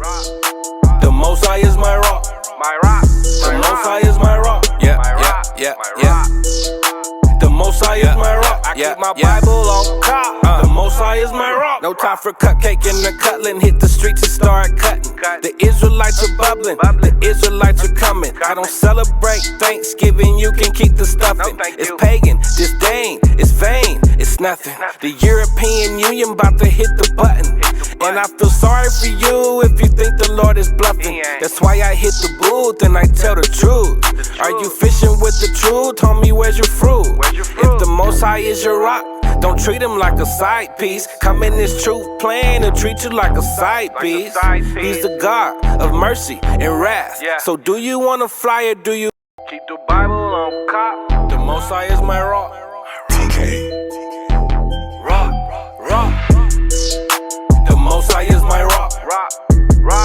The Most High is my rock. The Most High is my rock. Yeah. The Most High is my rock. I keep my Bible on top. The Most High is my rock. No time for cupcake and the cutling. Hit the streets and start cutting. The Israelites are bubbling. The Israelites are coming. I don't celebrate Thanksgiving. You can keep the stuffing. It's pagan, disdain, it's vain, it's nothing. The European Union about to hit the button. And I feel sorry for you if you think the Lord is bluffing. That's why I hit the booth and I tell the truth. Are you fishing with the truth? Homie, where's your fruit? If the Most High is your rock, don't treat him like a side piece. Come in this truth plan and treat you like a side piece. He's the God of mercy and wrath. So do you wanna fly or do you keep the Bible on cop? The Most High is my rock. TK. Rock. The Most High is my rock.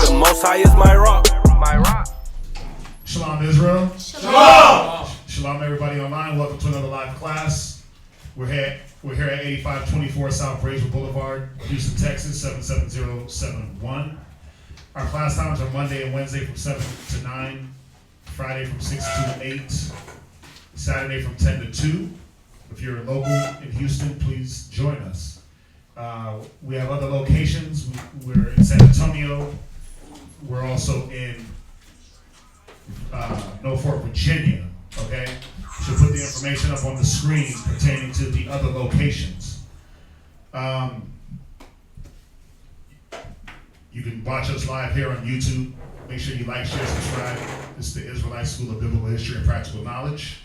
The Most High is my rock. Shalom, Israel. Shalom. Shalom, everybody online. Welcome to another live class. We're here at 8524 South Braeswood Boulevard, Houston, Texas, 77071. Our class times are Monday and Wednesday from 7 to 9, Friday from 6 to 8, Saturday from 10 to 2. If you're local in Houston, please join us. We have other locations. We're in San Antonio. We're also in Norfolk, Virginia. Okay? So put the information up on the screen pertaining to the other locations. You can watch us live here on YouTube. Make sure you like, share, subscribe. This is the Israelite School of Biblical History and Practical Knowledge.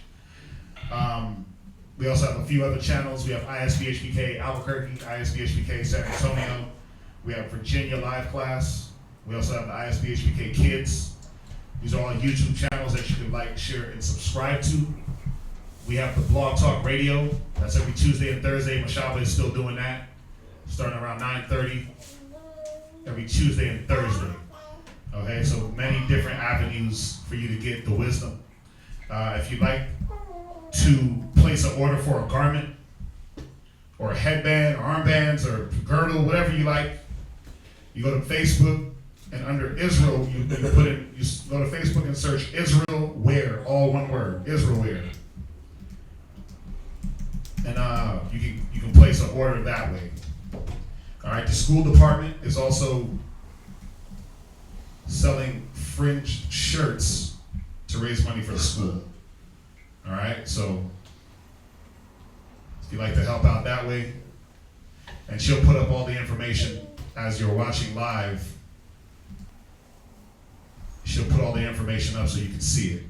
We also have a few other channels. We have ISBHPK Albuquerque, ISBHPK San Antonio. We have Virginia Live Class. We also have the ISBHPK Kids. These are all YouTube channels that you can like, share, and subscribe to. We have the Blog Talk Radio. That's every Tuesday and Thursday. Mashaba is still doing that, starting around 9:30 every Tuesday and Thursday. Okay, so many different avenues for you to get the wisdom. If you'd like to place an order for a garment, or a headband, or armbands, or girdle, whatever you like, you go to Facebook, and under Israel, you go to Facebook and search Israel Wear, all one word, Israel Wear. And you can place an order that way. All right, the school department is also selling fringed shirts to raise money for the school. All right, so if you'd like to help out that way, and she'll put up all the information as you're watching live. She'll put all the information up so you can see it.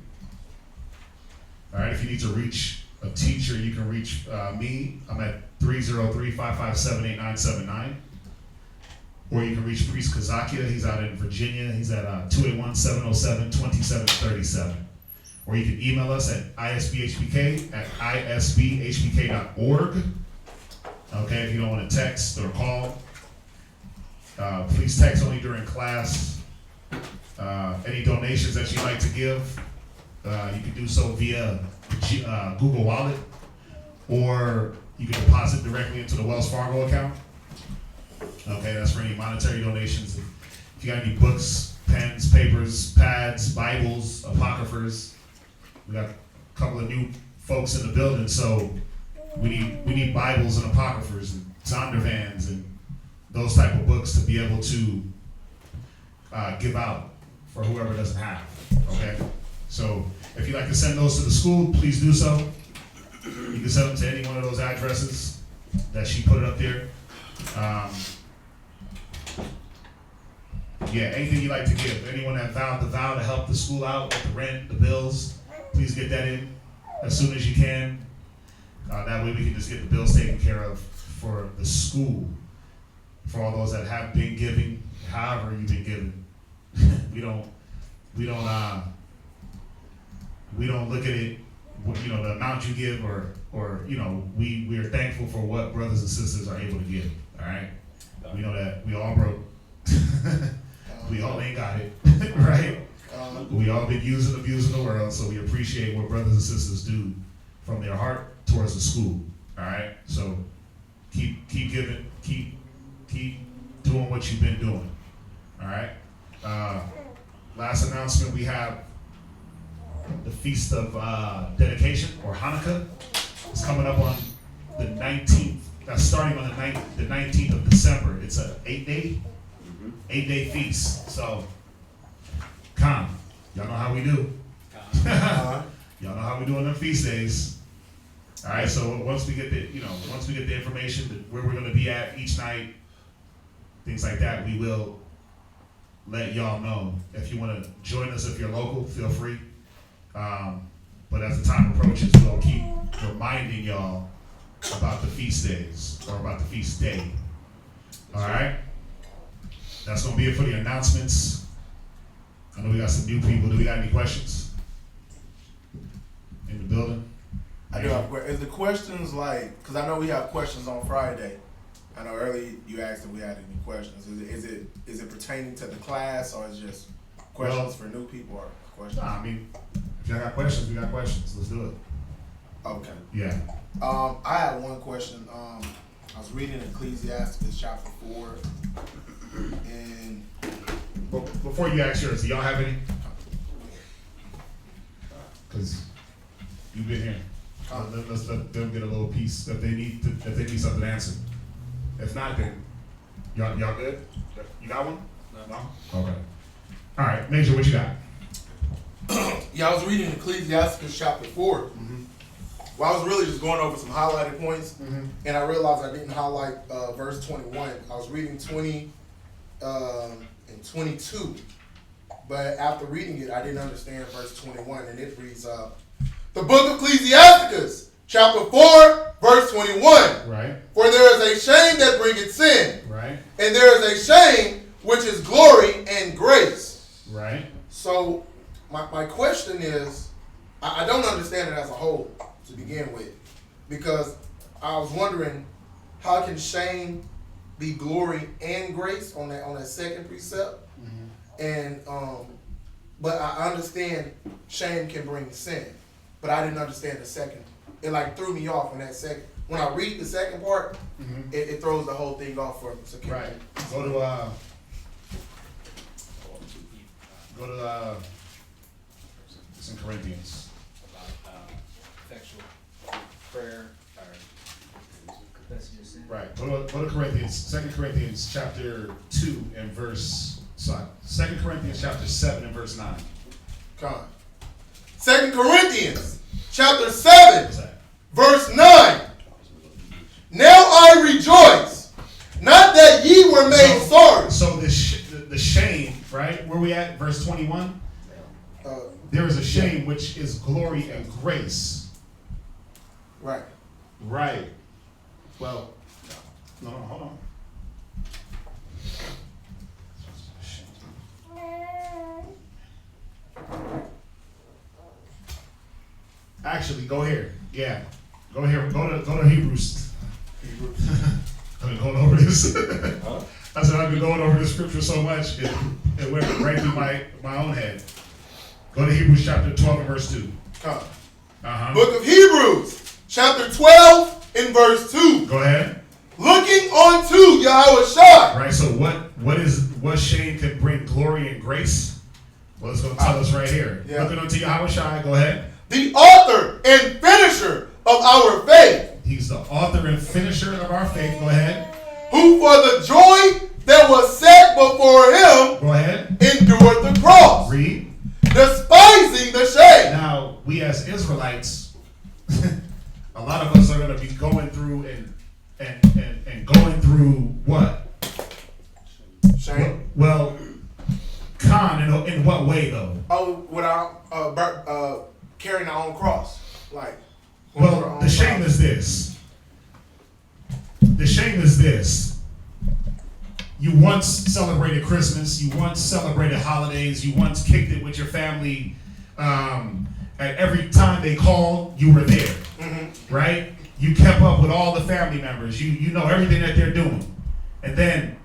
All right, if you need to reach a teacher, you can reach me. I'm at 303-557-8979. Or you can reach Priest Kazakia. He's out in Virginia. He's at 281-707-2737. Or you can email us at isbhpk@isbhpk.org. Okay, if you don't want to text or call, please text only during class. Any donations that you'd like to give, you can do so via Google Wallet, or you can deposit directly into the Wells Fargo account. Okay, that's for any monetary donations. If you got any books, pens, papers, pads, Bibles, apocryphers, we got a couple of new folks in the building, so we need Bibles and apocryphers and Zondervans and those type of books to be able to give out for whoever doesn't have. Okay, so if you'd like to send those to the school, please do so. You can send them to any one of those addresses that she put it up there. Anything you'd like to give. Anyone that vowed the vow to help the school out with the rent, the bills, please get that in as soon as you can. That way we can just get the bills taken care of for the school. For all those that have been giving, however you've been giving. We don't look at it, the amount you give, or we are thankful for what brothers and sisters are able to give. All right, we know that we all broke, we all ain't got it, right? We all been using, abusing the world, so we appreciate what brothers and sisters do from their heart towards the school. All right, so keep giving, keep doing what you've been doing. All right. Last announcement, we have the Feast of Dedication, or Hanukkah. It's coming up on the 19th. That's starting on the 19th of December. It's an 8-day feast. So, y'all know how we do. Y'all know how we do on them feast days. All right. So once we get the information where we're going to be at each night, things like that, we will let y'all know. If you want to join us, if you're local, feel free. But as the time approaches, we'll keep reminding y'all about the feast days, or about the feast day. All right? That's going to be it for the announcements. I know we got some new people. Do we got any questions in the building? I do have. Is the questions like, because I know we have questions on Friday. I know earlier you asked if we had any questions. Is it pertaining to the class, or is it just questions for new people, or questions? Nah, I mean, if y'all got questions, we got questions. Let's do it. Okay. Yeah. I have one question. I was reading Ecclesiasticus chapter 4, and Before you ask yours, do y'all have any? Because you've been here. Let's let them get a little piece if they need something answered. If not, then y'all good? You got one? No? Okay. All right, Major, what you got? yeah, I was reading Ecclesiasticus chapter 4. Mm-hmm. Well, I was really just going over some highlighted points, Mm-hmm. and I realized I didn't highlight verse 21. I was reading 20 and 22, but after reading it, I didn't understand verse 21, and it reads, the book of Ecclesiasticus, chapter 4, verse 21. Right. For there is a shame that bringeth sin, Right. and there is a shame which is glory and grace. Right. So my question is, I don't understand it as a whole to begin with, because I was wondering, how can shame be glory and grace on that second precept? Mm-hmm. And but I understand shame can bring sin, but I didn't understand the second. It like threw me off on that second. When I read the second part, Mm-hmm. it throws the whole thing off for security. Right. Go to it's in Corinthians. About effectual prayer, or confessing your sin. Right. Go to Corinthians, 2 Corinthians chapter 2 and verse 2 Corinthians chapter 7 and verse 9. Come on. 2 Corinthians chapter 7, What's that? verse 9. Now I rejoice, not that ye were made sorry. So the shame, right? Where we at? Verse 21. There is a shame which is glory and grace. Right. Right. Well, no, hold on. Actually, go here. Yeah. Go here. Go to Hebrews. I've been going over this. I said I've been going over this scripture so much, it went right through my own head. Go to Hebrews chapter 12 and verse 2. Come. Uh-huh. Book of Hebrews, chapter 12 and verse 2. Go ahead. Looking unto Yahushua. Right, so what shame can bring glory and grace? Well, it's going to tell us right here. Yeah. Looking unto Yahushua, go ahead. The author and finisher of our faith. He's the author and finisher of our faith. Go ahead. Who for the joy that was set before him Go ahead. endured the cross. Read. Despising the shame. Now, we as Israelites, a lot of us are going to be going through and going through what? Shame. Well, in what way though? Oh, without carrying our own cross. Like, Well, the shame is this. The shame is this. You once celebrated Christmas. You once celebrated holidays. You once kicked it with your family. At every time they called, you were there. Mm-hmm. Right? You kept up with all the family members. You know everything that they're doing. And then,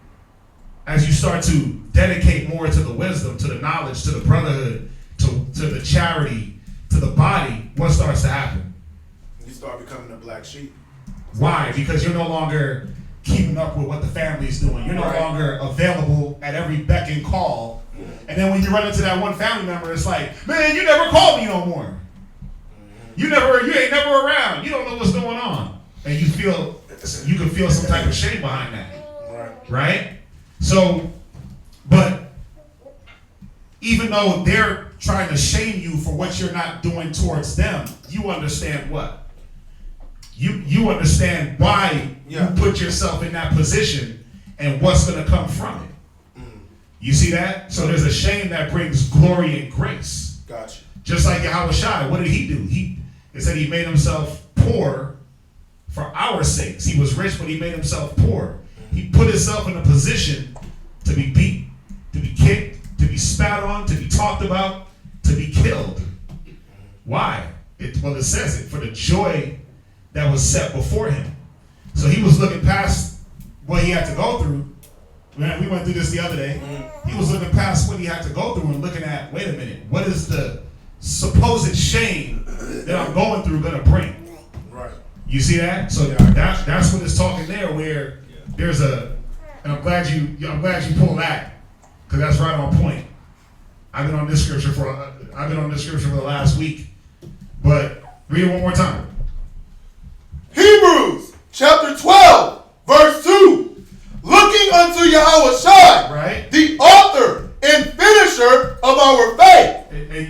as you start to dedicate more to the wisdom, to the knowledge, to the brotherhood, to the charity, to the body, what starts to happen? You start becoming a black sheep. Why? Because you're no longer keeping up with what the family's doing. You're no Right. longer available at every beck and call And then when you run into that one family member, it's like, man, you never called me no more. You ain't never around. You don't know what's going on. And you can feel some type of shame behind that. Right? So, but even though they're trying to shame you for what you're not doing towards them, you understand what? You understand why you put yourself in that position and what's going to come from it. You see that? So there's a shame that brings glory and grace. Gotcha. Just like Yahushua, what did he do? It said he made himself poor for our sakes. He was rich, but he made himself poor. He put himself in a position to be beat, to be kicked, to be spat on, to be talked about, to be killed. Why? It says it, for the joy that was set before him. So he was looking past what he had to go through. Man, we went through this the other day. He was looking past what he had to go through and looking at, wait a minute, what is the supposed shame that I'm going through going to bring? Right. You see that? So that's what it's talking there, where there's and I'm glad you pulled that, because that's right on point. I've been on this scripture for the last week, but read it one more time. Hebrews chapter 12, verse 2. Looking unto Yahushua, Right. the author and finisher of our faith.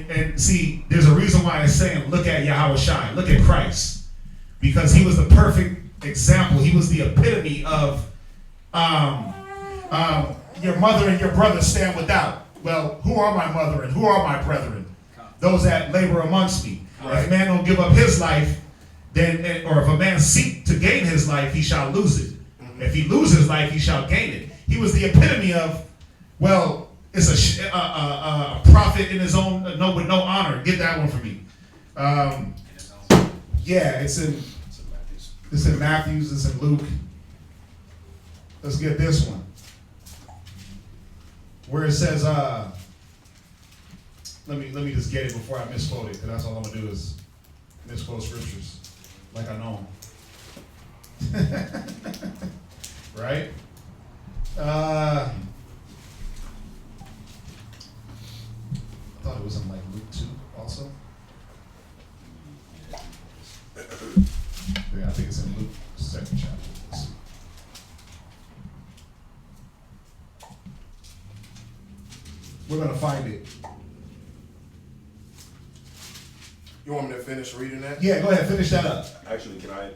And see, there's a reason why it's saying look at Yahushua, look at Christ, because he was the perfect example. He was the epitome of your mother and your brother stand without. Well, who are my mother and who are my brethren? Those that labor amongst me. Right. If a man don't give up his life, then, or if a man seek to gain his life, he shall lose it. If he loses his life, he shall gain it. He was the epitome of, well, it's a prophet in his own, with no honor. Get that one for me. Yeah, it's in Matthews, it's in Luke. Let's get this one. Where it says, let me just get it before I misquote it, because that's all I'm gonna do is misquote scriptures, like I know them. Right? I thought it was in like Luke 2 also. Yeah, I think it's in Luke 2nd chapter. Let's see. We're gonna find it. You want me to finish reading that? Yeah, go ahead, finish that up. Actually, can I?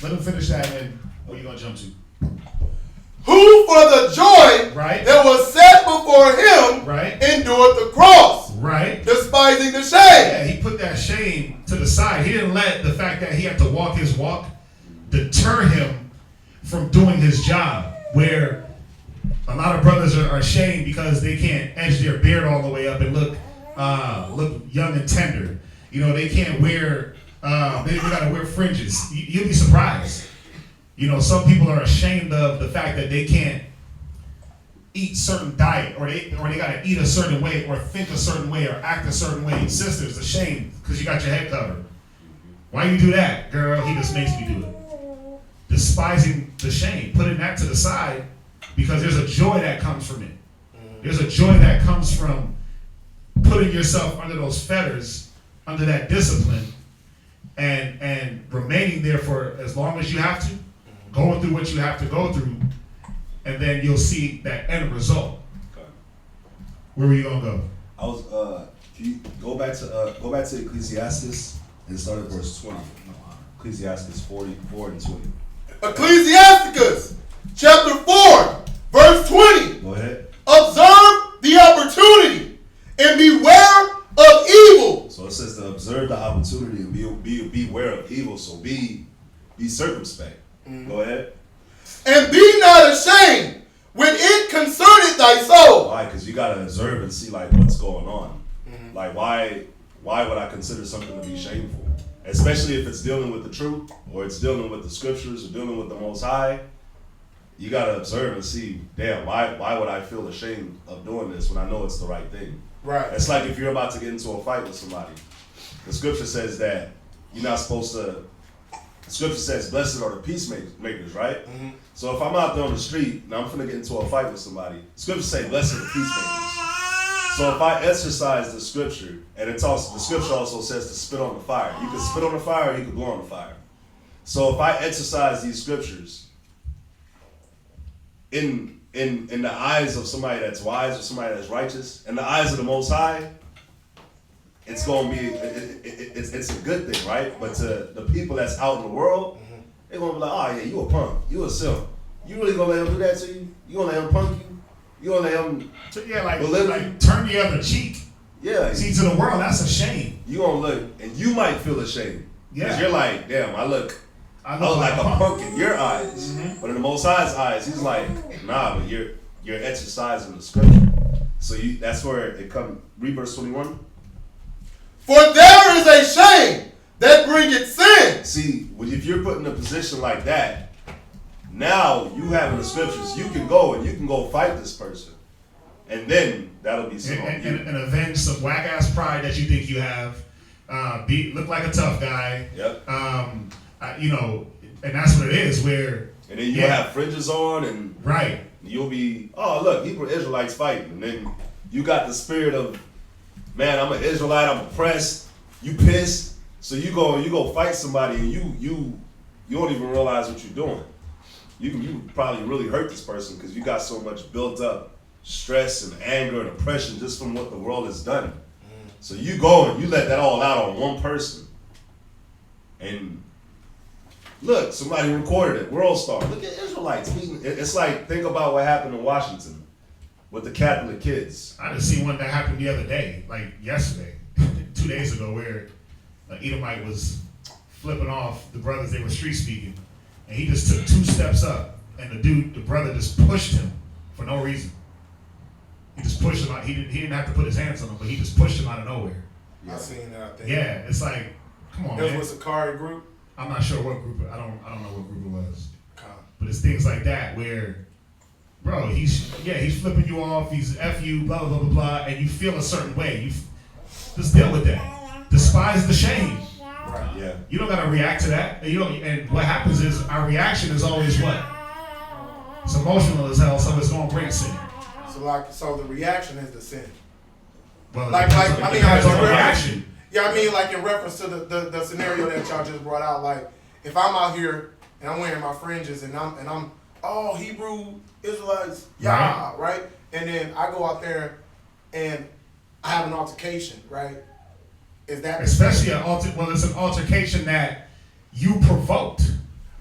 Let him finish that, and then what are you gonna jump to? Who for the joy Right. that was set before him Right. endured the cross, Right. despising the shame. Yeah, he put that shame to the side. He didn't let the fact that he had to walk his walk deter him from doing his job. Where a lot of brothers are ashamed because they can't edge their beard all the way up and look young and tender. You know, they can't wear, they gotta wear fringes. You'll be surprised. You know, some people are ashamed of the fact that they can't eat certain diet, or they gotta eat a certain way, or think a certain way, or act a certain way. Sisters, ashamed because you got your head covered. Why you do that, girl? He just makes me do it. Despising the shame, putting that to the side, because there's a joy that comes from it. There's a joy that comes from putting yourself under those fetters, under that discipline, and remaining there for as long as you have to, going through what you have to go through, and then you'll see that end result. Okay. Where were you gonna go? I was. Can you go back to Ecclesiastes and start at verse 20. Ecclesiastes 44 and 20. Ecclesiasticus chapter 4, verse 20. Go ahead. Observe the opportunity and beware of evil. So it says to observe the opportunity and beware of evil. So be circumspect. Go ahead. And be not ashamed when it concerneth thy soul. Why? Because you gotta observe and see like what's going on. Like why would I consider something to be shameful? Especially if it's dealing with the truth, or it's dealing with the scriptures, or dealing with the Most High. You gotta observe and see, damn, why would I feel ashamed of doing this when I know it's the right thing? Right. It's like if you're about to get into a fight with somebody. The scripture says that you're not supposed to Scripture says, "Blessed are the peacemakers," right? Mm-hmm. So if I'm out there on the street and I'm finna get into a fight with somebody, Scripture say, "Blessed are the peacemakers." So if I exercise the Scripture, and the Scripture also says to spit on the fire. You can spit on the fire, or you can blow on the fire. So if I exercise these Scriptures in the eyes of somebody that's wise or somebody that's righteous, in the eyes of the Most High, it's gonna be it's a good thing, right? But to the people that's out in the world, they're gonna be like, "Oh yeah, you a punk, you a simp. You really gonna let him do that to you? You gonna let him punk you? You gonna let him like turn the other cheek? Yeah. See, to the world, that's a shame. You gonna look, and you might feel ashamed because you're like, damn, I look like a punk in your eyes, but in the Most High's eyes, He's like, nah, but you're exercising the Scripture. So that's where it comes. Read verse 21. For there is a shame that bringeth sin. See, if you're put in a position like that, now you having the Scriptures, you can go fight this person, and then that'll be some and avenge some whack ass pride that you think you have. Look like a tough guy. Yep. And that's what it is. Where and then you'll have fringes on, and right, you'll be, oh look, Hebrew Israelites fighting, and then you got the spirit of, man, I'm an Israelite, I'm oppressed. You pissed, so you go fight somebody, and you don't even realize what you're doing. You probably really hurt this person because you got so much built up stress and anger and oppression just from what the world has done. So you go and you let that all out on one person. And look, somebody recorded it, World Star. Look at Israelites. It's like, think about what happened in Washington with the Catholic kids. I just seen one that happened the other day, like yesterday, 2 days ago, where an Edomite was flipping off the brothers. They were street speaking, and he just took 2 steps up, and the brother just pushed him for no reason. He just pushed him out. He didn't have to put his hands on him, but he just pushed him out of nowhere. I seen that. I think. Yeah, it's like, come on, man. That was a Sakari group. I'm not sure what group. I don't know what group it was. But it's things like that where, bro, he's flipping you off. He's F you, blah blah blah blah, and you feel a certain way. You just deal with that. Despise the shame. Right. Yeah. You don't gotta react to that. And what happens is our reaction is always what? It's emotional as hell, so it's gonna bring sin. So the reaction is the sin. Well, like the reaction. Yeah, I mean, like in reference to the scenario that y'all just brought out. Like, if I'm out here and I'm wearing my fringes and I'm all Hebrew Israelites, right? And then I go out there and I have an altercation, right? Is that especially it's an altercation that you provoked,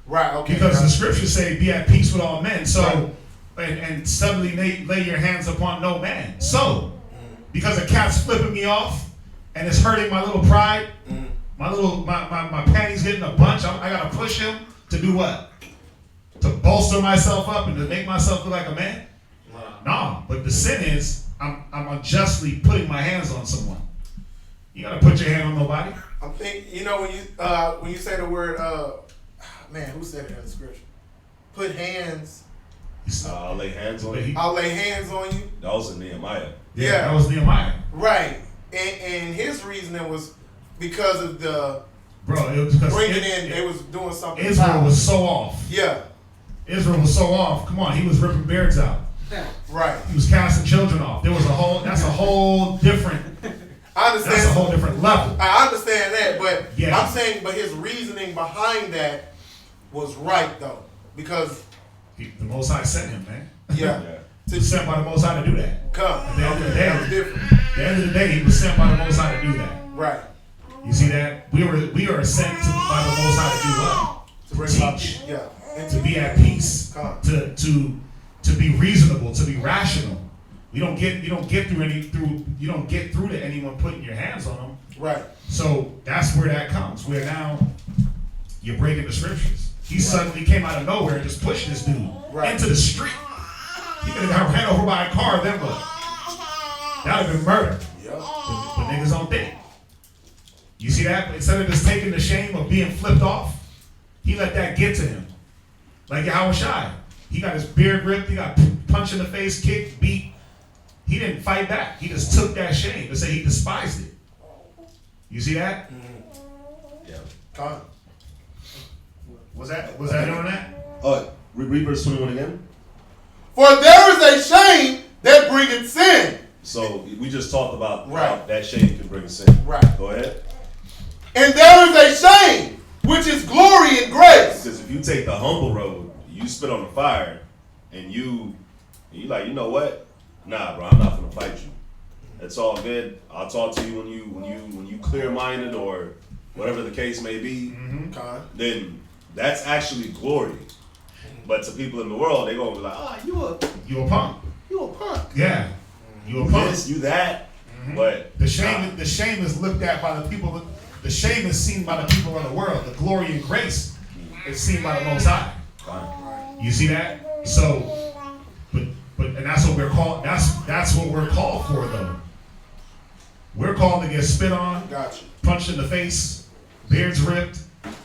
right? Okay, because the scriptures say, "Be at peace with all men." So, and suddenly lay your hands upon no man. So, because a cat's flipping me off and it's hurting my little pride, my panties getting a bunch. I gotta push him to do what? To bolster myself up and to make myself look like a man? No, but the sin is I'm unjustly putting my hands on someone. You gotta put your hand on nobody. I'm thinking, when you say the word, man, who said it in the scripture? Put hands. I'll lay hands on you. I'll lay hands on you. That was in Nehemiah. Yeah, that was Nehemiah. Right, and his reasoning was because of the it was because they was doing something. Israel was so off. Yeah, Israel was so off. Come on, he was ripping beards out. Right. He was casting children off. That's a whole different. I understand. That's a whole different level. I understand that, but yeah. I'm saying, but his reasoning behind that was right though, because the Most High sent him, man. Yeah. He was sent by the Most High to do that. Come. At the end of the day, that was different. At the end of the day, he was sent by the Most High to do that. Right. You see that? We are sent by the Most High to do what? To teach. Yeah. And to be at peace. Come. To be reasonable, to be rational. You don't get through to anyone putting your hands on them. Right. So that's where that comes. Where now you're breaking the scriptures. He suddenly came out of nowhere and just pushed this dude into the street. He could have got ran over by a car, then what? That would have been murder. Yeah. But niggas don't think. You see that? Instead of just taking the shame of being flipped off, he let that get to him. Like Yahushua. He got his beard ripped, he got punched in the face, kicked, beat. He didn't fight back. He just took that shame and said he despised it. You see that? Yeah. Come. Was that on that? Read verse 21 again. For there is a shame that bringeth sin. So we just talked about Right. how that shame can bring sin. Right. Go ahead. And there is a shame, which is glory and grace. Because if you take the humble road, you spit on the fire, and you like, you know what? Nah, bro, I'm not gonna fight you. It's all good. I'll talk to you when you clear-minded or whatever the case may be. Con. Then that's actually glory. But to people in the world, they gonna be like, oh, you a punk. You a punk. Yeah. You a punk. This, you that. But The shame is looked at by the people. The shame is seen by the people of the world. The glory and grace is seen by the Most High. You see that? So, but and that's what we're called. That's what we're called for, though. We're called to get spit on, Gotcha. punched in the face, beards ripped,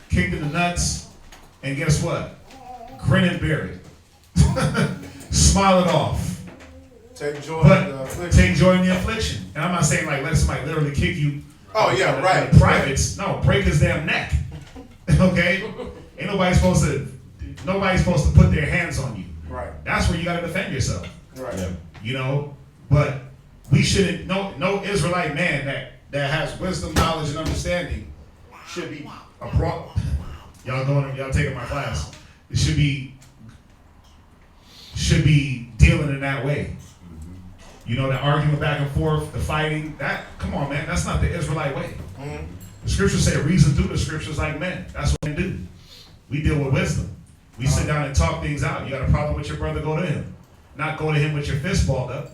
kicked in the nuts, and guess what? Grin and bear it. Smile it off. Take joy in the But affliction. take joy in the affliction. And I'm not saying like let somebody literally kick you. Oh, yeah, right. In the privates. No, break his damn neck. Okay? Ain't nobody supposed to put their hands on you. Right. That's where you gotta defend yourself. Right. Yeah. You know? But we shouldn't, no Israelite man that has wisdom, knowledge, and understanding should be abroad. Y'all taking my class. It should be dealing in that way. You know, the argument back and forth, the fighting, come on, man, that's not the Israelite way. The scriptures say reason through the scriptures like men. That's what we do. We deal with wisdom. We sit down and talk things out. You got a problem with your brother, go to him. Not go to him with your fist balled up.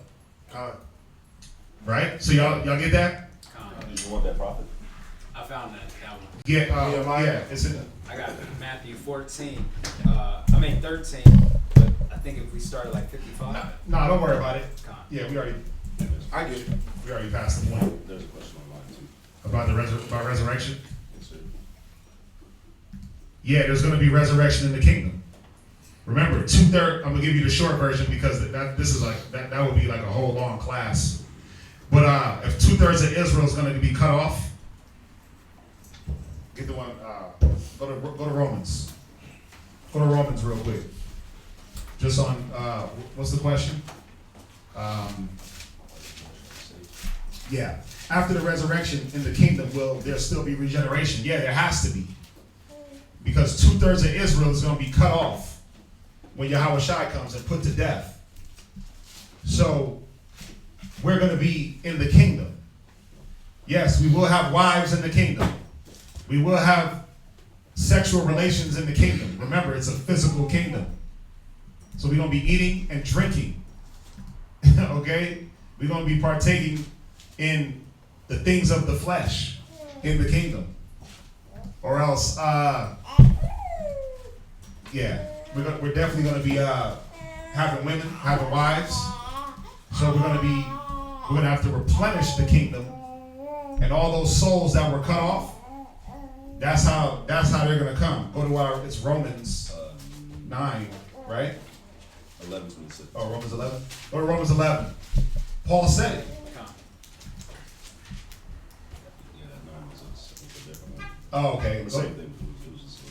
Right? So y'all get that? did you want that prophet? I found that one. Yeah, it's in I got Matthew 13, but I think if we started like 55. No, don't worry about it. Con. Yeah, we already I get it. passed the point There's a question online too. about about resurrection. Yes, sir. Yeah, there's going to be resurrection in the kingdom. Remember, 2/3. I'm gonna give you the short version because this is like that would be like a whole long class. But if 2/3 of Israel is going to be cut off, get the one. Go to Romans. Go to Romans real quick. Just on what's the question? Yeah. After the resurrection in the kingdom, will there still be regeneration? Yeah, there has to be. Because 2/3 of Israel is going to be cut off when Yahweh Shai comes and put to death. So we're going to be in the kingdom. Yes, we will have wives in the kingdom. We will have sexual relations in the kingdom. Remember, it's a physical kingdom. So we're going to be eating and drinking. Okay? We're going to be partaking in the things of the flesh in the kingdom. Or else, we're definitely going to be having women, having wives. So we're going to have to replenish the kingdom, and all those souls that were cut off. That's how they're going to come. Go to it's Romans 9, right? 11:26. Oh, Romans 11. Go to Romans 11. Paul said it. Yeah, that 9 was a different one. Oh, okay. The same thing. It was just a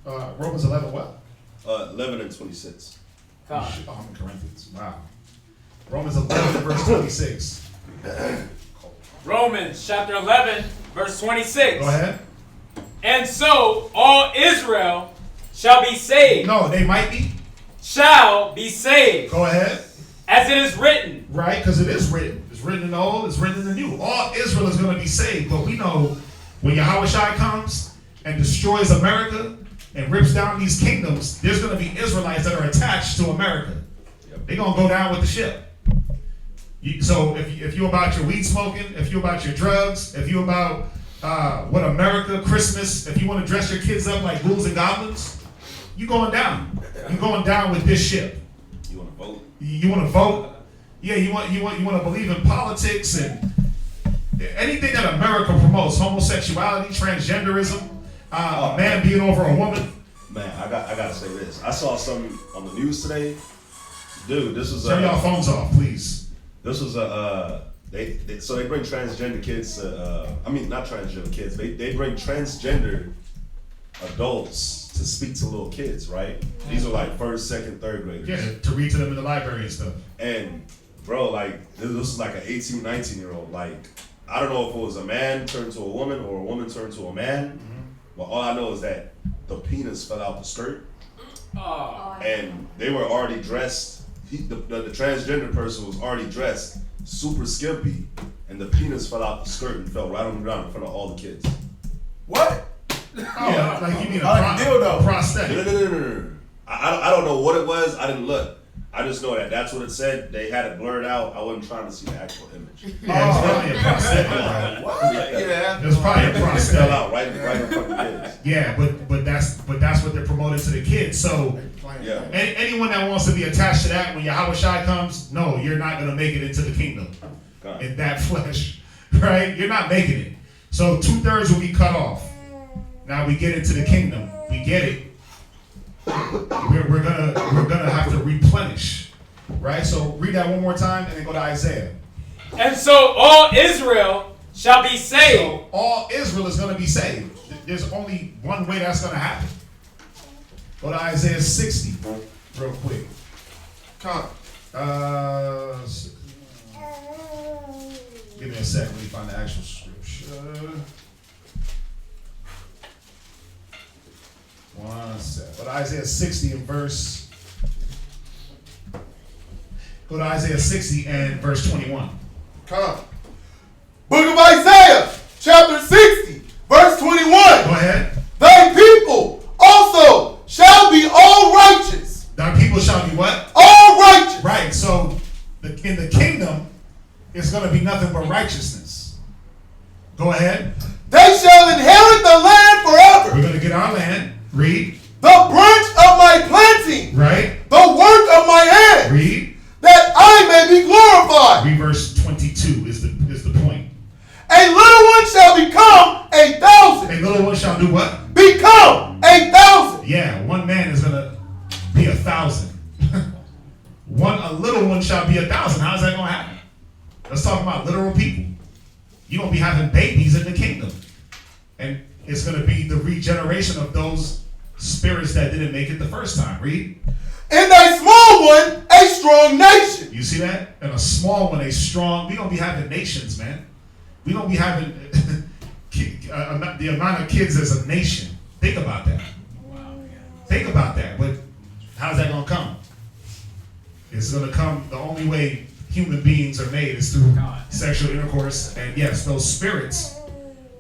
little different. Romans 11. What? 11:26. Con. Oh, I'm in Corinthians. Wow. Romans 11 verse 26. Romans chapter 11, verse 26. Go ahead. And so all Israel shall be saved. No, they might be. Shall be saved. Go ahead. As it is written. Right, because it is written. It's written in the old, it's written in the new. All Israel is going to be saved. But we know when Yahweh Shai comes and destroys America and rips down these kingdoms, there's going to be Israelites that are attached to America. They're going to go down with the ship. So if you're about your weed smoking, if you're about your drugs, if you're about what America, Christmas, if you want to dress your kids up like ghouls and goblins, you're going down. You're going down with this ship. You want to vote? You want to vote? Yeah, you want to believe in politics and anything that America promotes, homosexuality, transgenderism, a man being over a woman. Man, I gotta say this. I saw something on the news today. Dude, this was Turn y'all phones off, please. This was they bring transgender kids to not transgender kids. They bring transgender adults to speak to little kids, right? These are like first, second, third graders. Yeah, to read to them in the library and stuff. And bro, like this is like an 18, 19-year-old. Like I don't know if it was a man turned to a woman or a woman turned to a man. But all I know is that the penis fell out the skirt, and they were already dressed. The transgender person was already dressed super skimpy, and the penis fell out the skirt and fell right on the ground in front of all the kids. What? Oh, like you mean a Like a dildo. prosthetic. No. I don't know what it was. I didn't look. I just know that that's what it said. They had it blurred out. I wasn't trying to see the actual image. Yeah, it's probably a prosthetic. Right? What? Yeah. It's probably a It fell prosthetic. out right in front of the kids. Yeah, but that's what they're promoting to the kids. So Yeah. anyone that wants to be attached to that when Yahweh Shai comes, no, you're not gonna make it into the kingdom in that flesh, right? You're not making it. So 2/3 will be cut off. Now we get into the kingdom. We get it. We're gonna have to replenish, right? So read that one more time and then go to Isaiah. And so all Israel shall be saved. So all Israel is gonna be saved. There's only one way that's gonna happen. Go to Isaiah 60 real quick. Come. Give me a second. Let me find the actual scripture. One second. Go to Isaiah 60 and verse. Go to Isaiah 60 and verse 21. Come. Book of Isaiah, chapter 60, verse 21. Go ahead. Thy people also shall be all righteous. Thy people shall be what? All righteous. Right. So in the kingdom, it's going to be nothing but righteousness. Go ahead. They shall inherit the land forever. We're going to get our land. Read. The branch of my planting. Right. The work of my hand. Read. That I may be glorified. Read verse 22 is the point. A little one shall become 1,000. A little one shall do what? Become 1,000. Yeah, one man is going to be 1,000. A little one shall be 1,000. How is that going to happen? Let's talk about literal people. You're going to be having babies in the kingdom. And it's going to be the regeneration of those spirits that didn't make it the first time. Read. In thy small one, a strong nation. You see that? And a small one, a strong. We're going to be having nations, man. We're going to be having the amount of kids as a nation. Think about that. Think about that. But how's that going to come? It's going to come, the only way human beings are made is through sexual intercourse. And yes, those spirits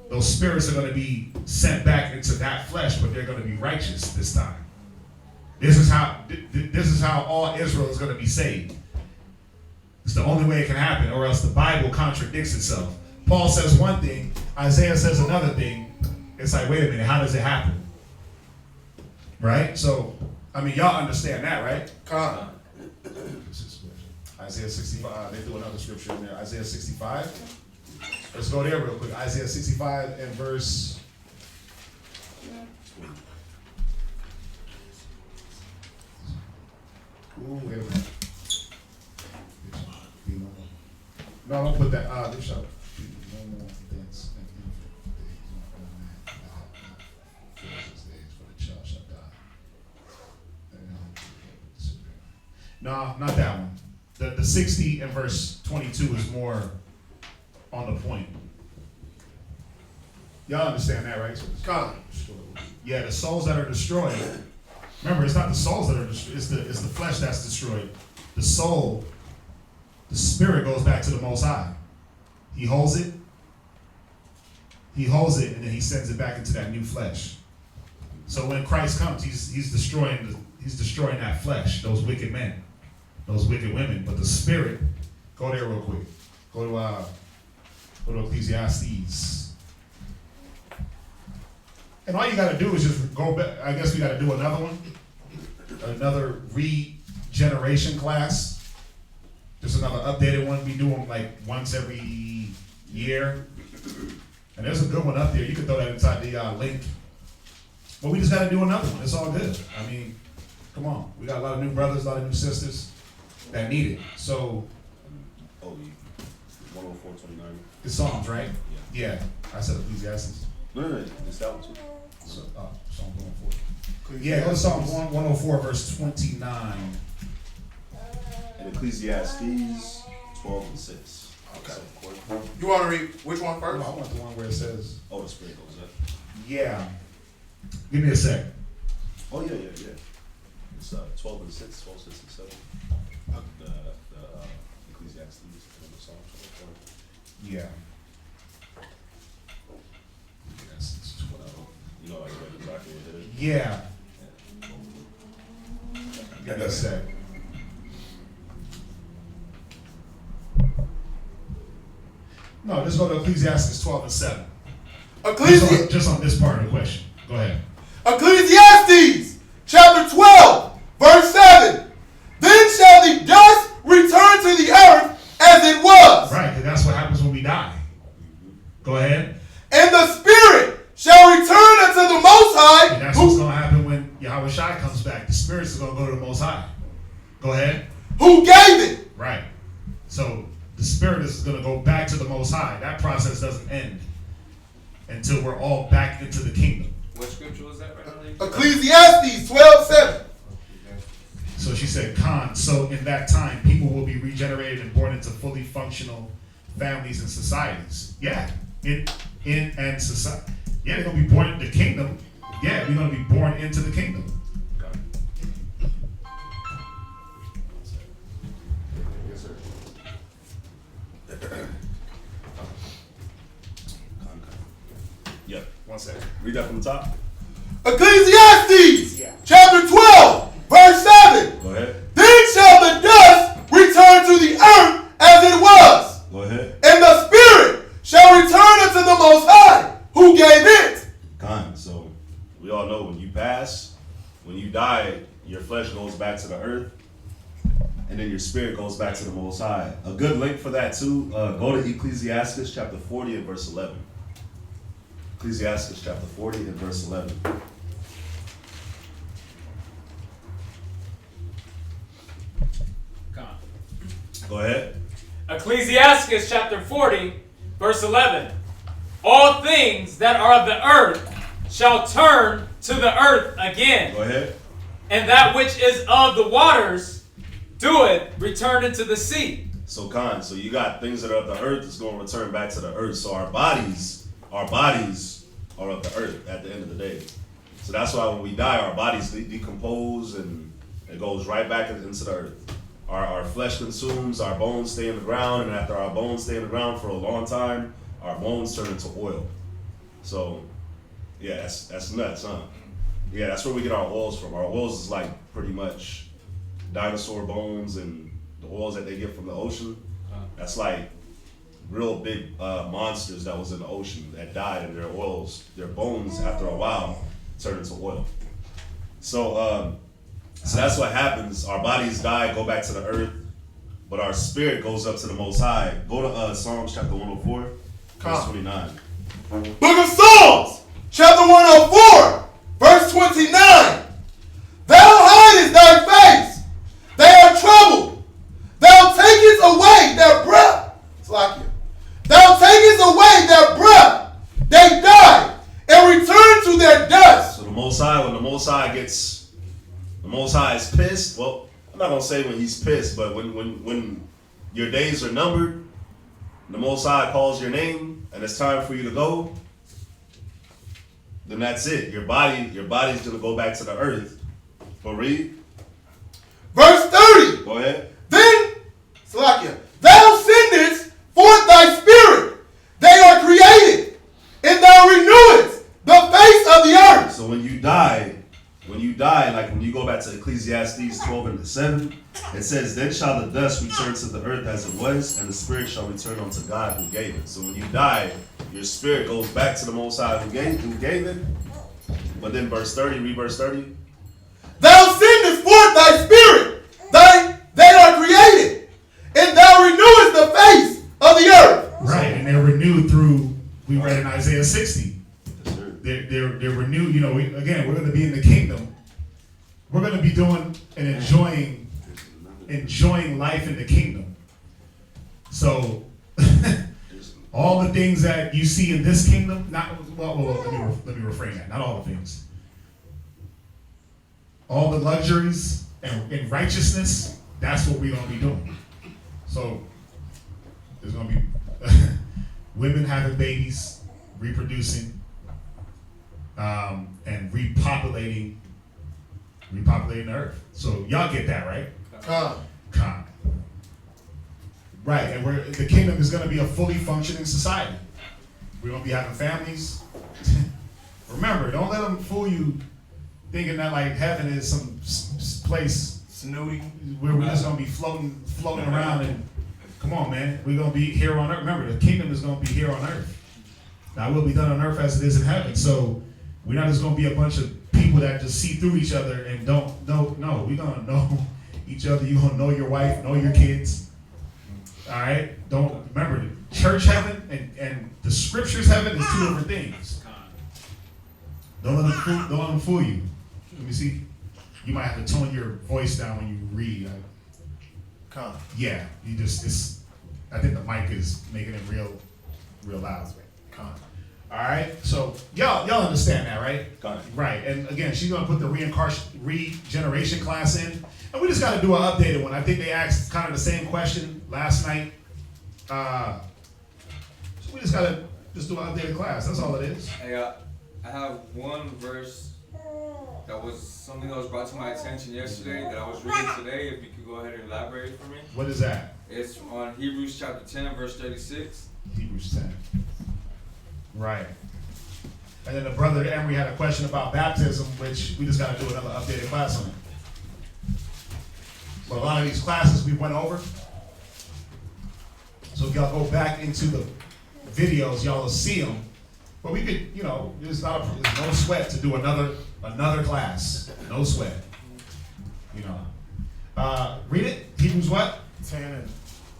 are going to be sent back into that flesh, but they're going to be righteous this time. This is how all Israel is going to be saved. It's the only way it can happen, or else the Bible contradicts itself. Paul says one thing, Isaiah says another thing. It's like, wait a minute, how does it happen? Right? So, I mean, y'all understand that, right? Come. Isaiah 65. They threw another scripture in there. Isaiah 65. Let's go there real quick. Isaiah 65 and verse. Ooh, wait a minute. No, don't put that. This shall be no more dense and infant days for the child shall die. No, not that one. The 60 and verse 22 is more on the point. Y'all understand that, right? So Come. yeah, the souls that are destroyed. Remember, it's not the souls that are destroyed. It's the flesh that's destroyed. The soul, the spirit goes back to the Most High. He holds it, and then he sends it back into that new flesh. So when Christ comes, he's destroying that flesh, those wicked men, those wicked women. But the spirit, go there real quick. Go to Ecclesiastes. And all you got to do is just go back. I guess we got to do another one, another regeneration class. Just another updated one. We do them like once every year. And there's a good one up there. You can throw that inside the link. But we just got to do another one. It's all good. I mean, come on. We got a lot of new brothers, a lot of new sisters that need it. So. 104:29. It's Psalms, right? Yeah. I said Ecclesiastes. No, it's that one too. Psalm 104. Yeah, go to Psalm 104, verse 29. And Ecclesiastes 12 and 6. Okay. You want to read which one I first? want the one where it says, Oh, the spirit goes up. yeah. Give me a sec. Oh, yeah. It's 12 and 6, 12, 6, and 7. The Ecclesiastes, Psalm 24. Yeah. Yes, it's 12. You know, like exactly what it is. Yeah. Give me a sec. No, just go to Ecclesiastes 12 and 7. Just on this part of the question. Go ahead. Ecclesiastes chapter 12, verse 7. Then shall the dust return to the earth as it was. Right, because that's what happens when we die. Go ahead. And the spirit shall return unto the Most High. And that's what's going to happen when Yahweh Shai comes back. The spirits are going to go to the Most High. Go ahead. Who gave it. Right. So the spirit is going to go back to the Most High. That process doesn't end until we're all back into the kingdom. What scripture was that right now? Ecclesiastes 12:7. So she said, Khan, so in that time, people will be regenerated and born into fully functional families and societies. Yeah. In society. Yeah, they're going to be born into the kingdom. Yeah, we're going to be born into the kingdom. Yes, sir. Yep. 1 second. Read that from the top. Ecclesiastes Yeah. chapter 12, verse 7. Go ahead. Then shall the dust return to the earth as it was, Go ahead. and the spirit shall return unto the Most High, who gave it. Kind. So we all know when you pass, when you die, your flesh goes back to the earth, and then your spirit goes back to the Most High. A good link for that too. Go to Ecclesiastes chapter 40 and verse 11. Ecclesiastes chapter 40 and verse 11. Come on. Go ahead. Ecclesiasticus chapter 40, verse 11. All things that are of the earth shall turn to the earth again, Go ahead. and that which is of the waters doeth return into the sea. So you got things that are of the earth that's going to return back to the earth. So our bodies are of the earth at the end of the day. So that's why when we die, our bodies decompose and it goes right back into the earth. Our flesh consumes, our bones stay in the ground, and after our bones stay in the ground for a long time, our bones turn into oil. So, yeah, that's nuts, huh? Yeah, that's where we get our oils from. Our oils is like pretty much dinosaur bones and the oils that they get from the ocean. That's like real big monsters that was in the ocean that died, and their bones, after a while, turn into oil. So that's what happens. Our bodies die, go back to the earth, but our spirit goes up to the Most High. Go to Psalms chapter 104, verse 29. Book of Psalms, chapter 104, verse 29. Thou hidest thy face, they are troubled. Thou takest away their breath. It's like you. Thou takest away their breath. They die and return to their dust. So the Most High, when the Most High is pissed, well, I'm not gonna say when he's pissed, but when your days are numbered, the Most High calls your name and it's time for you to go, then that's it. Your body's gonna go back to the earth. But read. Verse 30. Go ahead. Then, Salakia, thou sendest forth thy spirit. They are created, and thou renewest the face of the earth. So when you die, like when you go back to Ecclesiastes 12 and 7, it says, then shall the dust return to the earth as it was, and the spirit shall return unto God who gave it. So when you die, your spirit goes back to the Most High who gave it. But then verse 30, read verse 30. Thou sendest forth thy spirit. They are created, and thou renewest the face of the earth. Right, and they're renewed through, we read in Isaiah 60. Yes, sir. They're renewed. You know, we're going to be in the kingdom. We're going to be doing and enjoying life in the kingdom. So All the things that you see in this kingdom, let me reframe that. Not all the things. All the luxuries and righteousness, that's what we're going to be doing. So there's going to be women having babies, reproducing, and repopulating the earth. So y'all get that, right? Con. Right, and the kingdom is going to be a fully functioning society. We're going to be having families. Remember, don't let them fool you thinking that like heaven is some place Snooty. where we're just going to be floating around. And come on, man, we're going to be here on earth. Remember, the kingdom is going to be here on earth. Now, it will be done on earth as it is in heaven. So we're not just going to be a bunch of people that just see through each other and don't know. No, we're going to know each other. You're going to know your wife, know your kids. All right? Don't remember, the church heaven and the scriptures heaven is two different things. Don't let them fool you. Let me see. You might have to tone your voice down when you read. Yeah, I think the mic is making it real loud. All right, so y'all understand that, right? Right, and again, she's gonna put the regeneration class in, and we just gotta do an updated one. I think they asked kind of the same question last night. So we just gotta do an updated class. That's all it is. Hey, I have one verse that was something that was brought to my attention yesterday that I was reading today. If you could go ahead and elaborate for me. What is that? It's on Hebrews chapter 10, verse 36. Hebrews 10. Right. And then the brother Emery had a question about baptism, which we just got to do another updated class on it. But a lot of these classes we went over. So if y'all go back into the videos, y'all will see them. But we could, there's no sweat to do another class. No sweat. Read it. Hebrews what? 10 and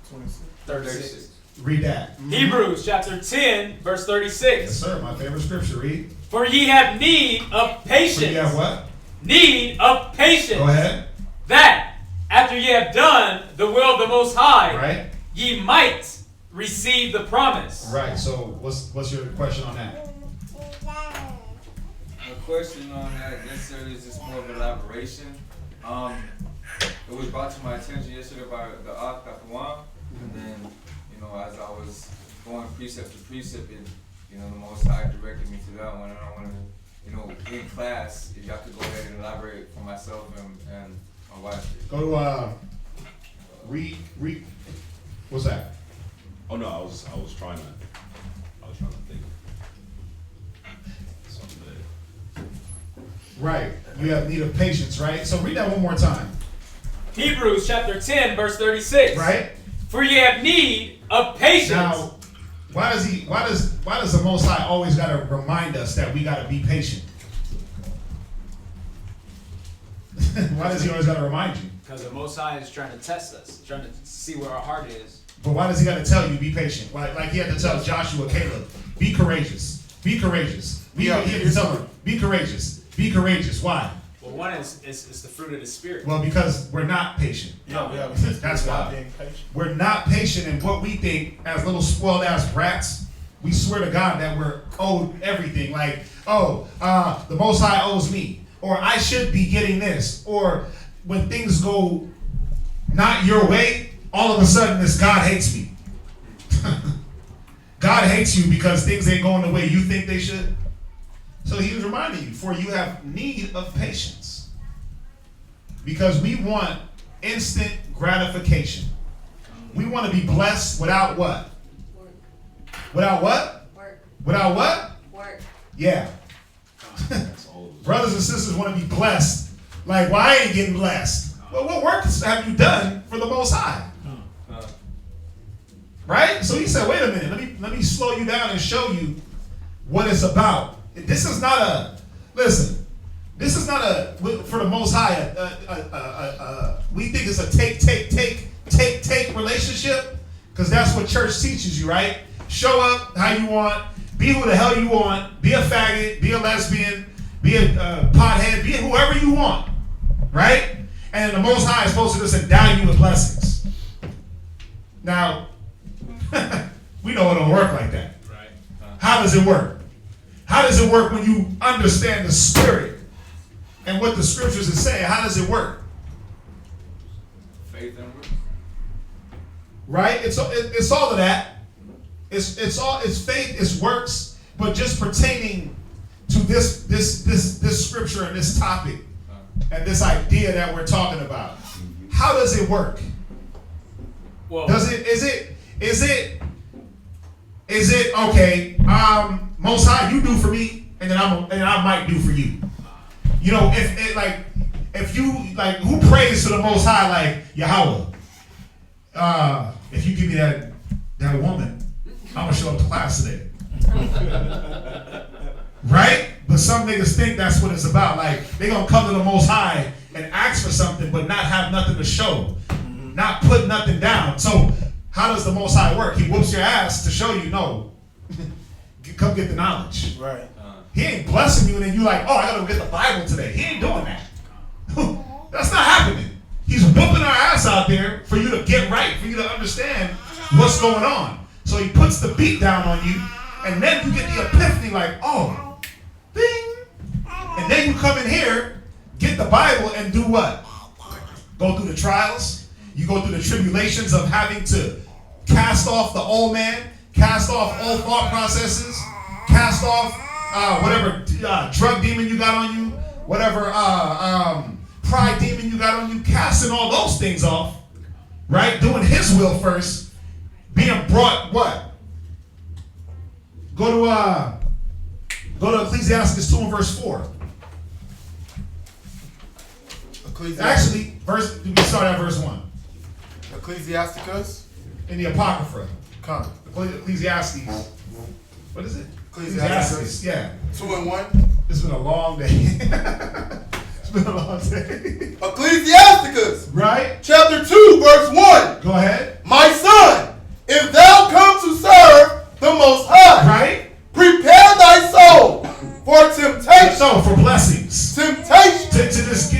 26. 36. Read that. Hebrews chapter 10, verse 36. Yes, sir. My favorite scripture. Read. For ye have need of patience. For ye have what? Need of patience. Go ahead. That, after ye have done the will of the Most High, right, ye might receive the promise. Right. So what's your question on that? My question on that necessarily is just more of elaboration. It was brought to my attention yesterday by the Akh One, and then as I was going precept to precept, and the Most High directed me to that one, and I wanted to, in class, if y'all could go ahead and elaborate for myself and my wife. Go to read. What's that? Oh no, I was trying to think. Something that. Right. You have need of patience, right? So read that one more time. Hebrews chapter 10, verse 36. Right? For ye have need of patience. Now, why does the Most High always gotta remind us that we gotta be patient? Why does he always gotta remind you? Because the Most High is trying to test us, trying to see where our heart is. But why does he gotta tell you be patient? Like he had to tell Joshua, Caleb, be courageous. Be courageous. He had to tell them, be courageous. Be courageous. Why? Well, one is the fruit of the Spirit. Well, because we're not patient. That's why. We're not patient in what we think as little spoiled ass brats. We swear to God that we're owed everything. Like, the Most High owes me. Or I should be getting this. Or when things go not your way, all of a sudden this God hates me. God hates you because things ain't going the way you think they should. So he was reminding you, for you have need of patience. Because we want instant gratification. We want to be blessed without what? Work. Without what? Work. Without what? Work. Yeah. Brothers and sisters want to be blessed. Like, well, I ain't getting blessed. Well, what work have you done for the Most High? Right? So he said, wait a minute, let me slow you down and show you what it's about. This is not a for the Most High, we think it's a take relationship, because that's what church teaches you, right? Show up how you want, be who the hell you want, be a faggot, be a lesbian, be a pothead, be whoever you want, right? And the Most High is supposed to just endow you with blessings. Now, We know it don't work like that. Right. How does it work? How does it work when you understand the spirit and what the scriptures are saying? How does it work? Faith and works. Right? It's all of that. It's faith, it's works, but just pertaining to this scripture and this topic and this idea that we're talking about. How does it work? Well, Is it okay? Most High, you do for me, and then I might do for you. You know, if you like, who prays to the Most High like Yahweh? If you give me that woman, I'm gonna show up to class today. Right? But some niggas think that's what it's about. Like, they gonna come to the Most High and ask for something, but not have nothing to show, not put nothing down. So how does the Most High work? He whoops your ass to show you, no, come get the knowledge. Right. He ain't blessing you and then you like, oh, I gotta go get the Bible today. He ain't doing that. That's not happening. He's whooping our ass out there for you to get right, for you to understand what's going on. So he puts the beat down on you, and then you get the epiphany like, oh, ding. And then you come in here, get the Bible, and do what? Go through the trials. You go through the tribulations of having to cast off the old man, cast off all thought processes, cast off whatever drug demon you got on you, whatever pride demon you got on you, casting all those things off, right? Doing his will first, being brought what? Go to Ecclesiasticus 2 and verse 4. Actually, we start at verse 1. Ecclesiasticus. In the Apocrypha. Come. Ecclesiastes. What is it? Ecclesiasticus. Yeah. 2 and 1. It's been a long day. It's been a long day. Ecclesiasticus. Right? Chapter 2, verse 1. Go ahead. My son, if thou come to serve the Most High, Right? prepare thy soul for temptation. So, for blessings. Temptation.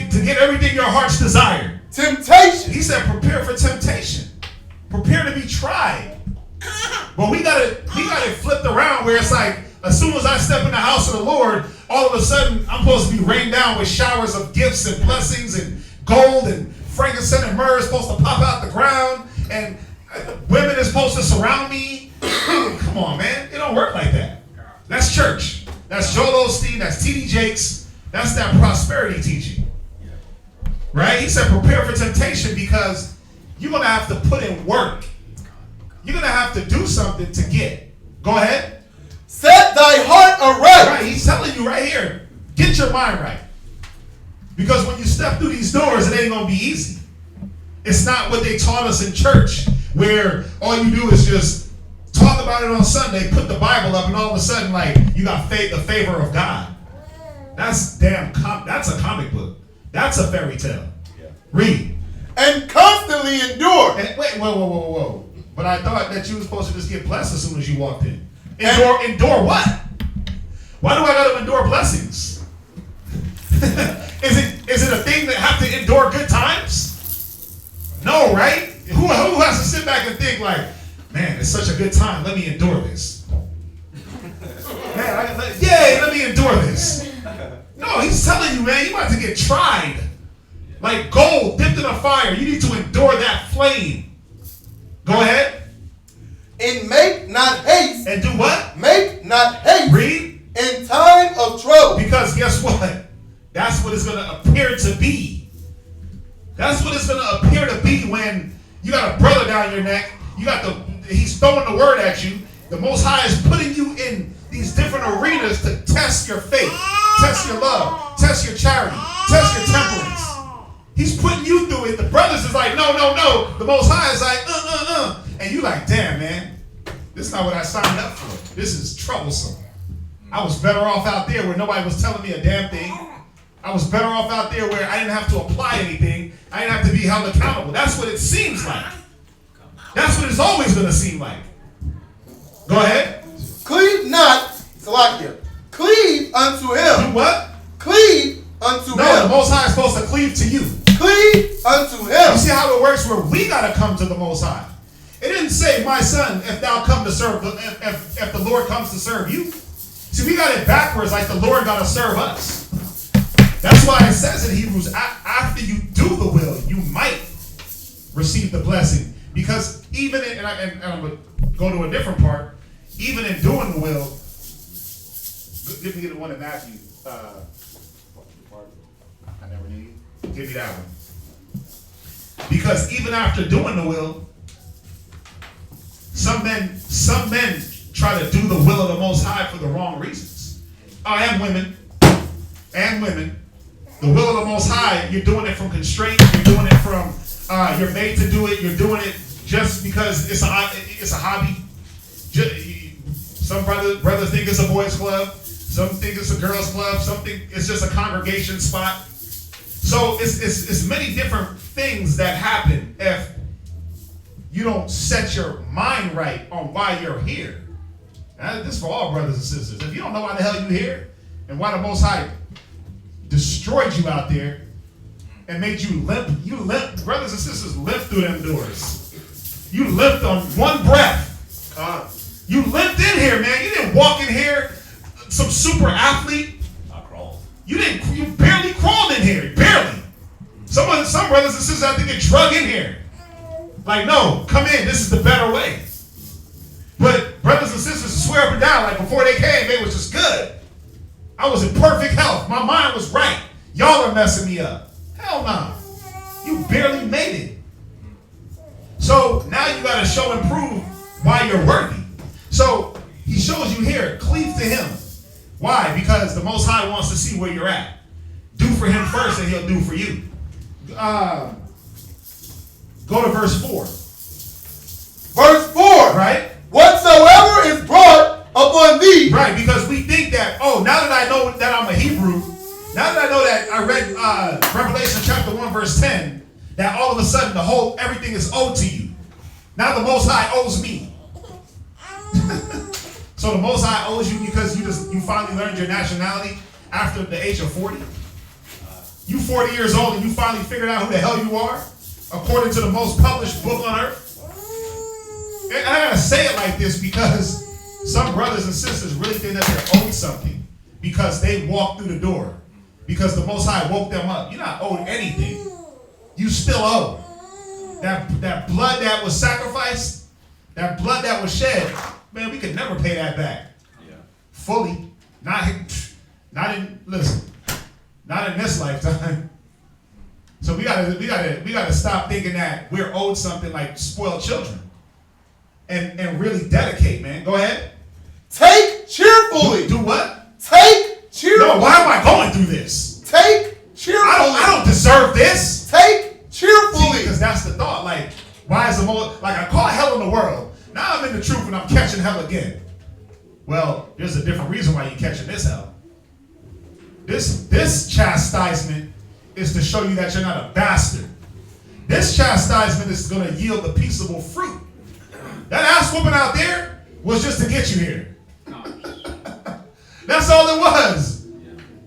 To get everything your heart's desire. Temptation. He said, prepare for temptation. Prepare to be tried. But we got it flipped around where it's like, as soon as I step in the house of the Lord, all of a sudden I'm supposed to be rained down with showers of gifts and blessings and gold and frankincense and myrrh is supposed to pop out the ground and women are supposed to surround me. Come on, man. It don't work like that. That's church. That's Joel Osteen. That's T.D. Jakes. That's that prosperity teaching. Right? He said prepare for temptation because you're going to have to put in work. You're going to have to do something to get. Go ahead. Set thy heart aright. Right, he's telling you right here, get your mind right. Because when you step through these doors, it ain't going to be easy. It's not what they taught us in church, where all you do is just talk about it on Sunday, put the Bible up, and all of a sudden, like, you got the favor of God. That's that's a comic book. That's a fairy tale. Yeah. Read. And constantly endure. And wait, whoa. But I thought that you were supposed to just get blessed as soon as you walked in. Endure what? Why do I got to endure blessings? Is it a thing that have to endure good times? No, right? Who has to sit back and think like, man, it's such a good time. Let me endure this. Man, let me endure this. No, he's telling you, man, you about to get tried. Like gold dipped in a fire. You need to endure that flame. Go ahead. And make not haste. And do what? Make not haste. Read. In time of trouble. Because guess what? That's what it's going to appear to be. That's what it's going to appear to be when you got a brother down your neck. He's throwing the word at you. The Most High is putting you in these different arenas to test your faith, test your love, test your charity, test your temperance. He's putting you through it. The brothers is like, no. The Most High is like, And you like, damn, man, this is not what I signed up for. This is troublesome. I was better off out there where nobody was telling me a damn thing. I was better off out there where I didn't have to apply anything. I didn't have to be held accountable. That's what it seems like. That's what it's always going to seem like. Go ahead. Cleave not, Salakia. Cleave unto him. Do what? Cleave unto him. No, the Most High is supposed to cleave to you. Cleave unto him. You see how it works where we got to come to the Most High. It didn't say, my son, if thou come to serve, if the Lord comes to serve you. See, we got it backwards, like the Lord got to serve us. That's why it says in Hebrews, after you do the will, you might receive the blessing. Because even in, and I'm going to go to a different part, even in doing the will, give me the one in Matthew. I never knew you. Give me that one. Because even after doing the will, some men try to do the will of the Most High for the wrong reasons. And women. The will of the Most High, you're doing it from constraint. You're doing it from, you're made to do it. You're doing it just because it's a hobby. Some brothers think it's a boys' club. Some think it's a girls' club. Some think it's just a congregation spot. So it's many different things that happen if you don't set your mind right on why you're here. And this is for all brothers and sisters. If you don't know why the hell you're here and why the Most High destroyed you out there and made you limp, brothers and sisters, limp through them doors. You limped on one breath. You limped in here, man. You didn't walk in here some super athlete. I crawled. You barely crawled in here. Barely. Some brothers and sisters have to get drug in here. Like, no, come in. This is the better way. But brothers and sisters swear up and down, like before they came, they was just good. I was in perfect health. My mind was right. Y'all are messing me up. Hell no. You barely made it. So now you got to show and prove why you're worthy. So he shows you here, cleave to him. Why? Because the Most High wants to see where you're at. Do for him first and he'll do for you. Go to verse 4. Verse 4. Right? Whatsoever is brought upon thee. Right, because we think that, now that I know that I'm a Hebrew, now that I know that I read Revelation chapter 1 verse 10, that all of a sudden everything is owed to you. Now the Most High owes me. So the Most High owes you because you finally learned your nationality after the age of 40. You 40 years old and you finally figured out who the hell you are, according to the most published book on earth. And I gotta say it like this because some brothers and sisters really think that they're owed something because they walked through the door, because the Most High woke them up. You're not owed anything. You still owe. That blood that was sacrificed, that blood that was shed, man, we could never pay that back. Yeah. Fully. Not in this lifetime. So we gotta stop thinking that we're owed something like spoiled children. And really dedicate, man. Go ahead. Take cheerfully. Do what? Take cheerfully. No, why am I going through this? Take cheerfully. I don't deserve this. Take cheerfully. Because that's the thought. Like, why is the most, like I caught hell in the world. Now I'm in the truth and I'm catching hell again. Well, there's a different reason why you're catching this hell. This chastisement is to show you that you're not a bastard. This chastisement is going to yield the peaceable fruit. That ass whooping out there was just to get you here. That's all it was.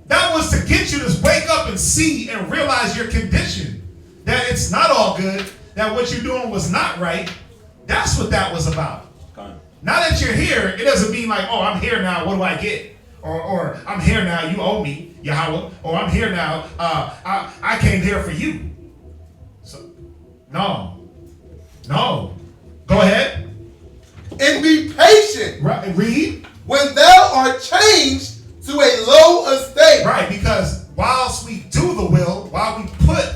That was to get you to wake up and see and realize your condition. That it's not all good. That what you're doing was not right. That's what that was about. Now that you're here, it doesn't mean like, oh, I'm here now, what do I get? Or I'm here now, you owe me, Yahweh. Or I'm here now, I came here for you. So, no. Go ahead. And be patient. Right, read. When thou art changed to a low estate. Right, because whilst we do the will, while we put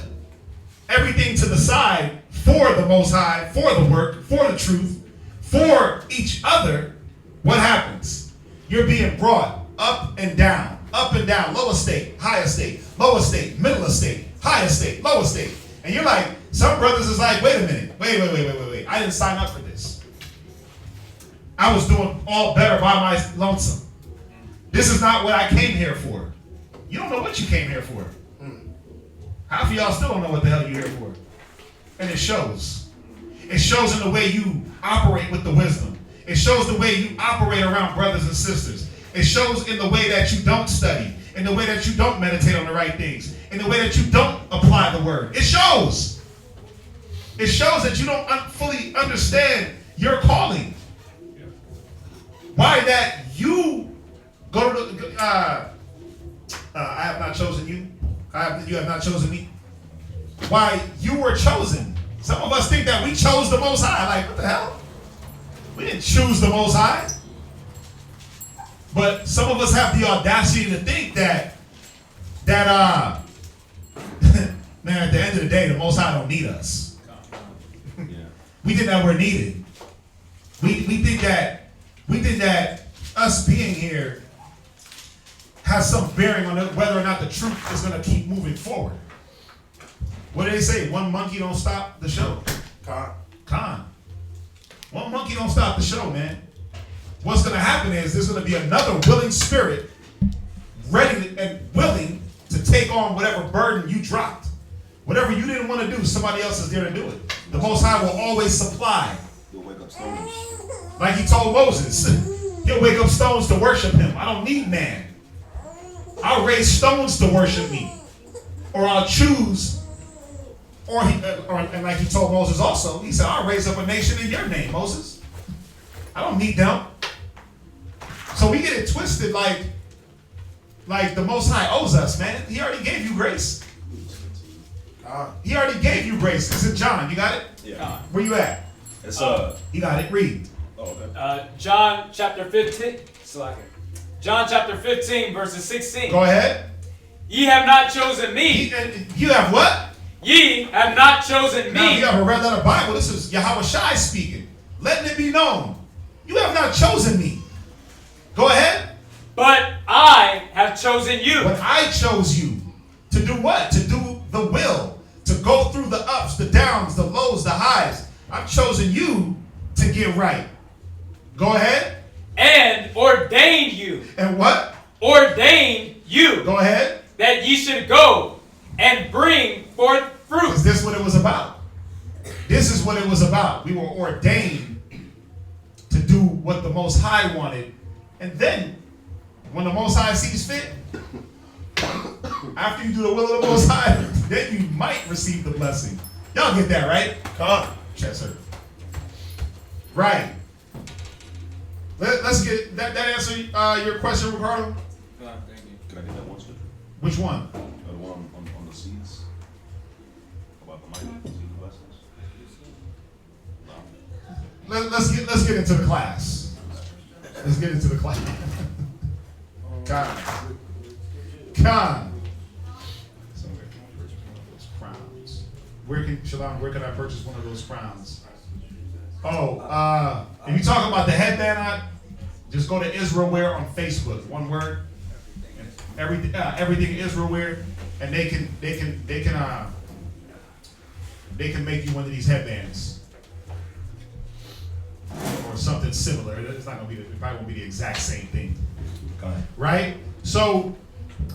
everything to the side for the Most High, for the work, for the truth, for each other, what happens? You're being brought up and down, low estate, high estate, low estate, middle estate, high estate, low estate. And you're like, some brothers is like, wait a minute, wait. I didn't sign up for this. I was doing all better by my lonesome. This is not what I came here for. You don't know what you came here for. Half of y'all still don't know what the hell you're here for. And it shows. It shows in the way you operate with the wisdom. It shows the way you operate around brothers and sisters. It shows in the way that you don't study, in the way that you don't meditate on the right things, in the way that you don't apply the word. It shows. It shows that you don't fully understand your calling. Why that you go to the, I have not chosen you. You have not chosen me. Why you were chosen. Some of us think that we chose the Most High. Like, what the hell? We didn't choose the Most High. But some of us have the audacity to think that man, at the end of the day, the Most High don't need us. We think that we're needed. We think that us being here has some bearing on whether or not the truth is going to keep moving forward. What do they say? One monkey don't stop the show. Con. One monkey don't stop the show, man. What's going to happen is there's going to be another willing spirit ready and willing to take on whatever burden you dropped. Whatever you didn't want to do, somebody else is there to do it. The Most High will always supply. You'll wake up stones. Like he told Moses, he'll wake up stones to worship him. I don't need man. I'll raise stones to worship me. Or I'll choose, and like he told Moses also, he said, I'll raise up a nation in your name, Moses. I don't need them. So we get it twisted like the Most High owes us, man. He already gave you grace. He already gave you grace. It's in John. You got it? Yeah. Where you at? It's You got it. Read. Oh, okay. John chapter 15. John chapter 15, verses 16. Go ahead. Ye have not chosen me. You have what? Ye have not chosen Now, if me. you have a red letter Bible, this is Yahweh Shai speaking. Letting it be known. You have not chosen me. Go ahead. But I have chosen you. But I chose you to do what? To do the will. To go through the ups, the downs, the lows, the highs. I've chosen you to get right. Go ahead. And ordained you. And what? Ordained you. Go ahead. That ye should go and bring forth fruit. Is this what it was about? This is what it was about. We were ordained to do what the Most High wanted. And then, when the Most High sees fit, after you do the will of the Most High, then you might receive the blessing. Y'all get that, right? Come on. Yes, sir. Right. Let's get that answer your question, Ricardo? Thank you. Can I get that one scripture? Which one? The one on the seeds? About the mighty seed blessings? Let's get into the class. Let's get into the class. Con. Somewhere can I purchase one of those crowns? Where can I purchase one of those crowns? Oh, if you talk about the headband, just go to Israelwear on Facebook. One word. Everything Israelwear, and they can make you one of these headbands or something similar. It's not gonna be. It probably won't be the exact same thing. Right? So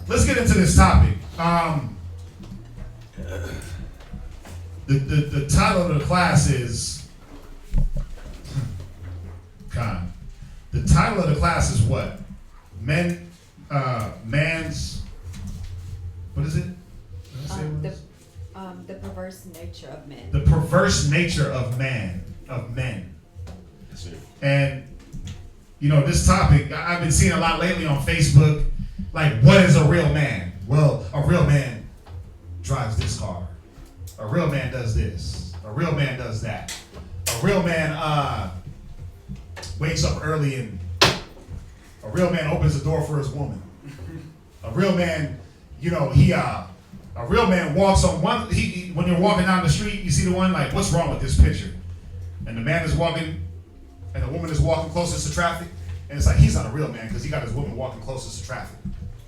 let's get into this topic. The title of the class is The title of the class is what? Man's. What is it? The perverse nature of men. The perverse nature of men. Yes, sir. And you know, this topic I've been seeing a lot lately on Facebook. Like, what is a real man? Well, a real man drives this car. A real man does this. A real man does that. A real man wakes up early and a real man opens the door for his woman. A real man, you know, a real man walks on one. When you're walking down the street, you see the one like, what's wrong with this picture? And the man is walking, and the woman is walking closest to traffic, and it's like he's not a real man because he got his woman walking closest to traffic.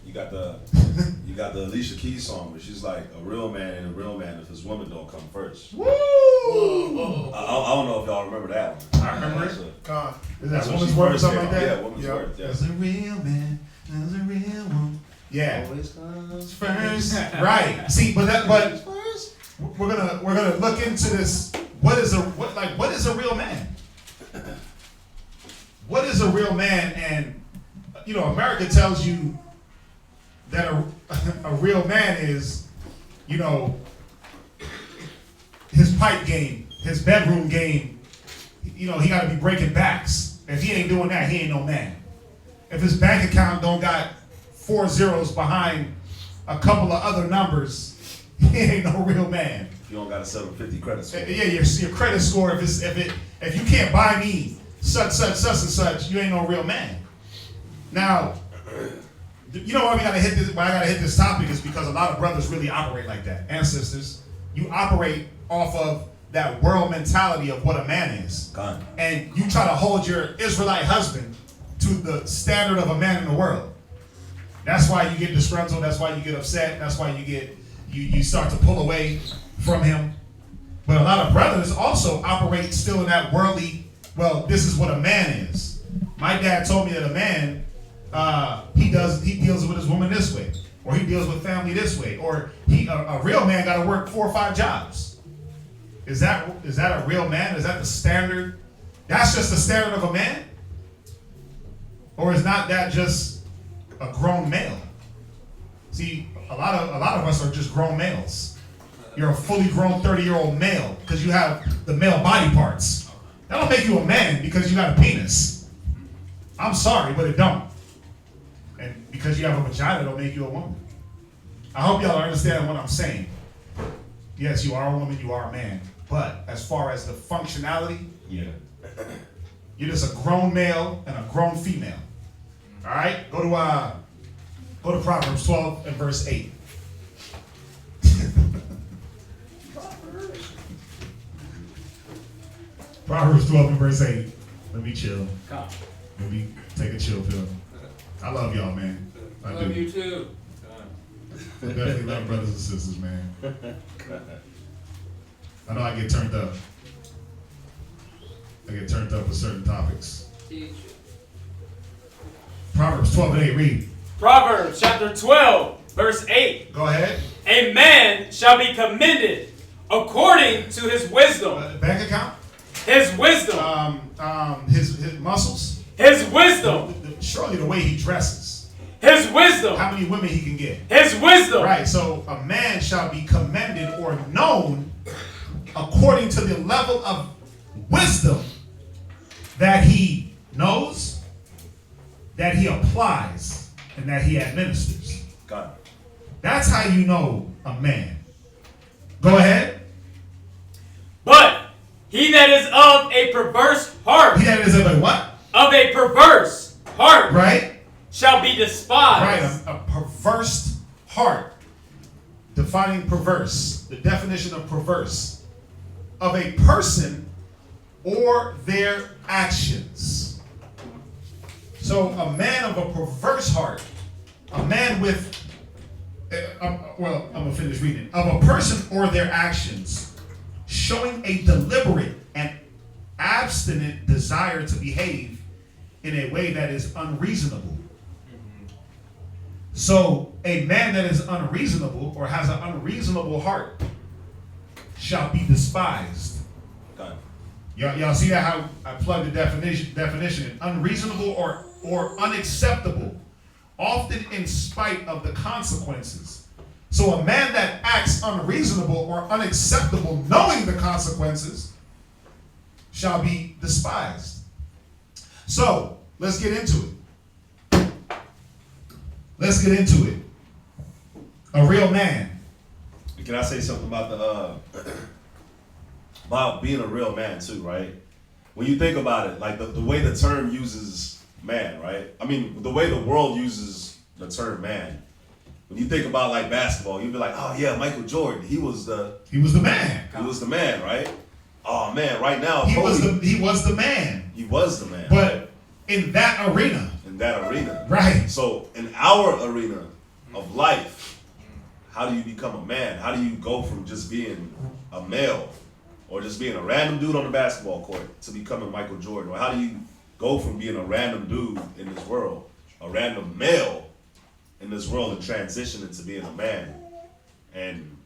You got the Alicia Keys song where she's like, a real man ain't a real man if his woman don't come first. Woo! I don't know if y'all remember that one. I remember it. Is that That's when woman's she word or first something came like out. that? Yeah, woman's word. Yeah. There's a real man. There's a real woman. Yeah. Always comes First, right? See, but we're gonna look into this. What is a real man? What is a real man? And you know, America tells you that a real man is, you know, his pipe game his bedroom game, you know, he got to be breaking backs. If he ain't doing that, he ain't no man. If his bank account don't got 4 zeros behind a couple of other numbers, he ain't no real man. You don't got a 750 credit score. Yeah, your credit score. If you can't buy me such and such, you ain't no real man. Now, you know why I gotta hit this topic is because a lot of brothers really operate like that, and sisters. You operate off of that world mentality of what a man is, God. and you try to hold your Israelite husband to the standard of a man in the world. That's why you get disgruntled. That's why you get upset. That's why you start to pull away from him. But a lot of brothers also operate still in that worldly, well, this is what a man is. My dad told me that a man, he deals with his woman this way, or he deals with family this way, or a real man got to work 4 or 5 jobs. Is that a real man? Is that the standard? That's just the standard of a man? Or is not that just a grown male? See, a lot of us are just grown males. You're a fully grown 30-year-old male because you have the male body parts. That don't make you a man because you got a penis. I'm sorry, but it don't. And because you have a vagina, don't make you a woman. I hope y'all understand what I'm saying. Yes, you are a woman, you are a man. But as far as the functionality, Yeah. you're just a grown male and a grown female. All right? Go to Proverbs 12 and verse 8. Proverbs 12 and verse 8. Let me chill. Let me take a chill pill. I love y'all, man. I Love do. you too. I definitely love brothers and sisters, man. I know I get turned up. I get turned up with certain topics. Teach. Proverbs 12 and 8, read. Proverbs chapter 12, verse 8. Go ahead. A man shall be commended according to his wisdom. Bank account? His wisdom. His muscles? His wisdom. Surely the way he dresses. His wisdom. How many women he can get. His wisdom. Right, so a man shall be commended or known according to the level of wisdom that he knows, that he applies, and that he administers. God. That's how you know a man. Go ahead. But he that is of a perverse heart. He that is of a what? Of a perverse heart. Right. Shall be despised. Right, a perverse heart. Defining perverse. The definition of perverse. Of a person or their actions. So a man of a perverse heart. A man with, well, I'm going to finish reading. Of a person or their actions. Showing a deliberate and abstinent desire to behave in a way that is unreasonable. So a man that is unreasonable or has an unreasonable heart shall be despised. God. Y'all see that how I plugged the definition? Unreasonable or unacceptable, often in spite of the consequences. So a man that acts unreasonable or unacceptable, knowing the consequences, shall be despised. So let's get into it. Let's get into it. A real man. Can I say something about about being a real man too, right? When you think about it, like the way the term uses man, right? I mean, the way the world uses the term man. When you think about like basketball, you'd be like, oh yeah, Michael Jordan, he was the man. He was the man, right? Oh man, right now he was the man. He was the man. But in that arena. Right. So in our arena of life, how do you become a man? How do you go from just being a male or just being a random dude on the basketball court to becoming Michael Jordan? Or how do you go from being a random dude in this world, a random male in this world, and transition into being a man? And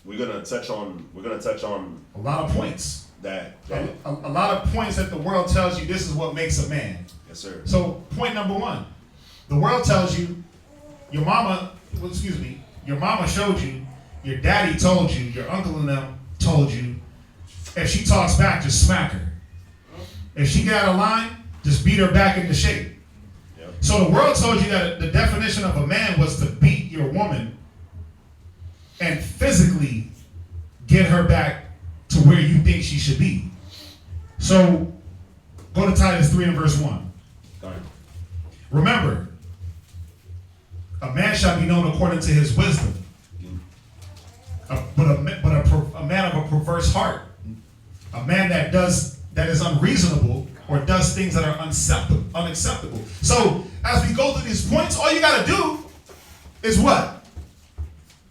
we're gonna touch on a lot of points. That a lot of points that the world tells you this is what makes a man. Yes, sir. So point number 1, the world tells you, your mama showed you, your daddy told you, your uncle and them told you, If she talks back, just smack her. If she get out of line, just beat her back into shape. Yep. So the world told you that the definition of a man was to beat your woman and physically get her back to where you think she should be. So go to Titus 3 and verse 1. Go ahead. Remember, a man shall be known according to his wisdom, but a man of a perverse heart, a man that is unreasonable or does things that are unacceptable. So as we go through these points, all you got to do is what?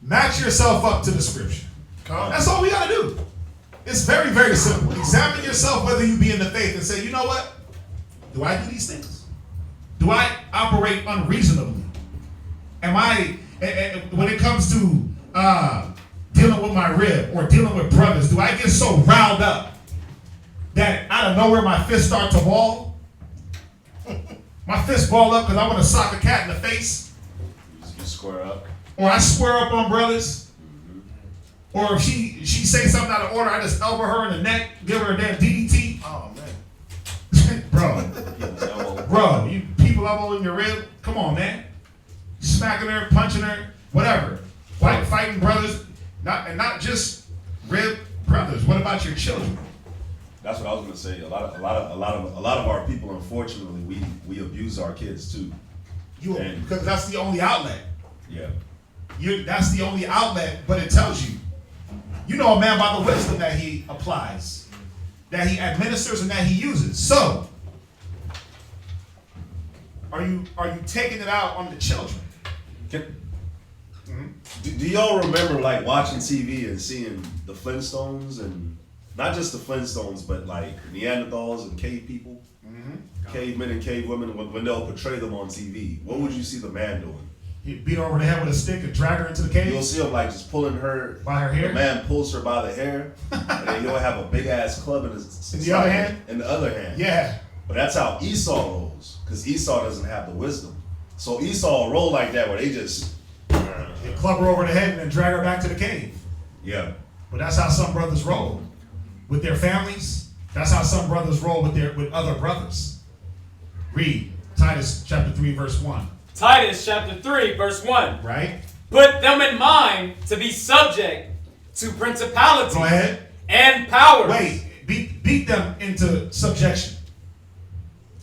Match yourself up to the scripture. That's all we got to do. It's very, very simple. Examine yourself whether you be in the faith and say, you know what? Do I do these things? Do I operate unreasonably? Am I, when it comes to dealing with my rib or dealing with brothers, do I get so riled up that out of nowhere my fists start to ball? My fists ball up because I want to sock a cat in the face? You square up. Or I square up on brothers? Or if she say something out of order, I just elbow her in the neck, give her a damn DDT? Oh man. Bro, you people elbowing your rib? Come on, man. Smacking her, punching her, whatever. Fighting brothers, not just rib brothers. What about your children? That's what I was gonna say. A lot of our people, unfortunately, we abuse our kids too. Because that's the only outlet. Yeah. That's the only outlet, but it tells you. You know a man by the wisdom that he applies, that he administers, and that he uses. So, are you taking it out on the children? Do y'all remember like watching TV and seeing the Flintstones, and not just the Flintstones, but like Neanderthals and cave people, cavemen and cave women, when they'll portray them on TV? What would you see the man doing? He'd beat her over the head with a stick and drag her into the cave. You'll see him like just pulling her by her hair. The man pulls her by the hair, and then he'll have a big ass club in his in the other hand. In the other hand. Yeah. But that's how Esau rolls, because Esau doesn't have the wisdom. So Esau will roll like that, where they just they club her over the head and then drag her back to the cave. Yeah. But that's how some brothers roll with their families. That's how some brothers roll with other brothers. Read Titus chapter 3 verse 1. Titus chapter 3 verse 1. Right. Put them in mind to be subject to principalities. Go ahead. And powers. Wait, beat them into subjection.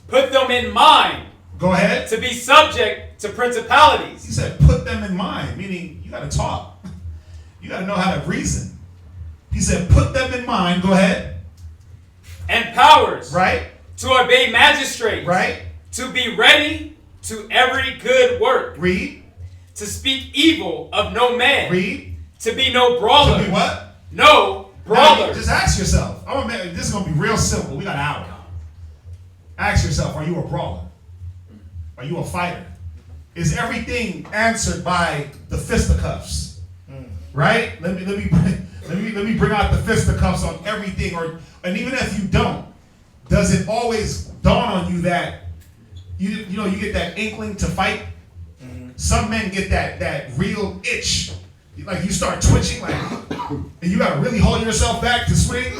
Put them in mind. Go ahead. To be subject to principalities. He said put them in mind, meaning you got to talk. You got to know how to reason. He said put them in mind. Go ahead. And powers. Right. To obey magistrates. Right. To be ready to every good work. Read. To speak evil of no man. Read. To be no brawler. To be what? No brawler. Now, just ask yourself. This is going to be real simple. We got an hour. Ask yourself, are you a brawler? Are you a fighter? Is everything answered by the fisticuffs? Right? Let me bring out the fisticuffs on everything. And even if you don't, does it always dawn on you that you get that inkling to fight? Some men get that real itch. Like you start twitching, like, and you gotta really hold yourself back to swing.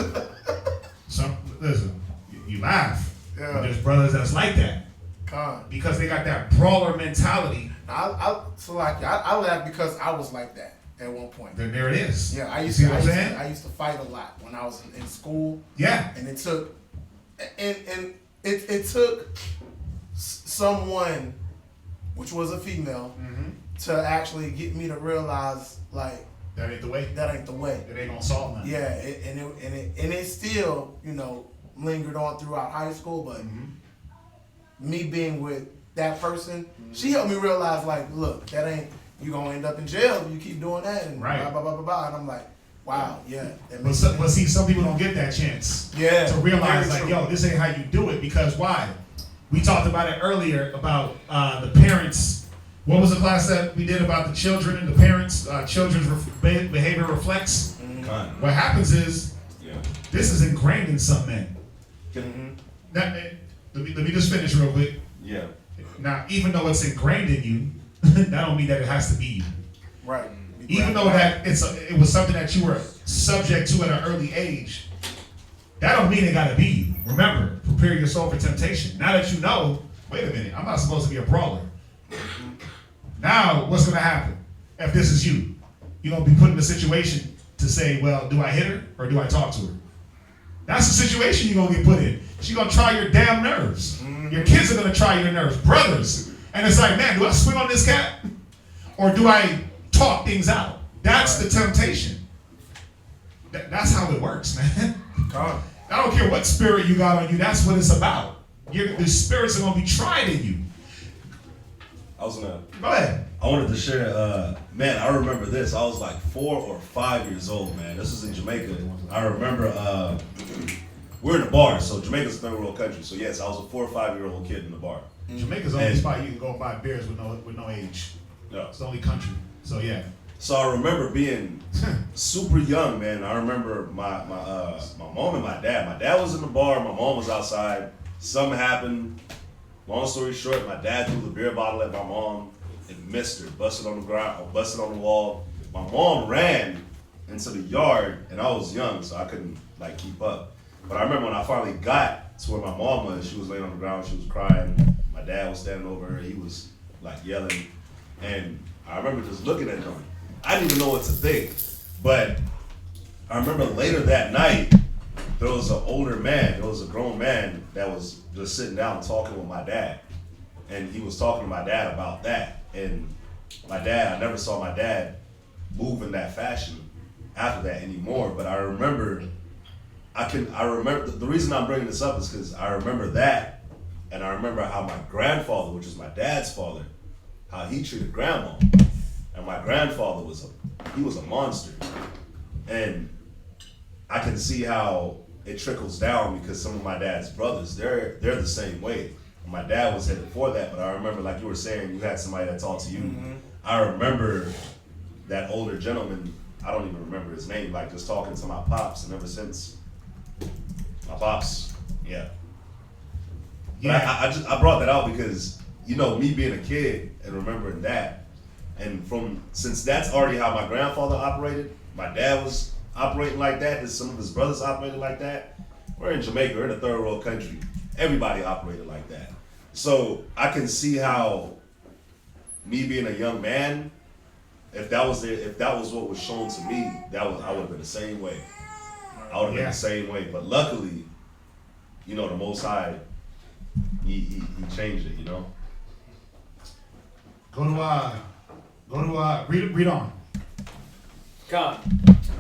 Listen, you laugh. Yeah. But there's brothers that's like that. Because they got that brawler mentality. I laugh because I was like that at one point. Then there it is. Yeah, I used to fight a lot when I was in school. Yeah. And it took it took someone, which was a female, to actually get me to realize like that ain't the way. That ain't the way. It ain't gonna solve nothing. Yeah, and it still, lingered on throughout high school, but me being with that person, she helped me realize, like, look, that ain't, you gonna end up in jail if you keep doing that, and right. blah, blah, blah, blah, blah. And I'm like, wow, yeah. But see, some people don't get that chance to realize, like, yo, this ain't how you do it, because why? We talked about it earlier about the parents. What was the class that we did about the children and the parents? Children's behavior reflects. What happens is, this is ingrained in some men. Let me just finish real quick. Yeah. Now, even though it's ingrained in you, that don't mean that it has to be you. Right. Even though that it was something that you were subject to at an early age, That don't mean it gotta be you. Remember, prepare your soul for temptation. Now that you know, wait a minute, I'm not supposed to be a brawler. Now, what's gonna happen if this is you? You're gonna be put in a situation to say, well, do I hit her or do I talk to her? That's the situation you're gonna get put in. She's gonna try your damn nerves. Your kids are gonna try your nerves, brothers. And it's like, man, do I swing on this cat? Or do I talk things out? That's the temptation. That's how it works, man. I don't care what spirit you got on you, that's what it's about. The spirits are gonna be tried in you. I was gonna. Go ahead. I wanted to share, man, I remember this. I was like 4 or 5 years old, man. This was in Jamaica. I remember, we're in a bar, so Jamaica's a third world country. So yes, I was a 4 or 5 year old kid in the bar. Jamaica's the only spot you can go and buy beers with no age. Yeah. It's the only country. So yeah. So I remember being super young, man. I remember my mom and my dad. My dad was in the bar, my mom was outside. Something happened. Long story short, my dad threw the beer bottle at my mom and missed her, busted on the ground, or busted on the wall. My mom ran into the yard, and I was young, so I couldn't like keep up. But I remember when I finally got to where my mom was, she was laying on the ground, she was crying. My dad was standing over her, he was like yelling. And I remember just looking at him. I didn't even know what to think. But I remember later that night, there was an older man, there was a grown man that was just sitting down talking with my dad. And he was talking to my dad about that. And my dad, I never saw my dad move in that fashion after that anymore. But I remember, the reason I'm bringing this up is because I remember that. And I remember how my grandfather, which is my dad's father, how he treated grandma. And my grandfather was a monster. And I can see how it trickles down because some of my dad's brothers, they're the same way. And my dad was headed for that, but I remember, like you were saying, you had somebody that talked to you. Mm-hmm. I remember that older gentleman, I don't even remember his name, like just talking to my pops, and ever since, my pops, yeah. But I brought that out because, you know, me being a kid and remembering that, and since that's already how my grandfather operated, my dad was operating like that, some of his brothers operated like that. We're in Jamaica, we're in a third world country. Everybody operated like that. So I can see how me being a young man, if that was what was shown to me, I would have been the same way. I would have been the same way. But luckily, you know, the Most High, he changed it, you know. Read on. Come.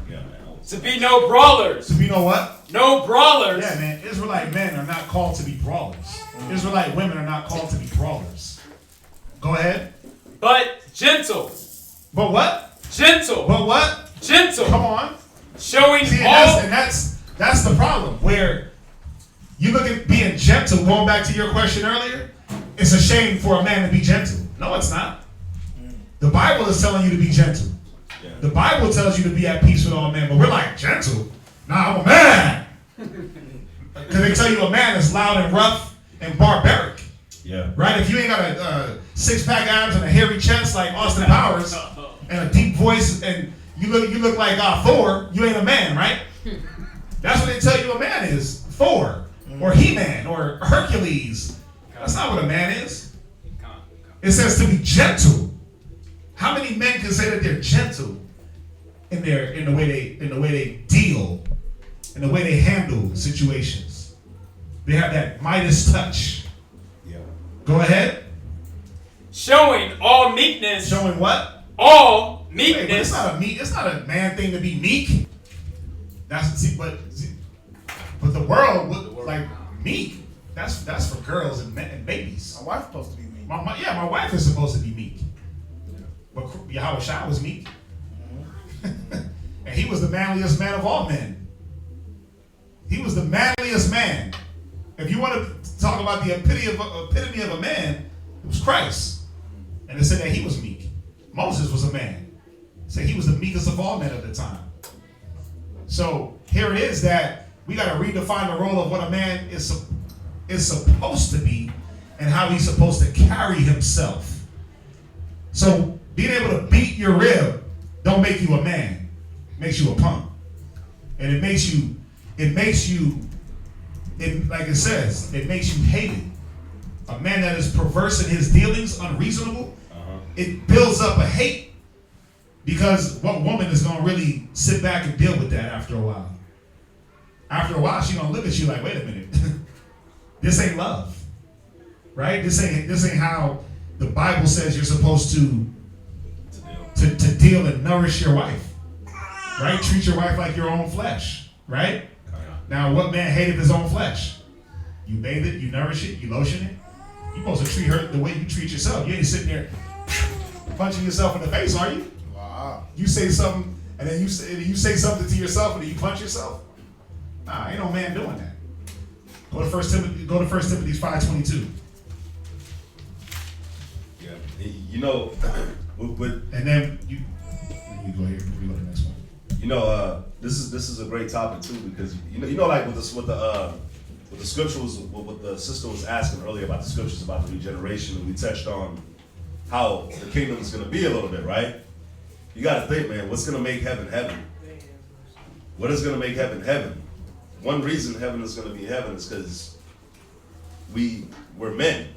Yeah, man. To be no brawlers. To be no what? No brawlers. Yeah, man. Israelite men are not called to be brawlers. Israelite women are not called to be brawlers. Go ahead. But gentle. But what? Gentle. But what? Gentle. Come on. Showing all. That's the problem. Where you look at being gentle. Going back to your question earlier, it's a shame for a man to be gentle. No, it's not. The Bible is telling you to be gentle. Yeah. The Bible tells you to be at peace with all men, but we're like, gentle? Nah, I'm a man. Because they tell you a man is loud and rough and barbaric. Yeah. Right? If you ain't got a six-pack abs and a hairy chest like Austin Powers and a deep voice and you look like Thor, you ain't a man, right? That's what they tell you a man is. Thor or He-Man or Hercules. That's not what a man is. It says to be gentle. How many men can say that they're gentle in the way they deal, in the way they handle situations? They have that Midas touch. Yeah. Go ahead. Showing all meekness. Showing what? All meekness. Wait, it's not a man thing to be meek. But the world like meek. That's for girls and babies. My wife's supposed to be meek. My wife is supposed to be meek. But Yahweh Shai was meek. And he was the manliest man of all men. He was the manliest man. If you want to talk about the epitome of a man, it was Christ. And it said that he was meek. Moses was a man. It said he was the meekest of all men at the time. So here it is that we got to redefine the role of what a man is supposed to be and how he's supposed to carry himself. So being able to beat your rib don't make you a man. It makes you a punk. And it makes you it makes you, like it says, it makes you hated. A man that is perverse in his dealings, unreasonable, it builds up a hate. Because what woman is going to really sit back and deal with that after a while? After a while, she's going to look at you like, wait a minute. This ain't love. Right? This ain't how the Bible says you're supposed to deal and nourish your wife. Right? Treat your wife like your own flesh. Right? Now, what man hated his own flesh? You bathe it, you nourish it, you lotion it. You're supposed to treat her the way you treat yourself. You ain't sitting there punching yourself in the face, are you? Wow. You say something, and then you say something to yourself, and then you punch yourself. Nah, ain't no man doing that. Go to 1 Timothy 5:22. Yeah, you know, And then you go here. We go to the next one. you know, this is a great topic too, because you know, like with the scriptures, what the sister was asking earlier about the scriptures about the regeneration, and we touched on how the kingdom is going to be a little bit, right? You got to think, man, what's going to make heaven heaven? What is going to make heaven heaven? One reason heaven is going to be heaven is because we're men.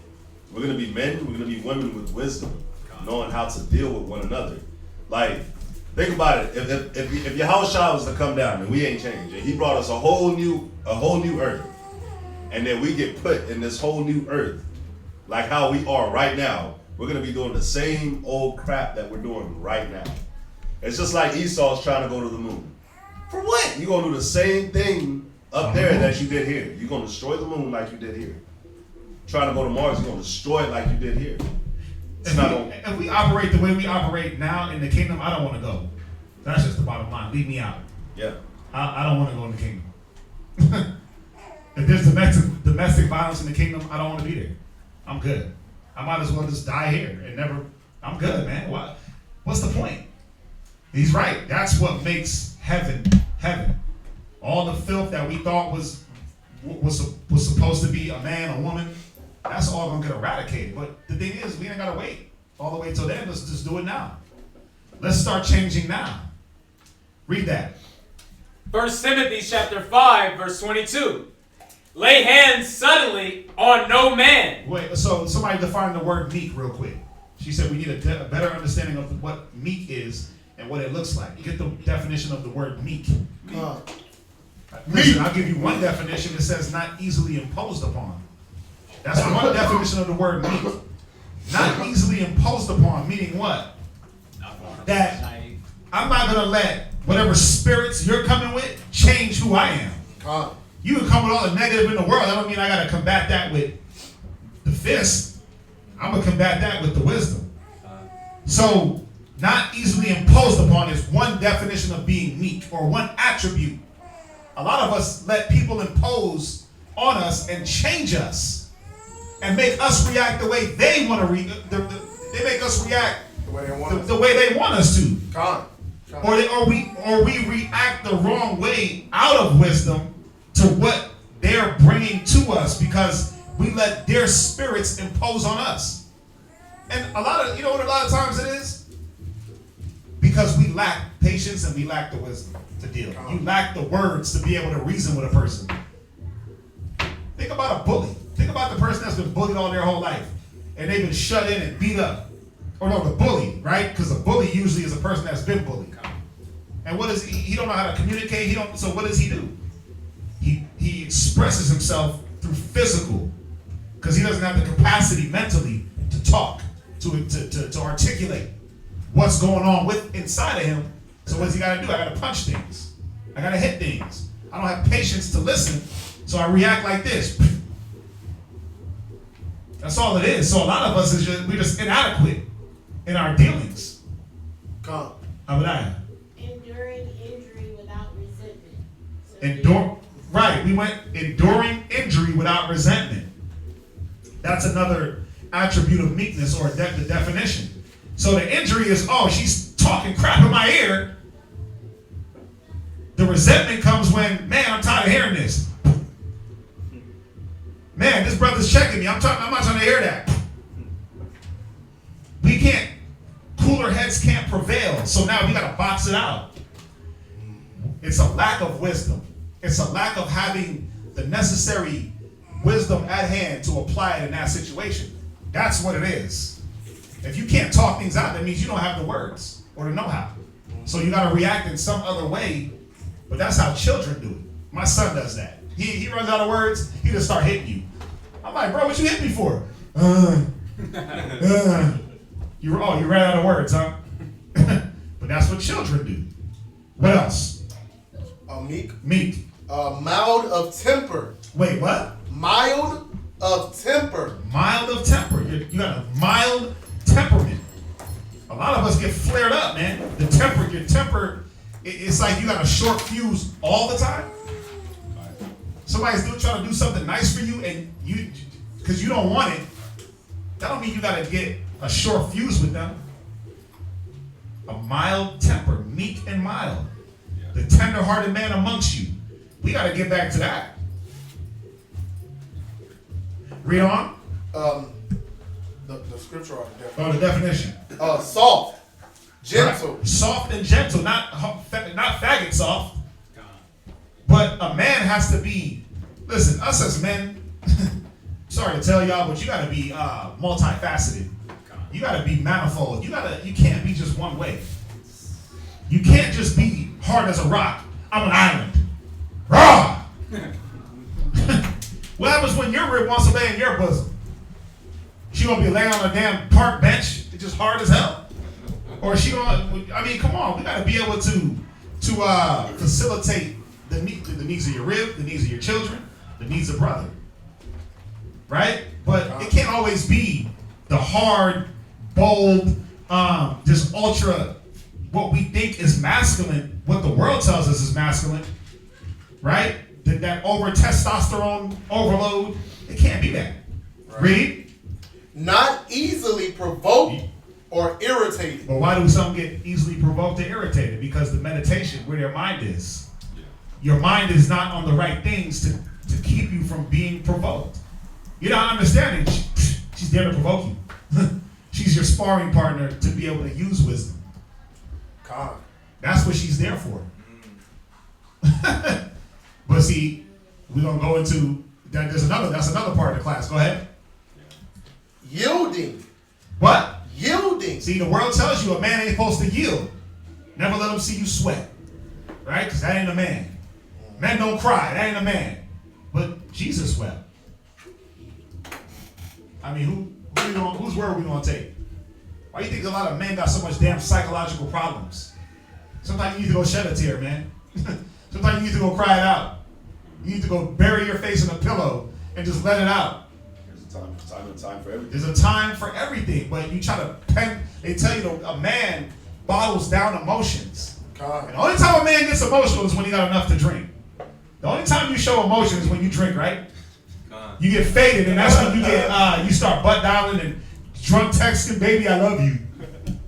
We're going to be men. We're going to be women with wisdom, knowing how to deal with one another. Like, think about it. If your house child was to come down and we ain't changed, and he brought us a whole new earth, and then we get put in this whole new earth, like how we are right now, we're going to be doing the same old crap that we're doing right now. It's just like Esau's trying to go to the moon. For what? You're going to do the same thing up there that you did here. You're going to destroy the moon like you did here. Trying to go to Mars, you're going to destroy it like you did here. If we operate the way we operate now in the kingdom, I don't want to go. That's just the bottom line. Leave me out. Yeah. I don't want to go in the kingdom. If there's domestic violence in the kingdom, I don't want to be there. I'm good. I might as well just die here and never. I'm good, man. What's the point? He's right. That's what makes heaven heaven. All the filth that we thought was supposed to be a man, a woman, that's all gonna get eradicated. But the thing is, we ain't gotta wait all the way till then. Let's just do it now. Let's start changing now. Read that. 1 Timothy chapter 5, verse 22. Lay hands suddenly on no man. Wait, so somebody define the word meek real quick. She said we need a better understanding of what meek is and what it looks like. Get the definition of the word meek. Listen, I'll give you one definition. It says not easily imposed upon. That's one definition of the word meek. Not easily imposed upon, meaning what? That I'm not going to let whatever spirits you're coming with change who I am. You can come with all the negative in the world. That don't mean I got to combat that with the fist. I'm going to combat that with the wisdom. So, not easily imposed upon is one definition of being meek, or one attribute. A lot of us let people impose on us and change us and make us react the way they want to they make us react the way they want us to. Or we react the wrong way out of wisdom to what they're bringing to us because we let their spirits impose on us. And a lot of times it is? Because we lack patience and we lack the wisdom to deal. You lack the words to be able to reason with a person. Think about a bully. Think about the person that's been bullied all their whole life and they've been shut in and beat up. Or no, the bully, right? Because a bully usually is a person that's been bullied. And what is he don't know how to communicate. So what does he do? He expresses himself through physical, because he doesn't have the capacity mentally to talk, to articulate what's going on inside of him. So what's he got to do? I got to punch things. I got to hit things. I don't have patience to listen, so I react like this. That's all it is. So a lot of us we're just inadequate in our dealings. Abadiah. Enduring injury without resentment. We went enduring injury without resentment. That's another attribute of meekness, or the definition. So the injury is, she's talking crap in my ear. The resentment comes when, man, I'm tired of hearing this. Man, this brother's checking me. I'm not trying to hear that. Cooler heads can't prevail. So now we got to box it out. It's a lack of wisdom. It's a lack of having the necessary wisdom at hand to apply it in that situation. That's what it is. If you can't talk things out, that means you don't have the words or the know-how. So you got to react in some other way, but that's how children do it. My son does that. He runs out of words, he just start hitting you. I'm like, bro, what you hit me for? You ran out of words, huh? But that's what children do. What else? Meek. Meek. Mild of temper. Wait, what? Mild of temper. Mild of temper. You got a mild temperament. A lot of us get flared up, man. Your temper, it's like you got a short fuse all the time. Somebody's trying to do something nice for you, and because you don't want it, that don't mean you got to get a short fuse with them. A mild temper, meek and mild. The tender-hearted man amongst you. We got to get back to that. Read on. The scripture or the definition. Oh, the definition. Soft, gentle. Right. Soft and gentle, not faggot soft. But a man has to be. Listen, us as men. Sorry to tell y'all, but you got to be multifaceted. You got to be manifold. You can't be just one way. You can't just be hard as a rock. I'm an island. Raw. What happens when your rib wants to lay in your bosom? She gonna be laying on a damn park bench, it's just hard as hell. Or she gonna? I mean, come on. We gotta be able to facilitate the needs of your rib, the needs of your children, the needs of brother. Right? But it can't always be the hard, bold, just ultra. What we think is masculine, what the world tells us is masculine, right? That over testosterone overload, it can't be that. Right. Read. Not easily provoked or irritated. But why do some get easily provoked or irritated? Because the meditation, where their mind is. Your mind is not on the right things to keep you from being provoked. You're not understanding. She's there to provoke you. She's your sparring partner to be able to use wisdom. God. That's what she's there for. But see, we're gonna go into that. That's another part of the class. Go ahead. Yielding. What? Yielding. See, the world tells you a man ain't supposed to yield. Never let him see you sweat. Right? Because that ain't a man. Men don't cry. That ain't a man. But Jesus wept. I mean, whose word are we gonna take? Why do you think a lot of men got so much damn psychological problems? Sometimes you need to go shed a tear, man. Sometimes you need to go cry it out. You need to go bury your face in a pillow and just let it out. There's a time for everything. There's a time for everything, but you try to they tell you a man bottles down emotions. God. And the only time a man gets emotional is when he got enough to drink. The only time you show emotion is when you drink, right? God. You get faded, and that's when you get you start butt dialing and drunk texting, baby, I love you.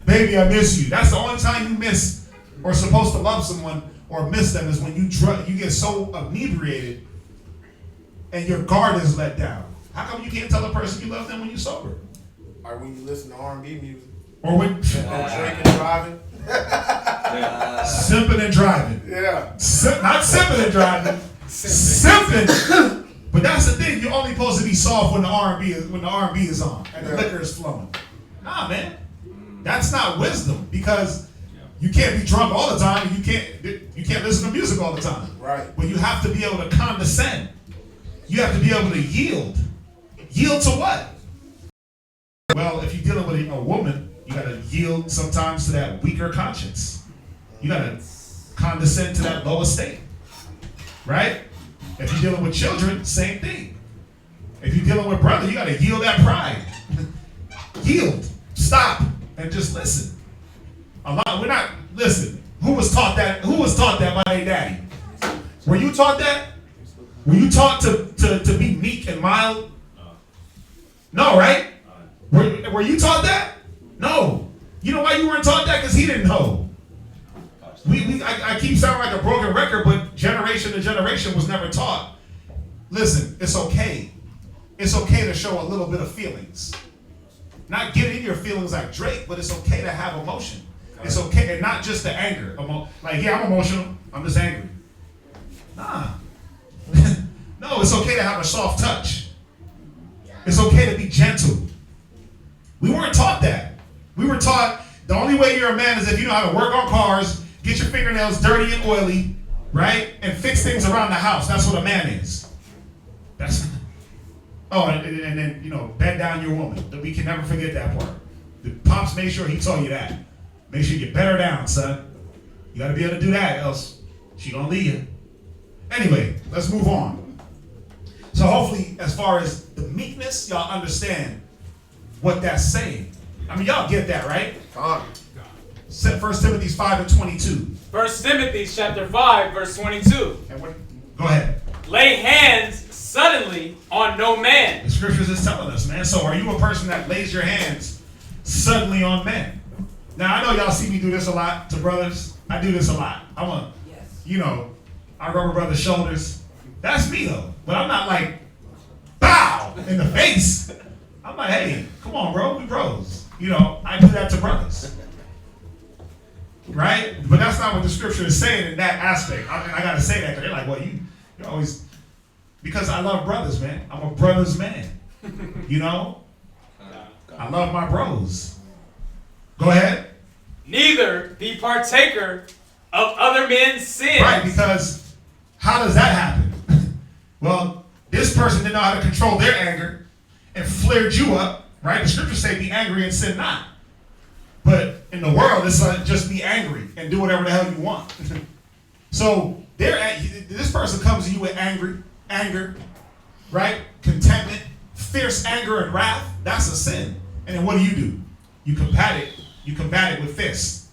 Baby, I miss you. That's the only time you miss or supposed to love someone or miss them is when you get so inebriated and your guard is let down. How come you can't tell a person you love them when you're sober? Or when you listen to R&B music. Or when drinking, driving. Simping and driving. Yeah. Not simping and driving. Simping. But that's the thing. You're only supposed to be soft when the R&B is on and the liquor is flowing. Nah, man. That's not wisdom because you can't be drunk all the time. And you can't listen to music all the time. Right. But you have to be able to condescend. You have to be able to yield. Yield to what? Well, if you're dealing with a woman, you got to yield sometimes to that weaker conscience. You got to condescend to that lower state. Right? If you're dealing with children, same thing. If you're dealing with brother, you got to yield that pride. Yield. Stop. And just listen. Listen. Who was taught that by their daddy? Were you taught that? Were you taught to be meek and mild? No, right? Were you taught that? No. You know why you weren't taught that? Because he didn't know. I keep sounding like a broken record, but generation to generation was never taught. Listen, it's okay. It's okay to show a little bit of feelings. Not get in your feelings like Drake, but it's okay to have emotion. It's okay, and not just the anger. I'm emotional, I'm just angry. Nah. No, it's okay to have a soft touch. It's okay to be gentle. We weren't taught that. We were taught the only way you're a man is if you know how to work on cars, get your fingernails dirty and oily, right? And fix things around the house. That's what a man is. And then, you know, bed down your woman. We can never forget that part. The Pops made sure he told you that. Make sure you bed her down, son. You got to be able to do that, else she gonna leave you. Anyway, let's move on. So hopefully, as far as the meekness, y'all understand what that's saying. I mean, y'all get that, right? 1 Timothy 5:22. 1 Timothy chapter 5, verse 22. Go ahead. Lay hands suddenly on no man. The scriptures is telling us, man. So are you a person that lays your hands suddenly on men? Now, I know y'all see me do this a lot to brothers. I do this a lot. I rubber brothers' shoulders. That's me, though. But I'm not like, bow, in the face. I'm like, hey, come on, bro. We bros. I do that to brothers. Right? But that's not what the scripture is saying in that aspect. I got to say that because they're like, well, you always... Because I love brothers, man. I'm a brother's man. I love my bros. Go ahead. Neither be partaker of other men's sins. Right, because how does that happen? Well, this person didn't know how to control their anger and flared you up, right? The scriptures say be angry and sin not. But in the world, it's like just be angry and do whatever the hell you want. So this person comes to you with anger, right? Contentment, fierce anger and wrath. That's a sin. And then what do? You combat it. You combat it with fists.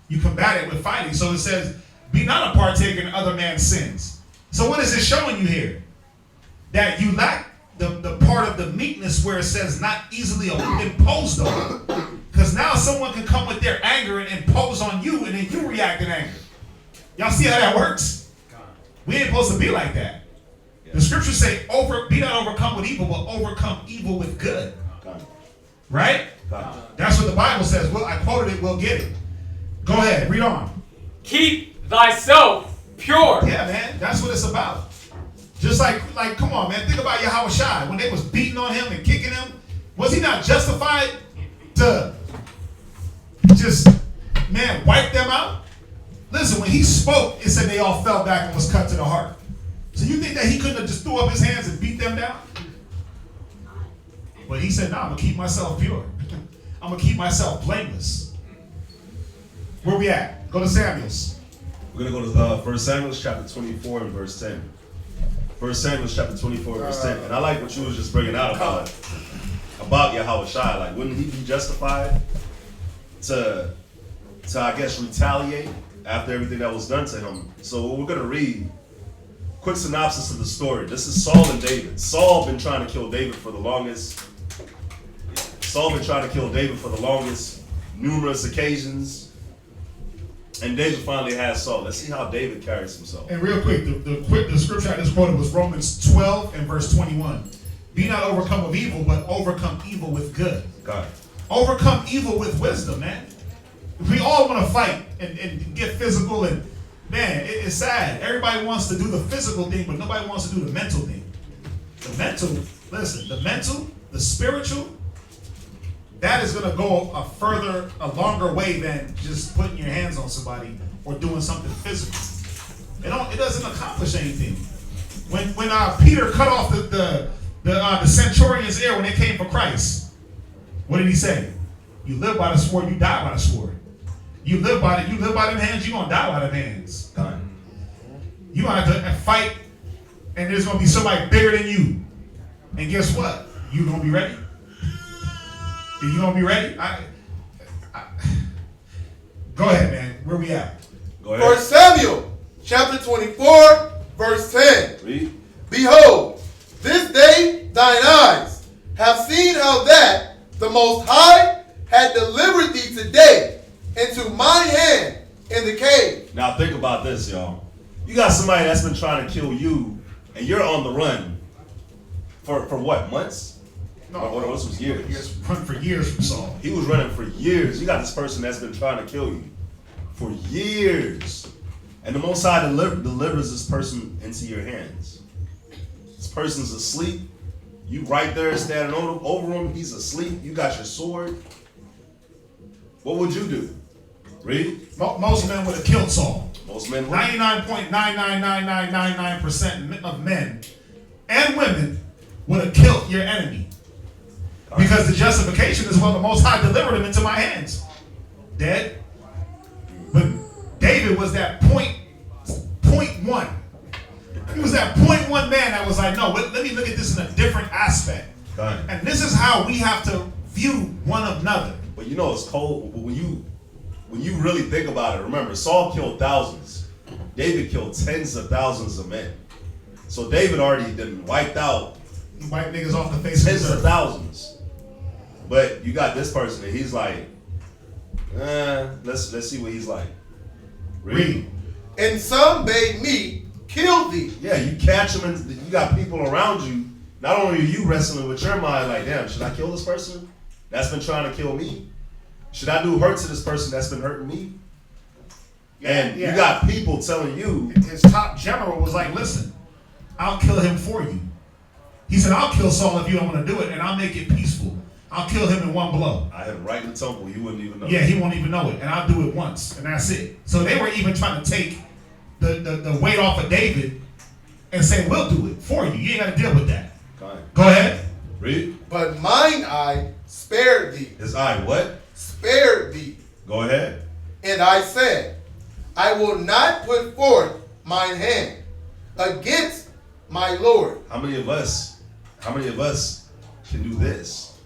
You combat it with fighting. So it says, be not a partaker in other man's sins. So what is it showing you here? That you lack the part of the meekness where it says not easily imposed on. Because now someone can come with their anger and impose on you, and then you react in anger. Y'all see how that works? We ain't supposed to be like that. The scriptures say, be not overcome with evil, but overcome evil with good. Right? That's what the Bible says. Well, I quoted it, we'll get it. Go ahead, read on. Keep thyself pure. Yeah, man, that's what it's about. Just like come on, man, think about Yahushua. When they was beating on him and kicking him, was he not justified to just, man, wipe them out? Listen, when he spoke, it said they all fell back and was cut to the heart. So you think that he couldn't have just threw up his hands and beat them down? But he said, no, I'm going to keep myself pure. I'm going to keep myself blameless. Where we at? Go to Samuel's. We're going to go to 1 Samuel chapter 24 and verse 10. 1 Samuel chapter 24 and verse 10. And I like what you was just bringing out about Yahushua. Like, wouldn't he be justified to I guess, retaliate after everything that was done to him? So we're going to read quick synopsis of the story. This is Saul and David. Saul been trying to kill David for the longest. Numerous occasions. And David finally has Saul. Let's see how David carries himself. And real quick, the scripture I just quoted was Romans 12 and verse 21. Be not overcome of evil, but overcome evil with good. God. Overcome evil with wisdom, man. We all want to fight and get physical, and man, it's sad. Everybody wants to do the physical thing, but nobody wants to do the mental thing. The mental, the spiritual, that is going to go a longer way than just putting your hands on somebody or doing something physical. It doesn't accomplish anything. When Peter cut off the centurion's ear when they came for Christ, what did he say? You live by the sword, you die by the sword. You live by them hands, you're going to die by them hands. You're going to have to fight, and there's going to be somebody bigger than you. And guess what? You going to be ready? Are you going to be ready? Go ahead, man. Where we at? Go ahead. 1 Samuel chapter 24, verse 10. Read. Behold, this day thine eyes have seen how that the Most High had delivered thee today into my hand in the cave. Now think about this, y'all. You got somebody that's been trying to kill you, and you're on the run for what, months? No, this was years. He has run for years from Saul. He was running for years. You got this person that's been trying to kill you for years. And the Most High delivers this person into your hands. person's asleep. You right there standing over him. He's asleep. You got your sword. What would you do? Read. Most men would have killed Saul. Most men would. 99.99999% of men and women would have killed your enemy. Because the justification is, well, the Most High delivered him into my hands. Dead. But David was that point one. He was that 0.1 man that was like, no, let me look at this in a different aspect. Right. And this is how we have to view one another. But you know it's cold when you really think about it. Remember, Saul killed thousands. David killed tens of thousands of men. So David already done wiped out White niggas off the face of tens the of earth. thousands. But you got this person and he's like, let's see what he's like. Read. And some bade me kill thee. Yeah, you catch him and you got people around you. Not only are you wrestling with your mind like, damn, should I kill this person that's been trying to kill me? Should I do hurt to this person that's been hurting me? And you got people telling you. His top general was like, listen, I'll kill him for you. He said, I'll kill Saul if you don't want to do it, and I'll make it peaceful. I'll kill him in one blow. I had him right in the temple. You wouldn't even know. Yeah, he won't even know it, and I'll do it once, and that's it. So they were even trying to take the weight off of David and say, we'll do it for you. You ain't got to deal with that. Go ahead. Read. But mine eye spared thee. His eye what? Spared thee. Go ahead. And I said, I will not put forth mine hand against my Lord. How many of us can do this?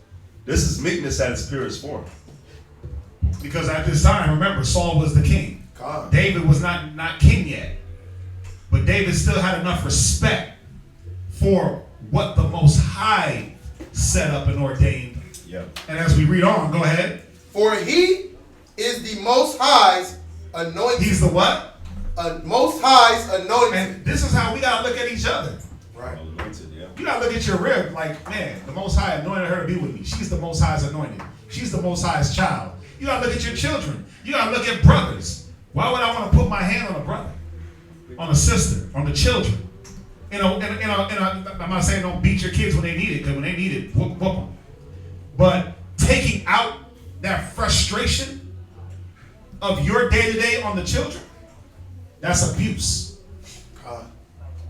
This is meekness at its purest form. Because at this time, remember, Saul was the king. God. David was not king yet. But David still had enough respect for what the Most High set up and ordained. Yep. And as we read on, go ahead. For he is the Most High's anointed. He's the what? Most High's anointed. And this is how we got to look at each other. Right. Anointed, yeah. You got to look at your rib like, man, the Most High anointed her to be with me. She's the Most High's anointed. She's the Most High's child. You got to look at your children. You got to look at brothers. Why would I want to put my hand on a brother, on a sister, on the children? I'm not saying don't beat your kids when they need it, because when they need it, whoop them. But taking out that frustration of your day-to-day on the children, that's abuse.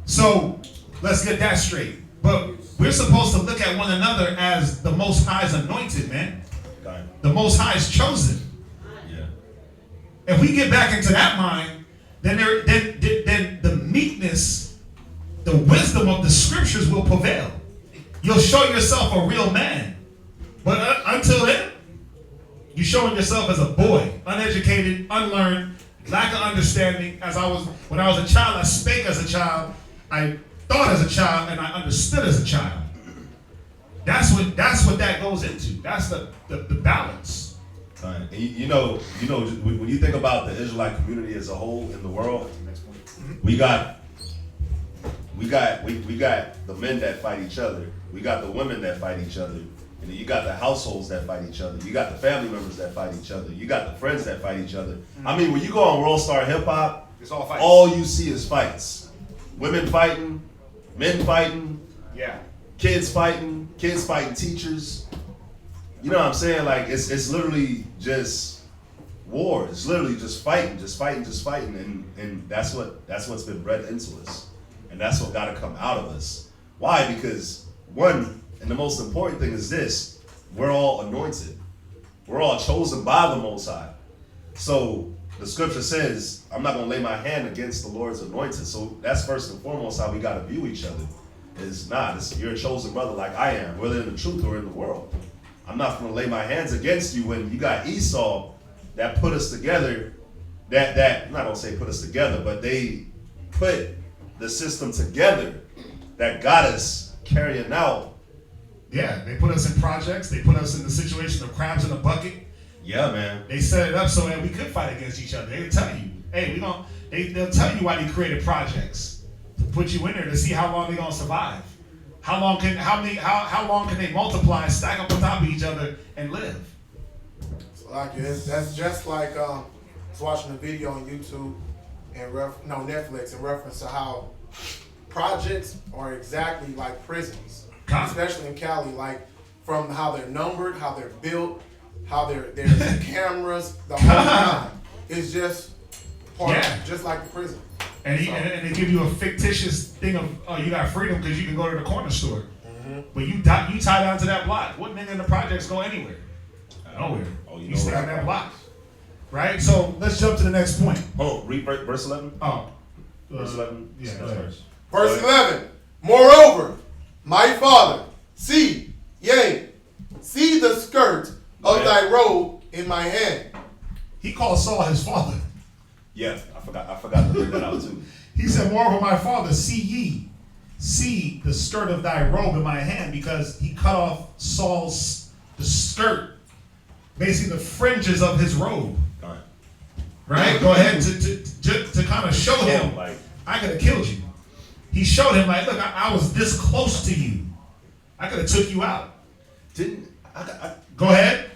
So let's get that straight. But we're supposed to look at one another as the Most High's anointed, man. The Most High's chosen. Yeah. If we get back into that mind, then the meekness, the wisdom of the scriptures will prevail. You'll show yourself a real man. But until then, you're showing yourself as a boy, uneducated, unlearned, lack of understanding. When I was a child, I spake as a child, I thought as a child, and I understood as a child. That's what that goes into. That's the balance. And you know, when you think about the Israelite community as a whole in the world, we got the men that fight each other. We got the women that fight each other. And then you got the households that fight each other. You got the family members that fight each other. You got the friends that fight each other. I mean, when you go on World Star Hip Hop, It's all fights. all you see is fights. Women fighting, men fighting, Yeah. kids fighting teachers. You know what I'm saying? Like it's literally just war. It's literally just fighting. And that's what's been bred into us. And that's what gotta come out of us. Why? Because one, and the most important thing is this: we're all anointed. We're all chosen by the Most High. So the scripture says, I'm not going to lay my hand against the Lord's anointed. So that's first and foremost how we got to view each other. You're a chosen brother like I am, whether in the truth or in the world. I'm not going to lay my hands against you when you got Esau that put us together. I'm not going to say put us together, but they put the system together that got us carrying out. Yeah, they put us in projects. They put us in the situation of crabs in a bucket. Yeah, man. They set it up so that we could fight against each other. They would tell you, hey, they'll tell you why they created projects to put you in there to see how long they're gonna survive. How long can they multiply, stack up on top of each other, and live? So that's just like I was watching a video on YouTube and Netflix in reference to how projects are exactly like prisons, God. especially in Cali. Like from how they're numbered, how they're built, how there's cameras, the whole time. It's just part, just like the prison. And they give you a fictitious thing of, oh, you got freedom because you can go to the corner store. But you tie down to that block. What nigga in the projects go anywhere? Nowhere. Oh, you stay on that block. Right? So let's jump to the next point. Oh, read verse 11. Oh. Verse 11. Yeah, That's go ahead. verse. Verse 11. Moreover, my father, see the skirt of thy robe in my hand. He called Saul his father. Yeah, I forgot to bring that out too. He said, moreover, my father, see the skirt of thy robe in my hand, because he cut off the skirt, basically the fringes of his robe. Right? Go ahead to kind of show him, like, I could have killed you. He showed him, like, look, I was this close to you. I could have took you out. Go ahead.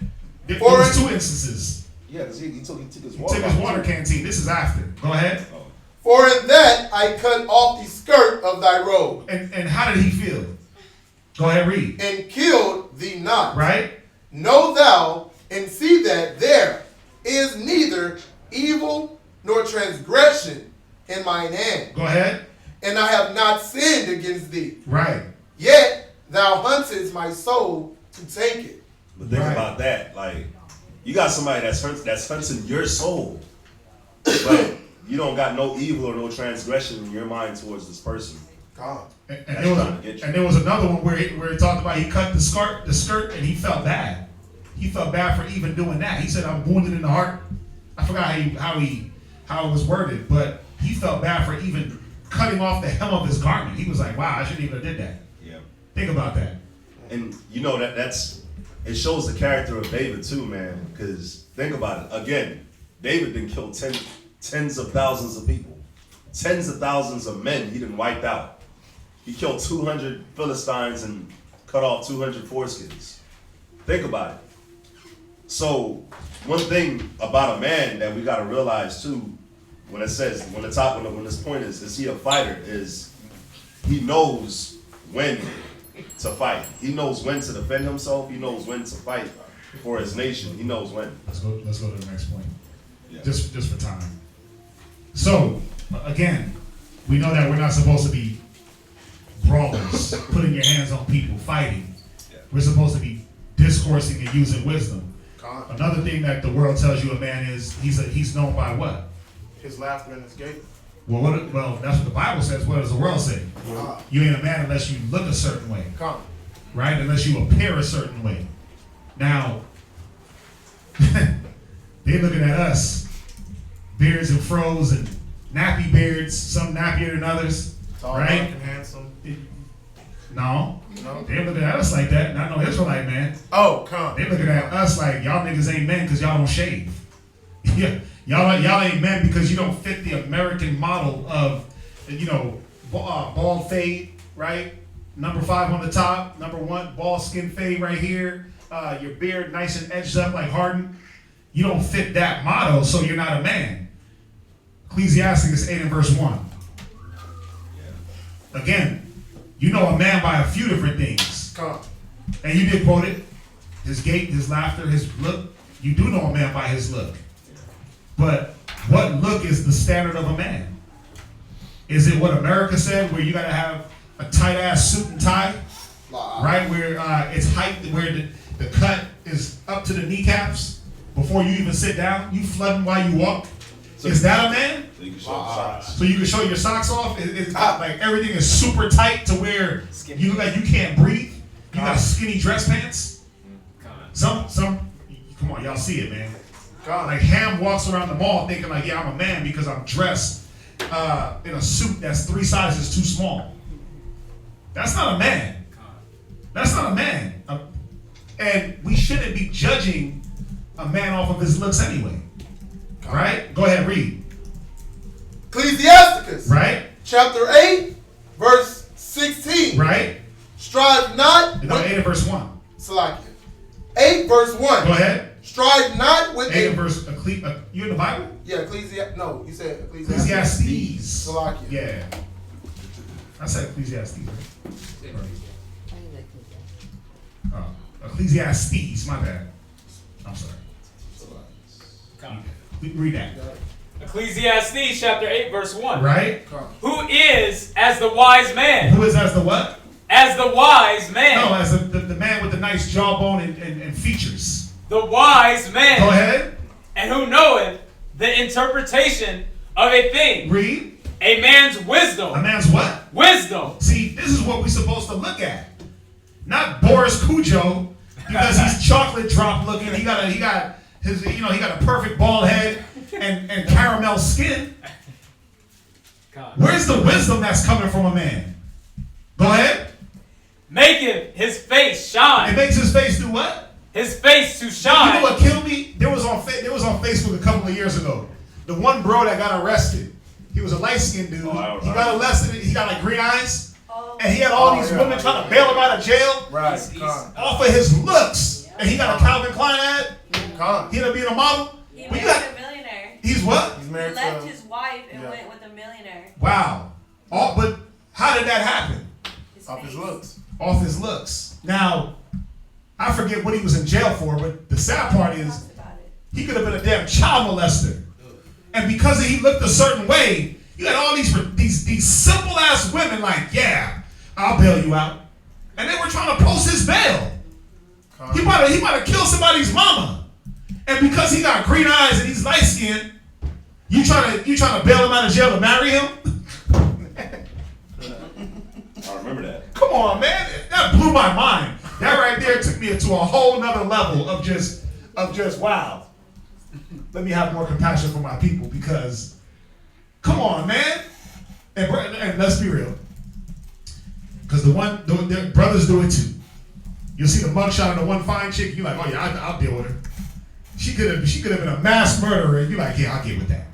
There was 2 instances. Yeah, because he took his He water. took his water canteen. This is after. Go ahead. Oh. For in that I cut off the skirt of thy robe. And how did he feel? Go ahead, read. And killed thee not. Right? Know thou and see that there is neither evil nor transgression in mine hand. Go ahead. And I have not sinned against thee. Right. Yet thou huntest my soul to take it. But think about that. Like, you got somebody that's hunting your soul, but you don't got no evil or no transgression in your mind towards this person. God. And there was another one where it talked about he cut the skirt, and he felt bad. He felt bad for even doing that. He said, "I'm wounded in the heart." I forgot how it was worded, but he felt bad for even cutting off the hem of his garment. He was like, "Wow, I shouldn't even have did that." Yeah. Think about that. And you know it shows the character of David too, man. Because think about it. Again, David didn't kill tens of thousands of people, tens of thousands of men. He didn't wipe out. He killed 200 Philistines and cut off 200 foreskins. Think about it. So one thing about a man that we got to realize too, when this point is he a fighter, is he knows when to fight. He knows when to defend himself. He knows when to fight for his nation. He knows when. Let's go to the next point. Yeah. Just for time. So again, we know that we're not supposed to be brawlers, putting your hands on people, fighting. Yeah. We're supposed to be discoursing and using wisdom. God. Another thing that the world tells you a man is he's known by what? His laughter and his gait. Well, that's what the Bible says. What does the world say? God. You ain't a man unless you look a certain way, Come. right? Unless you appear a certain way. Now, they looking at us, beards and froze and nappy beards, some nappier than others, Tall, right? dark, and handsome. No, No. they looking at us like that. Not no Israelite man. Oh, come. They looking at us like y'all niggas ain't men because y'all don't shave. Yeah, y'all ain't men because you don't fit the American model of, bald fade, right? Number 5 on the top, number 1 bald skin fade right here. Your beard nice and edged up like Harden. You don't fit that model, so you're not a man. Ecclesiasticus 8 and verse 1. Again, you know a man by a few different things. Come. And you did quote it. His gait, his laughter, his look. You do know a man by his look. But what look is the standard of a man? Is it what America said, where you gotta have a tight ass suit and tie? Right? Where it's height, where the cut is up to the kneecaps before you even sit down? You flooding while you walk? Is that a man? So you can show socks. So you can show your socks off? It's like everything is super tight to where you look like you can't breathe? You got skinny dress pants? Some, come on, y'all see it, man. Like Ham walks around the mall thinking like, yeah, I'm a man because I'm dressed in a suit that's 3 sizes too small. That's not a man. That's not a man. And we shouldn't be judging a man off of his looks anyway. Right? Go ahead, read. Ecclesiasticus. Right? Chapter 8, verse 16. Right? Strive not. No, 8 and verse 1. Salakia. 8 verse 1. Go ahead. Strive not with 8 and verse, you in the Bible? Yeah, no, you said Ecclesiastes. Salakia. Yeah. I said Ecclesiastes, right? Ecclesiastes, my bad. I'm sorry. Read that. Ecclesiastes chapter 8 verse 1. Right? Who is as the wise man? Who is as the what? As the wise man. No, as the man with the nice jawbone and features. The wise man. Go ahead. And who knoweth the interpretation of a thing. Read. A man's wisdom. A man's what? Wisdom. See, this is what we're supposed to look at. Not Boris Cujo, because he's chocolate drop looking. He got a perfect bald head and caramel skin. Where's the wisdom that's coming from a man? Go ahead. Maketh his face shine. It makes his face do what? His face to shine. You know what killed me? There was on Facebook a couple of years ago. The one bro that got arrested. He was a light-skinned dude. He got arrested. He got like green eyes. And he had all these women trying to bail him out of jail. Right. Off of his looks. And he got a Calvin Klein ad. He ended up being a model. He married a millionaire. He's what? He's He married left to his wife and went with a millionaire. Wow. But how did that happen? off his looks. Off his looks. Now, I forget what he was in jail for, but the sad part is he could have been a damn child molester. And because he looked a certain way, you had all these simple ass women like, yeah, I'll bail you out. And they were trying to post his bail. He might have killed somebody's mama. And because he got green eyes and he's light skinned, you trying to bail him out of jail to marry him? I remember that. Come on, man. That blew my mind. That right there took me to a whole nother level of just wow. Let me have more compassion for my people because, come on, man. And let's be real. Because the brothers do it too. You'll see the mugshot of the one fine chick, you're like, oh yeah, I'll deal with her. She could have been a mass murderer, and you're like, yeah, I'll get with that.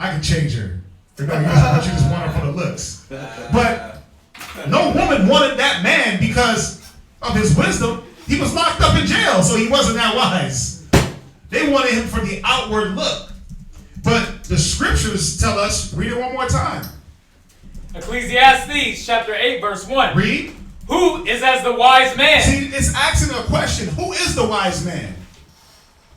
I can change her. But you just want her for the looks. But no woman wanted that man because of his wisdom. He was locked up in jail, so he wasn't that wise. They wanted him for the outward look. But the scriptures tell us, read it one more time. Ecclesiastes chapter 8 verse 1. Read. Who is as the wise man? See, it's asking a question. Who is the wise man?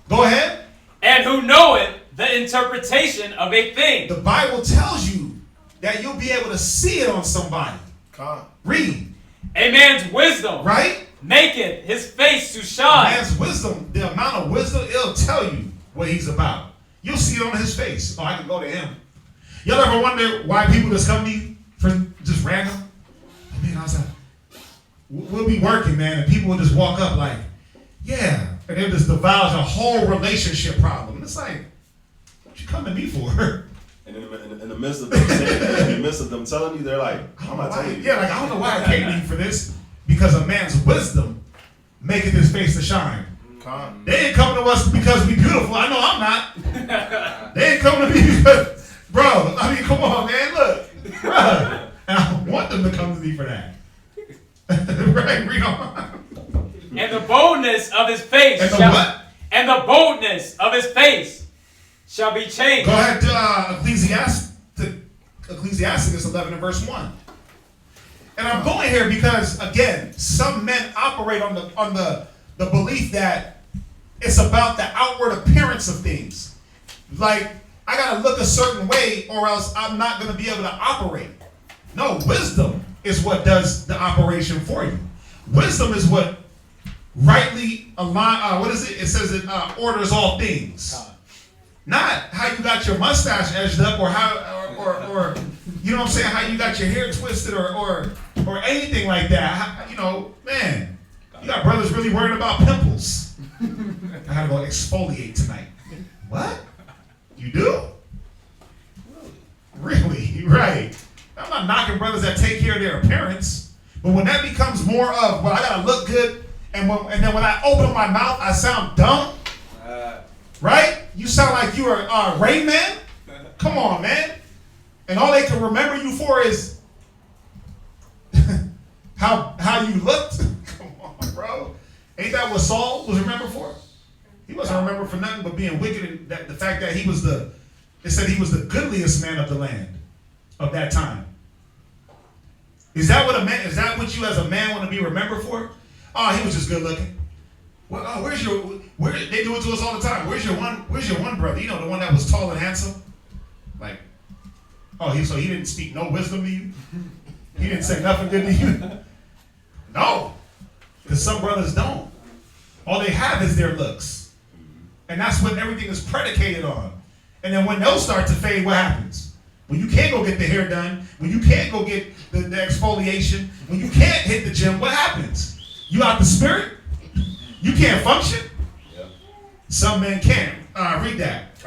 Go ahead. And who knoweth the interpretation of a thing. The Bible tells you that you'll be able to see it on somebody. Read. A man's wisdom. Right? Maketh his face to shine. A man's wisdom, the amount of wisdom, it'll tell you what he's about. You'll see it on his face. Oh, I can go to him. Y'all ever wonder why people just come to you for just random? Oh, man, I was like, we'll be working, man, and people will just walk up like, yeah, and they'll just divulge a whole relationship problem. It's like, what you come to me for? And in the midst of them saying, in the midst of them telling you, they're like, I'm not telling you. Yeah, like I don't know why I came to you for this. Because a man's wisdom maketh his face to shine. They ain't coming to us because we beautiful. I know I'm not. They ain't coming to me because, bro, I mean, come on, man, look. Bro. And I want them to come to me for that. Right, read on. And the boldness of his face. And the what? And the boldness of his face shall be changed. Go ahead to Ecclesiasticus 11 and verse 1. And I'm going here because, again, some men operate on the belief that it's about the outward appearance of things. Like, I got to look a certain way or else I'm not going to be able to operate. No, wisdom is what does the operation for you. Wisdom is what rightly align. What is it? It says it orders all things. Not how you got your mustache edged up or how or you know what I'm saying, how you got your hair twisted or anything like that. You know, man, you got brothers really worried about pimples. I gotta go exfoliate tonight. What? You do? Really? Right. I'm not knocking brothers that take care of their appearance, but when that becomes more of, well, I gotta look good, and then when I open my mouth, I sound dumb. Right? You sound like you are Rain Man. Come on, man. And all they can remember you for is how you looked. Come on, bro. Ain't that what Saul was remembered for? He wasn't remembered for nothing but being wicked, and the fact that it said he was the goodliest man of the land of that time. Is that what you as a man want to be remembered for? Oh, he was just good looking. Well, they do it to us all the time. Where's your one brother? You know, the one that was tall and handsome? Like, so he didn't speak no wisdom to you? He didn't say nothing good to you? No. Because some brothers don't. All they have is their looks. And that's what everything is predicated on. And then when those start to fade, what happens? When you can't go get the hair done, when you can't go get the exfoliation, when you can't hit the gym, what happens? You out the spirit? You can't function? Yeah. Some men can. Read that.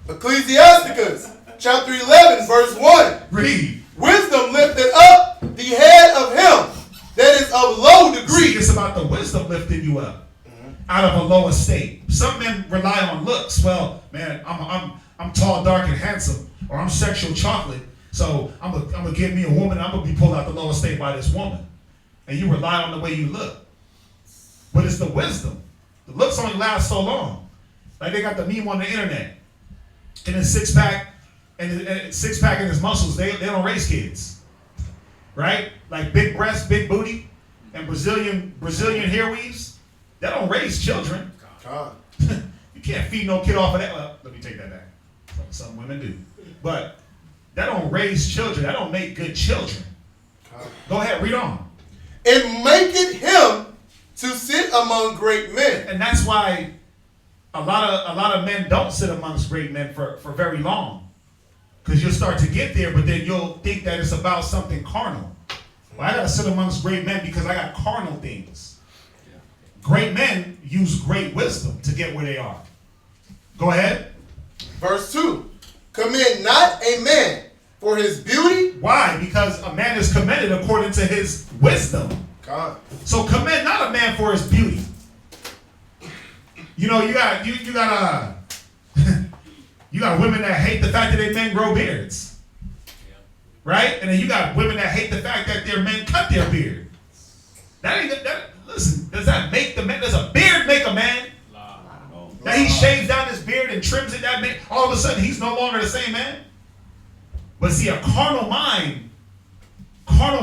Ecclesiasticus, chapter 11, verse 1. Read. Wisdom lifted up the head of him that is of low degree. See, it's about the wisdom lifting you up out of a low estate. Some men rely on looks. Well, man, I'm tall, dark, and handsome, or I'm sexual chocolate, so I'm gonna get me a woman. I'm gonna be pulled out the low estate by this woman, and you rely on the way you look. But it's the wisdom. The looks only last so long. Like they got the meme on the internet, and his six pack and his muscles. They don't raise kids, right? Like big breasts, big booty, and Brazilian hair weaves. That don't raise children. You can't feed no kid off of that. Well, let me take that back. Some women do, but that don't raise children. That don't make good children. Go ahead, read on. And maketh him to sit among great men. And that's why a lot of men don't sit amongst great men for very long. Because you'll start to get there, but then you'll think that it's about something carnal. Well, I got to sit amongst great men because I got carnal things. Great men use great wisdom to get where they are. Go ahead. Verse 2. Commend not a man for his beauty. Why? Because a man is commended according to his wisdom. So commend not a man for his beauty. You know, you got you got women that hate the fact that their men grow beards. Right? And then you got women that hate the fact that their men cut their beard. Listen, does that make the man? Does a beard make a man? No. That he shaves down his beard and trims it, that man, all of a sudden he's no longer the same man? But see, a carnal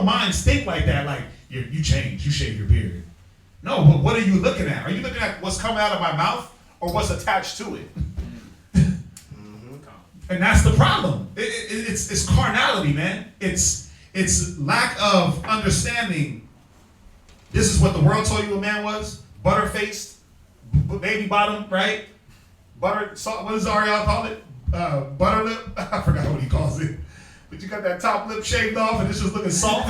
minds think like that, like you change, you shave your beard. No, but what are you looking at? Are you looking at what's coming out of my mouth or what's attached to it? And that's the problem. It's carnality, man. It's lack of understanding. This is what the world told you a man was: butter-faced, baby bottom, right? Butter, salt, what does Ariel call it? Butter lip? I forgot what he calls it. But you got that top lip shaved off and it's just looking soft.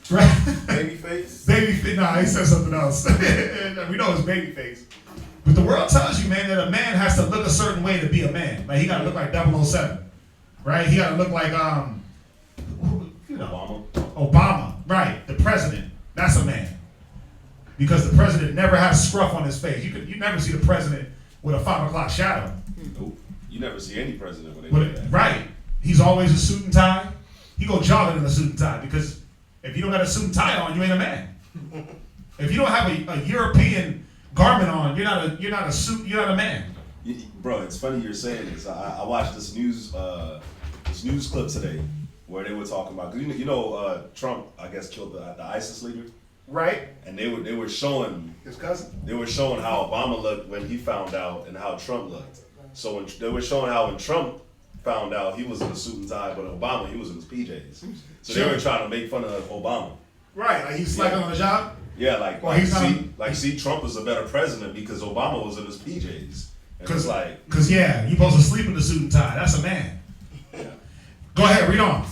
Right? Baby face? Nah, he said something else. We know it's baby face. But the world tells you, man, that a man has to look a certain way to be a man. Like he got to look like 007, right? He got to look like Obama, right? The president. That's a man. Because the president never has scruff on his face. You never see the president with a 5 o'clock shadow. Nope. You never see any president when they do that. Right. He's always a suit and tie. He go jogging in a suit and tie because if you don't got a suit and tie on, you ain't a man. If you don't have a European garment on, you're not a suit. You're not a man. Bro, it's funny you're saying this. I watched this news clip today where they were talking about, because Trump, I guess, killed the ISIS leader. Right. And they were showing his cousin. They were showing how Obama looked when he found out and how Trump looked. So they were showing how when Trump found out, he was in a suit and tie, but Obama, he was in his PJs. So they were trying to make fun of Obama. Right, like he's slacking on the job. Yeah, see, Trump was a better president because Obama was in his PJs. Because you supposed to sleep in the suit and tie. That's a man. Yeah. Go ahead, read on.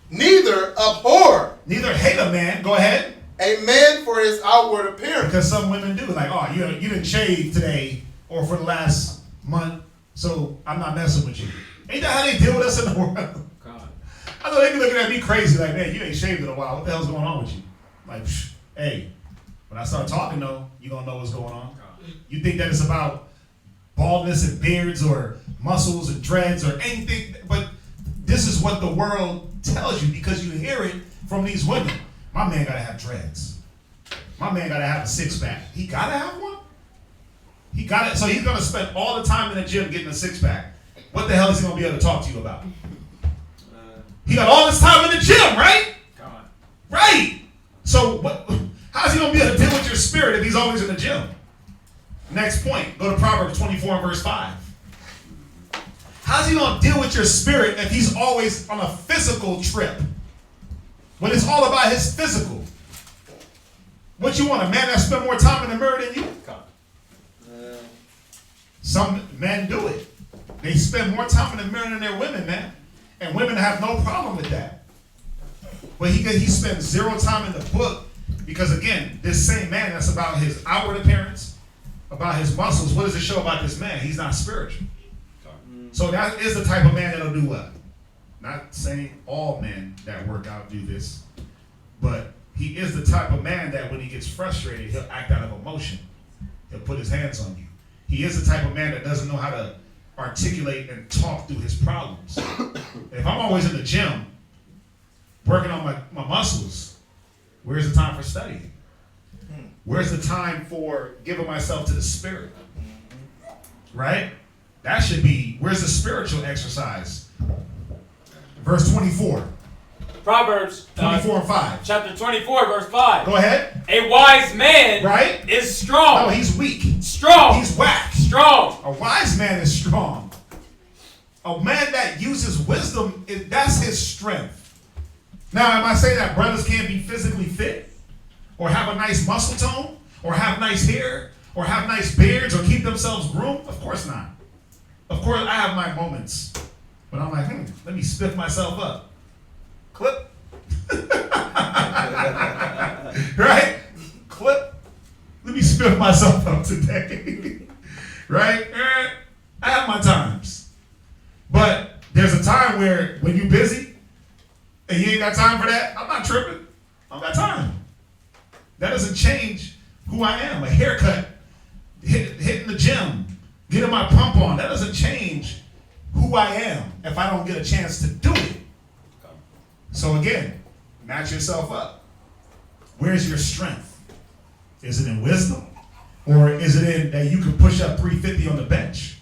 Neither abhor. Neither hate a man. Go ahead. A man for his outward appearance. Because some women do. Like, oh, you didn't shave today or for the last month, so I'm not messing with you. Ain't that how they deal with us in the world? God. I know they be looking at me crazy like, man, you ain't shaved in a while. What the hell's going on with you? Like, hey, when I start talking though, you gonna know what's going on. God. You think that it's about baldness and beards or muscles and dreads or anything, but this is what the world tells you because you hear it from these women. My man gotta have dreads. My man gotta have a six-pack. He gotta have one? He got it. So he's gonna spend all the time in the gym getting a six-pack. What the hell is he gonna be able to talk to you about? He got all this time in the gym, right? Come on. Right. So how's he going to be able to deal with your spirit if he's always in the gym? Next point. Go to Proverbs 24 and verse 5. How's he going to deal with your spirit if he's always on a physical trip? When it's all about his physical. What you want, a man that spend more time in the mirror than you? Come on. Some men do it. They spend more time in the mirror than their women, man. And women have no problem with that. But he spends zero time in the book because, again, this same man that's about his outward appearance, about his muscles, what does it show about this man? He's not spiritual. So that is the type of man that'll do what? Not saying all men that work out do this, but he is the type of man that when he gets frustrated, he'll act out of emotion. He'll put his hands on you. He is the type of man that doesn't know how to articulate and talk through his problems. If I'm always in the gym, working on my muscles, where's the time for studying? Where's the time for giving myself to the spirit? Right? That should be, where's the spiritual exercise? Verse 24. Proverbs 24 and 5. chapter 24, verse 5. Go ahead. A wise man Right? is strong. No, he's weak. Strong. He's whack. Strong. A wise man is strong. A man that uses wisdom, that's his strength. Now, am I saying that brothers can't be physically fit? Or have a nice muscle tone? Or have nice hair? Or have nice beards? Or keep themselves groomed? Of course not. Of course, I have my moments. But I'm like, let me spiff myself up. Clip. Right? Clip. Let me spiff myself up today. Right? I have my times. But there's a time where when you're busy and you ain't got time for that, I'm not tripping. I don't got time. That doesn't change who I am. A haircut, hitting the gym, getting my pump on, that doesn't change who I am if I don't get a chance to do it. So again, match yourself up. Where's your strength? Is it in wisdom? Or is it in that you can push up 350 on the bench?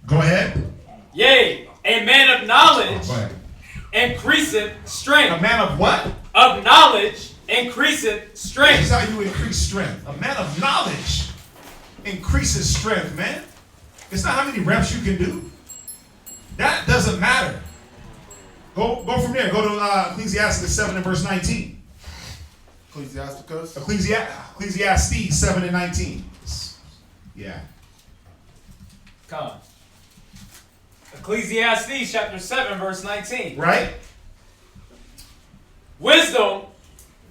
Go ahead. Yea, a man of knowledge Go ahead. increaseth strength. A man of what? Of knowledge increaseth This strength. is how you increase strength. A man of knowledge increases strength, man. It's not how many reps you can do. That doesn't matter. Go from there. Go to Ecclesiasticus 7 and verse 19. Ecclesiasticus. Ecclesiastes 7 and 19. Yeah. Come on. Ecclesiastes chapter 7, verse 19. Right? Wisdom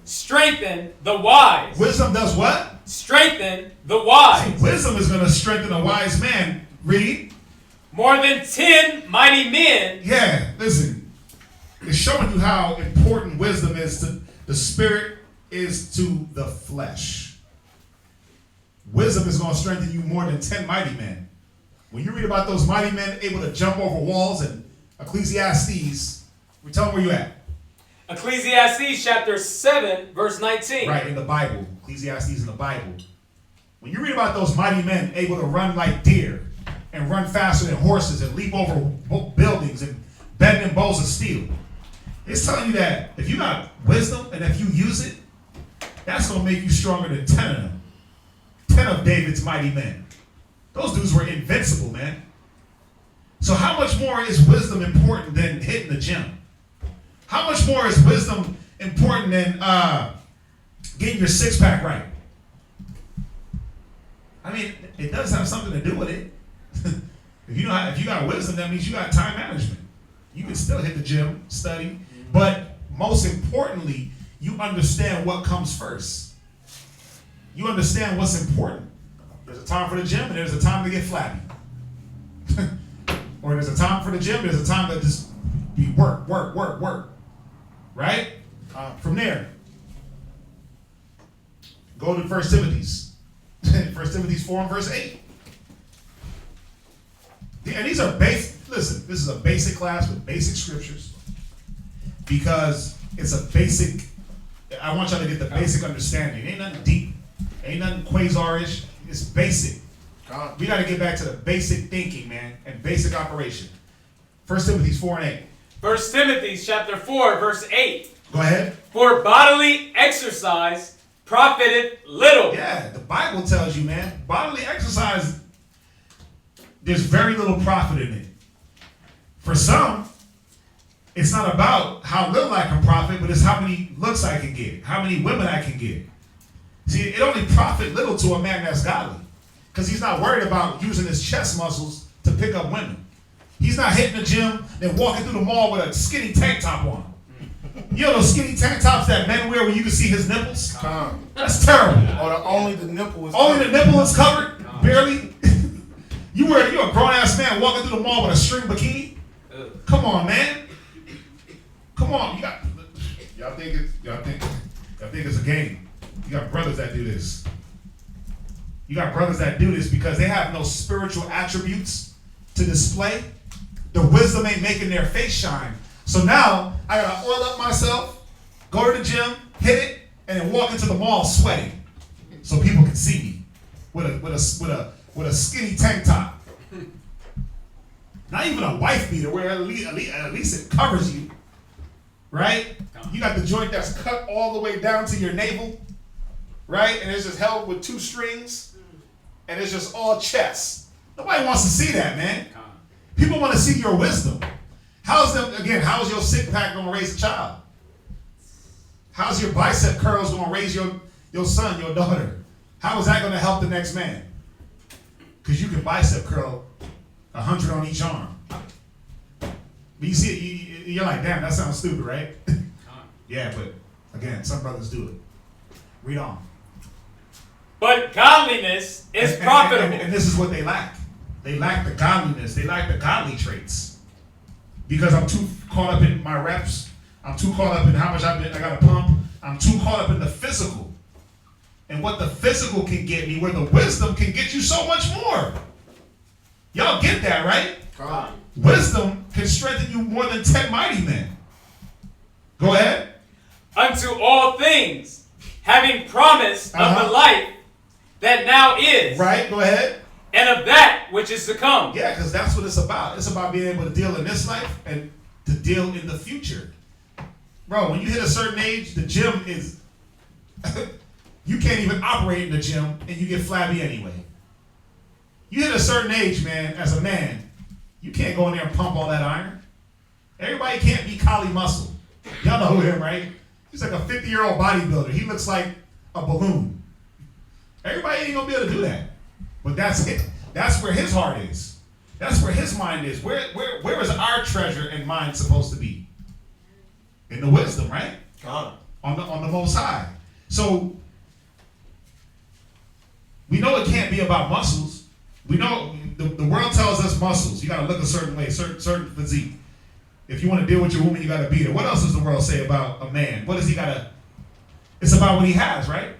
strengthen the wise. Wisdom does what? Strengthen the wise. Wisdom is going to strengthen a wise man. Read. More than 10 mighty men. Yeah, listen. It's showing you how important wisdom is to the spirit is to the flesh. Wisdom is going to strengthen you more than 10 mighty men. When you read about those mighty men able to jump over walls in Ecclesiastes, tell them where you at. Ecclesiastes chapter 7, verse 19. Right, in the Bible. Ecclesiastes in the Bible. When you read about those mighty men able to run like deer and run faster than horses and leap over buildings and bend in bows of steel, it's telling you that if you got wisdom and if you use it, that's going to make you stronger than 10 of them. 10 of David's mighty men. Those dudes were invincible, man. So how much more is wisdom important than hitting the gym? How much more is wisdom important than getting your six-pack right? I mean, it does have something to do with it. If you got wisdom, that means you got time management. You can still hit the gym, study, but most importantly, you understand what comes first. You understand what's important. There's a time for the gym and there's a time to get flabby. Or there's a time for the gym, there's a time to just be work. Right? From there, go to 1 Timothy's. 1 Timothy's 4 and verse 8. And these are basic, listen, this is a basic class with basic scriptures because it's a basic, I want y'all to get the basic understanding. Ain't nothing deep, ain't nothing quasar-ish, it's basic. We got to get back to the basic thinking, man, and basic operation. 1 Timothy 4 and 8. 1 Timothy chapter 4, verse 8. Go ahead. For bodily exercise profiteth little. Yeah, the Bible tells you, man, bodily exercise, there's very little profit in it. For some, it's not about how little I can profit, but it's how many looks I can get, how many women I can get. See, it only profit little to a man that's godly, because he's not worried about using his chest muscles to pick up women. He's not hitting the gym and walking through the mall with a skinny tank top on. You know those skinny tank tops that men wear where you can see his nipples? That's terrible. Or only the nipple is Only the nipple is covered? Barely? You're a grown-ass man walking through the mall with a string bikini? Come on, man. Come on. Y'all think it's a game. You got brothers that do this. You got brothers that do this because they have no spiritual attributes to display. The wisdom ain't making their face shine. So now I gotta oil up myself, go to the gym, hit it, and then walk into the mall sweating, so people can see me with a skinny tank top. Not even a wife beater, where at least it covers you, right? You got the joint that's cut all the way down to your navel, right? And it's just held with 2 strings, and it's just all chest. Nobody wants to see that, man. People want to see your wisdom. How's your six pack gonna raise a child? How's your bicep curls gonna raise your son, your daughter? How is that gonna help the next man? Because you can bicep curl 100 on each arm. But you see it, you're like, damn, that sounds stupid, right? Yeah, but again, some brothers do it. Read on. But godliness is profitable. And this is what they lack. They lack the godliness. They lack the godly traits. Because I'm too caught up in my reps. I'm too caught up in how much I got to pump. I'm too caught up in the physical. And what the physical can get me, where the wisdom can get you so much more. Y'all get that, right? God. Wisdom can strengthen you more than 10 mighty men. Go ahead. Unto all things, having promise of the life that now is. Right, go ahead. And of that which is to come. Yeah, because that's what it's about. It's about being able to deal in this life and to deal in the future. Bro, when you hit a certain age, the gym is... you can't even operate in the gym and you get flabby anyway. You hit a certain age, man, as a man, you can't go in there and pump all that iron. Everybody can't be Kali Muscle. Y'all know him, right? He's like a 50-year-old bodybuilder. He looks like a balloon. Everybody ain't gonna be able to do that. But that's it. That's where his heart is. That's where his mind is. Where is our treasure and mind supposed to be? In the wisdom, right? God. On the Most High. So we know it can't be about muscles. We know the world tells us muscles. You got to look a certain way, certain physique. If you want to deal with your woman, you got to beat her. What else does the world say about a man? What does he got to? It's about what he has, right?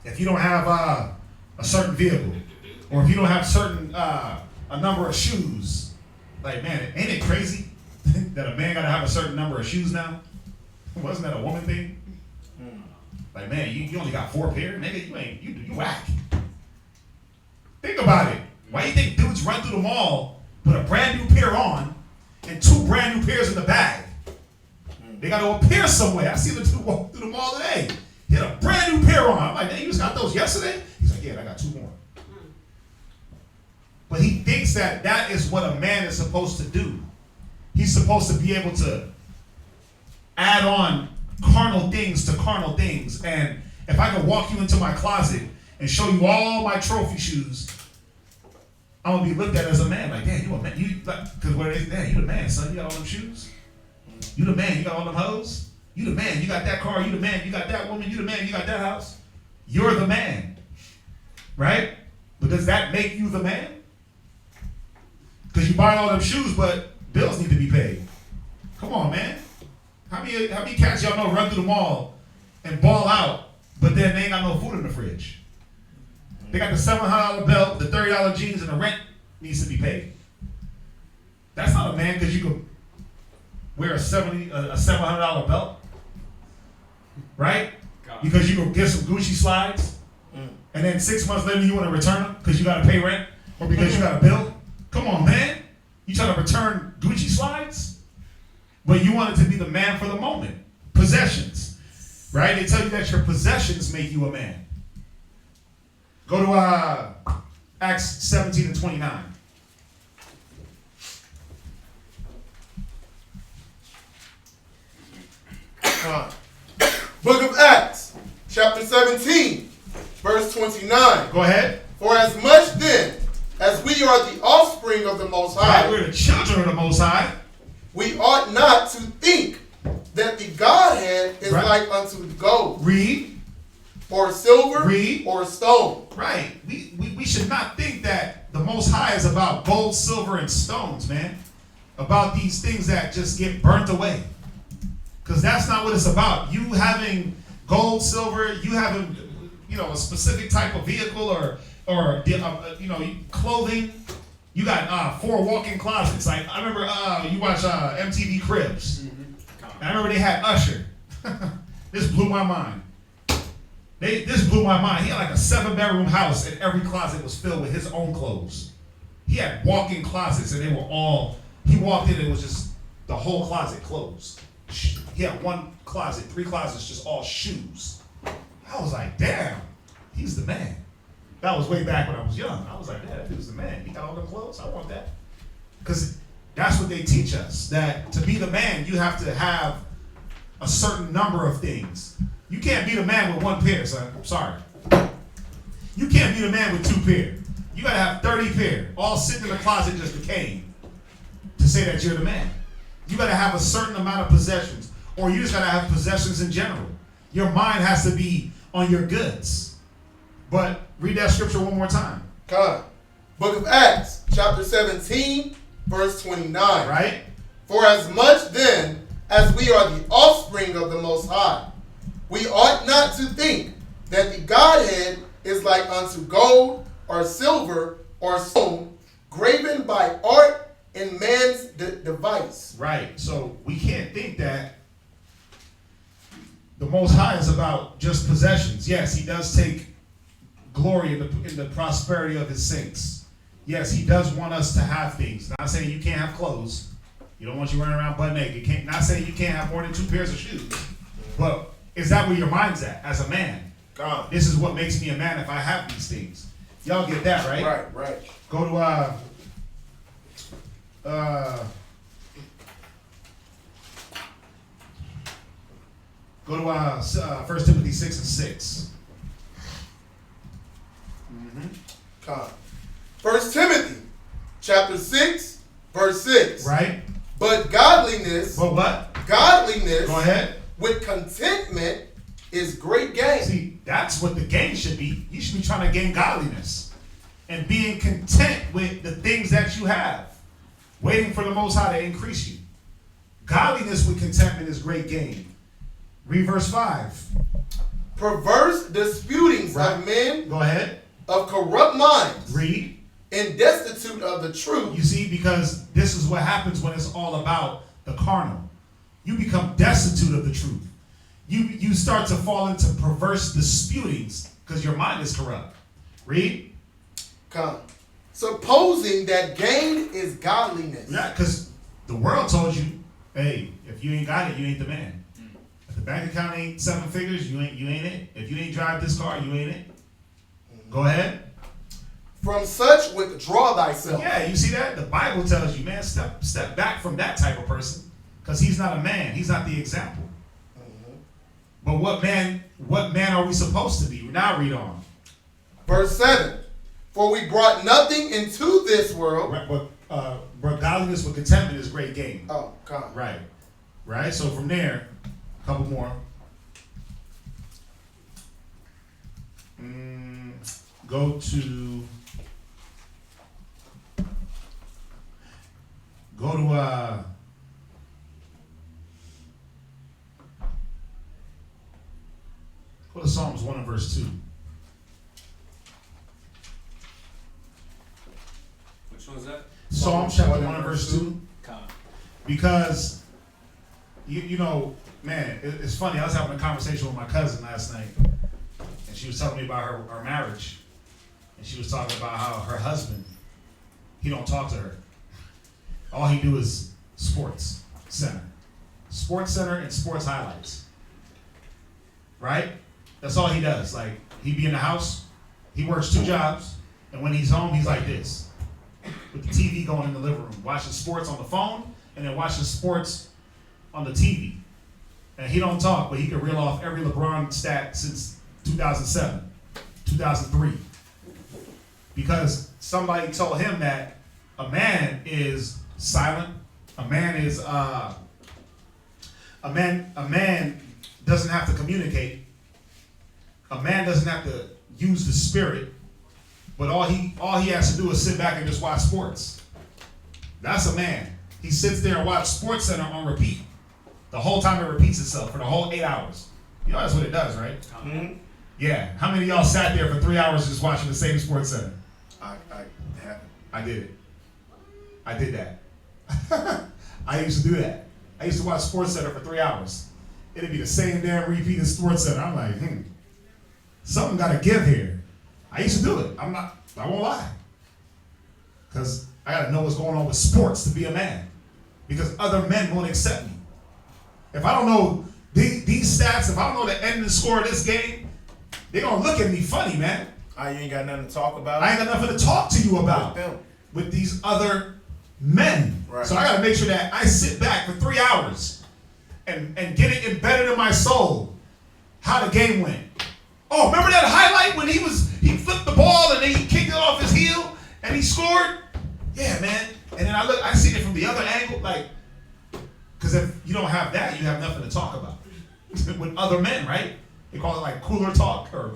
If you don't have a certain vehicle, or if you don't have certain a number of shoes, like, man, ain't it crazy that a man got to have a certain number of shoes now? Wasn't that a woman thing? Like, man, you only got 4 pair, nigga. You whack. Think about it. Why do you think dudes run through the mall, put a brand new pair on, and 2 brand new pairs in the bag? They got to appear somewhere. I see the dude walk through the mall today. He had a brand new pair on. I'm like, man, you just got those yesterday? He's like, yeah, I got 2 more. But he thinks that is what a man is supposed to do. He's supposed to be able to add on carnal things to carnal things. And if I could walk you into my closet and show you all my trophy shoes, I'm gonna be looked at as a man. Like, damn, you a man? Because what it is, damn, you the man, son. You got all them shoes. You the man. You got all them hoes. You the man. You got that car. You the man. You got that woman. You the man. You got that house. You're the man, right? But does that make you the man? Because you buy all them shoes, but bills need to be paid. Come on, man. How many cats y'all know run through the mall and ball out, but then they ain't got no food in the fridge? They got the $700 belt, the $30 jeans, and the rent needs to be paid. That's not a man because you could wear a $700 belt, right? God. Because you could get some Gucci slides, and then 6 months later you want to return them because you got to pay rent or because you got a bill. Come on, man. You trying to return Gucci slides? But you wanted to be the man for the moment. Possessions. Right? They tell you that your possessions make you a man. Go to Acts 17 and 29. Book of Acts, chapter 17, verse 29. Go ahead. For as much then as we are the offspring of the Most High, Right, we're the children of the Most High. we ought not to think that the Godhead is Right. like unto gold, Read. or silver, Read. or stone. Right. We should not think that the Most High is about gold, silver, and stones, man. About these things that just get burnt away. Because that's not what it's about. You having gold, silver, you having, a specific type of vehicle or clothing. You got 4 walk-in closets. Like, I remember you watch MTV Cribs. And I remember they had Usher. This blew my mind. This blew my mind. He had like a 7-bedroom house and every closet was filled with his own clothes. He had walk-in closets and they were all, he walked in and it was just the whole closet closed. He had 1 closet, 3 closets, just all shoes. I was like, damn, he's the man. That was way back when I was young. I was like, yeah, that dude's the man. He got all them clothes. I want that. Because that's what they teach us, that to be the man, you have to have a certain number of things. You can't be the man with 1 pair, son. I'm sorry. You can't be the man with 2 pair. You got to have 30 pair, all sitting in the closet just decaying to say that you're the man. You got to have a certain amount of possessions, or you just got to have possessions in general. Your mind has to be on your goods. But read that scripture one more time. God. Book of Acts, chapter 17, verse 29. Right? For as much then as we are the offspring of the Most High, we ought not to think that the Godhead is like unto gold or silver or stone, graven by art and man's device. Right. So we can't think that the Most High is about just possessions. Yes, he does take glory in the prosperity of his saints. Yes, he does want us to have things. Not saying you can't have clothes. You don't want you running around butt naked. Not saying you can't have more than 2 pairs of shoes. But is that where your mind's at as a man? God. This is what makes me a man if I have these things. Y'all get that, right? Right. Go to go to 1 Timothy 6 and 6. God. 1 Timothy, chapter 6, verse 6. Right? But godliness. But what? Godliness. Go ahead. With contentment is great gain. See, that's what the gain should be. You should be trying to gain godliness and being content with the things that you have, waiting for the Most High to increase you. Godliness with contentment is great gain. Read verse 5. Perverse disputings Right. of men. Go ahead. Of corrupt minds. Read. And destitute of the truth. You see, because this is what happens when it's all about the carnal. You become destitute of the truth. You start to fall into perverse disputings because your mind is corrupt. Read. Come. Supposing that gain is godliness. Yeah, because the world told you, hey, if you ain't got it, you ain't the man. If the bank account ain't 7 figures, you ain't it. If you ain't drive this car, you ain't it. Go ahead. From such withdraw thyself. Yeah, you see that? The Bible tells you, man, step back from that type of person. Because he's not a man. He's not the example. But what man are we supposed to be? Now read on. Verse 7. For we brought nothing into this world. Right, but godliness with contentment is great gain. Oh, come. Right. Right? So from there, a couple more. Go to Psalms 1 and verse 2. Which one was that? Psalms chapter 1 and verse 2. Because you know, man, it's funny. I was having a conversation with my cousin last night, and she was telling me about her marriage, and she was talking about how her husband, he don't talk to her. All he do is sports center. Sports Center and sports highlights. Right? That's all he does. Like, he be in the house, he works 2 jobs, and when he's home, he's like this, with the TV going in the living room, watching sports on the phone, and then watching sports on the TV. And he don't talk, but he can reel off every LeBron stat since 2007, 2003. Because somebody told him that a man is silent, a man doesn't have to communicate, a man doesn't have to use the spirit, but all he has to do is sit back and just watch sports. That's a man. He sits there and watches Sports Center on repeat. The whole time it repeats itself for the whole 8 hours. You know that's what it does, right? Mm-hmm. Yeah. How many of y'all sat there for 3 hours just watching the same Sports Center? I haven't. I did it. I did that. I used to do that. I used to watch Sports Center for 3 hours. It'd be the same damn repeat of Sports Center. I'm like, something got to give here. I used to do it. I won't lie. Because I got to know what's going on with sports to be a man. Because other men won't accept me. If I don't know these stats, if I don't know the ending score of this game, they're going to look at me funny, man. You ain't got nothing to talk about? I ain't got nothing to talk to you about with these other men. Right. So I got to make sure that I sit back for 3 hours and get it embedded in my soul how the game went. Oh, remember that highlight when he flipped the ball and then he kicked it off his heel and he scored? Yeah, man. And then I see it from the other angle, like, because if you don't have that, you have nothing to talk about with other men, right? They call it like cooler talk, or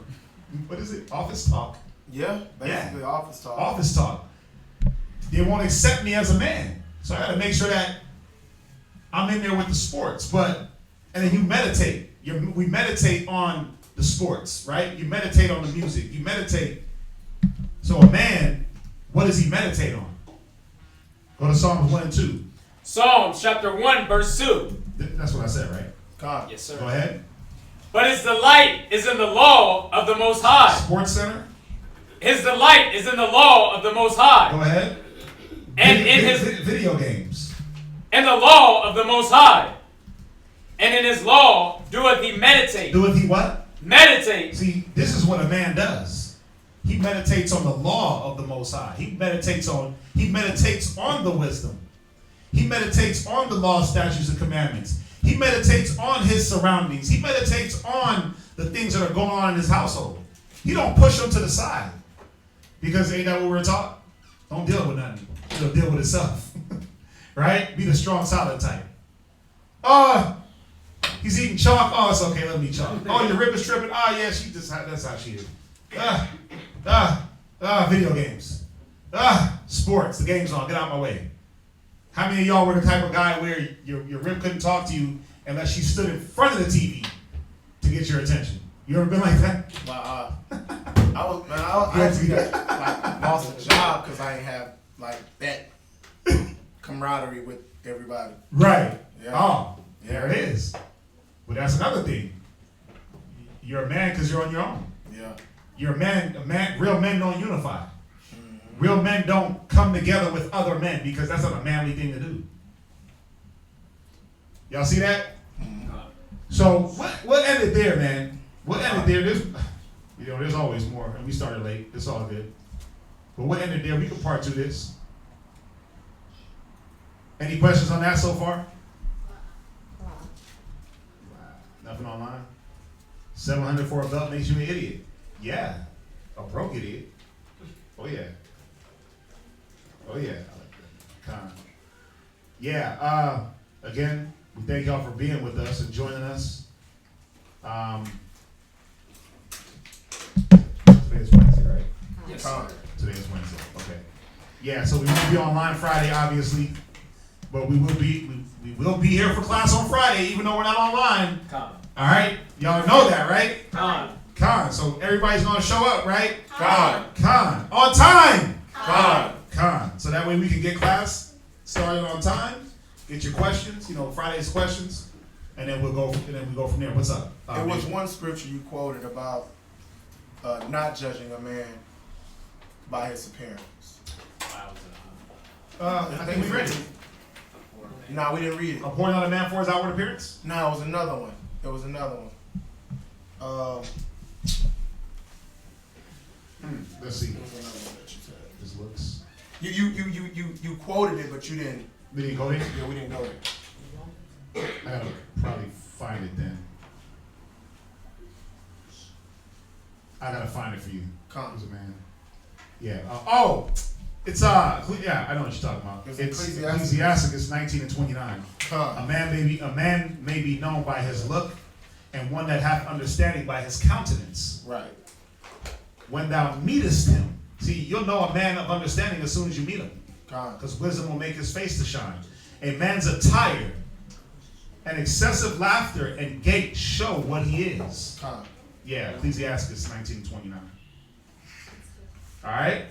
what is it? Office talk. Yeah, basically office talk. Office talk. They won't accept me as a man. So I got to make sure that I'm in there with the sports. And then you meditate. We meditate on the sports, right? You meditate on the music. You meditate. So a man, what does he meditate on? Go to Psalms 1 and 2. Psalms chapter 1, verse 2. That's what I said, right? God. Yes, sir. Go ahead. But his delight is in the law of the Most High. Sports Center. His delight is in the law of the Most High. Go ahead. And in his video games. In the law of the Most High. And in his law doeth he meditate. Doeth he what? Meditate. See, this is what a man does. He meditates on the law of the Most High. He meditates on the wisdom. He meditates on the law, statutes, and commandments. He meditates on his surroundings. He meditates on the things that are going on in his household. He don't push them to the side. Because ain't that what we're taught? Don't deal with nothing. It'll deal with itself. Right? Be the strong, solid type. He's eating chalk. Oh, it's okay. Let me chalk. Oh, your rib is tripping. Oh, yeah, that's how she is. Video games. Sports. The game's on. Get out of my way. How many of y'all were the type of guy where your rib couldn't talk to you unless she stood in front of the TV to get your attention? You ever been like that? I actually got lost a job because I ain't have like that camaraderie with everybody. Right. Yeah. Oh, there it is. But that's another thing. You're a man because you're on your own. Yeah. You're a man. Real men don't unify. Real men don't come together with other men because that's not a manly thing to do. Y'all see that? So what ended there, man? What ended there? There's always more, and we started late. It's all good. But what ended there? We can part to this. Any questions on that so far? Nothing online? 700 for a belt makes you an idiot. Yeah. A broke idiot. Oh, yeah. Oh, yeah. Yeah. Again, we thank y'all for being with us and joining us. Today's Wednesday, right? Yes, sir. Today's Wednesday. Okay. Yeah, so we won't be online Friday, obviously. But we will be here for class on Friday, even though we're not online. Con. All right? Y'all know that, right? Con. So everybody's going to show up, right? Con. On time. Con. So that way we can get class started on time. Get your questions, Friday's questions, and then we go from there. What's up? There was one scripture you quoted about not judging a man by his appearance. I think we read it. No, we didn't read it. Appointed on a man for his outward appearance? No, it was another one. Let's see. It was another one that you said. This looks. You quoted it, but you didn't. We didn't go there? Yeah, we didn't go there. I gotta probably find it then. I gotta find it for you. Come. Man. Yeah. It's yeah, I know what you're talking about. It's It's Ecclesiasticus. Ecclesiasticus 19 and 29. Come. A man may be known by his look, and one that hath understanding by his countenance. Right. When thou meetest him, see, you'll know a man of understanding as soon as you meet him, Come. because wisdom will make his face to shine. A man's attire and excessive laughter and gait show what he is. Come. Yeah, Ecclesiasticus 19:29. All right,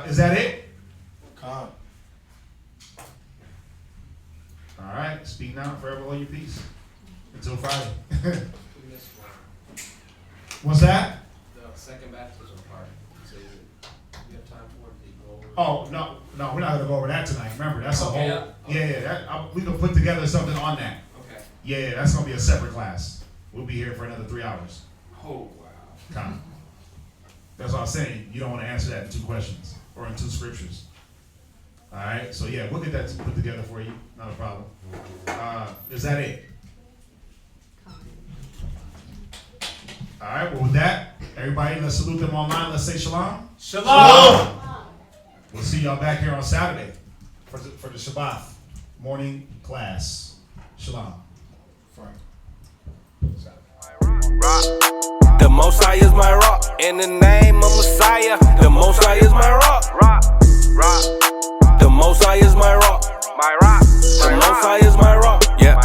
is that it? Come. All right, speak now, forever hold your peace until Friday. What's that? The second baptism part. So you have time for it to go over. Oh no, we're not gonna go over that tonight. Remember, that's a Okay, whole. yeah. We can put together something on that. Okay. Yeah, that's gonna be a separate class. We'll be here for another 3 hours. Oh, wow. Come. That's what I'm saying. You don't want to answer that in 2 questions or in 2 scriptures. All right. So yeah, we'll get that put together for you. Not a problem. Is that it? All right. Well, with that, everybody, let's salute them online. Let's say shalom. Shalom. We'll see y'all back here on Saturday for the Shabbat morning class. Shalom. The Most High is my rock. In the name of Messiah. The Most High is my rock. The Most High is my rock. The Most High is my rock. Yeah.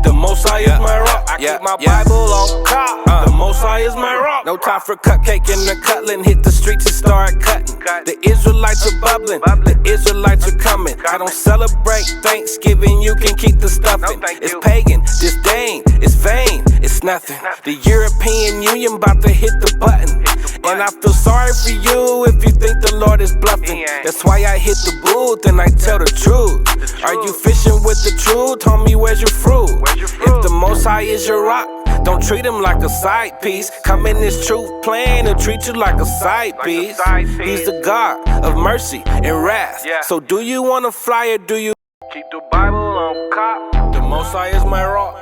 The Most High is my rock. I keep my Bible on top. The Most High is my rock. No time for cupcake and the cutting. Hit the streets and start cutting. The Israelites are bubbling. The Israelites are coming. I don't celebrate Thanksgiving. You can keep the stuffing. It's pagan, disdain, it's vain, it's nothing. The European Union about to hit the button. And I feel sorry for you if you think the Lord is bluffing. That's why I hit the booth and I tell the truth. Are you fishing with the truth? Homie, where's your fruit? If the Most High is your rock, don't treat him like a side piece. Come in this truth plan and treat you like a side piece. He's the God of mercy and wrath. So do you want to fly or do you keep the Bible on cop? The Most High is my rock.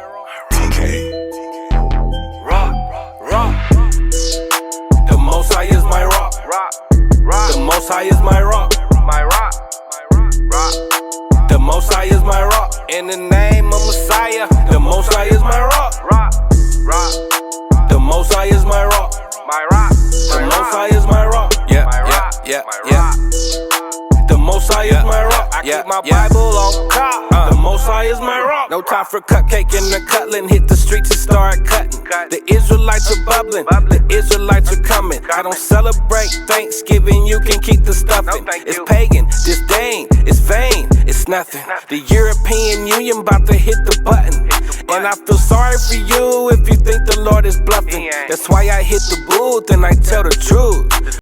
Rock. The Most High is my rock. The Most High is my rock. The Most High is my rock. In the name of Messiah. The Most High is my rock. The Most High is my rock. The Most High is my rock. Yeah. The Most High is my rock. I keep my Bible on top. The Most High is my rock. No time for cupcake and the cutting. Hit the streets and start cutting. The Israelites are bubbling. The Israelites are coming. I don't celebrate Thanksgiving. You can keep the stuffing. It's pagan, disdain, it's vain, it's nothing. The European Union about to hit the button. And I feel sorry for you if you think the Lord is bluffing. That's why I hit the booth and I tell the truth.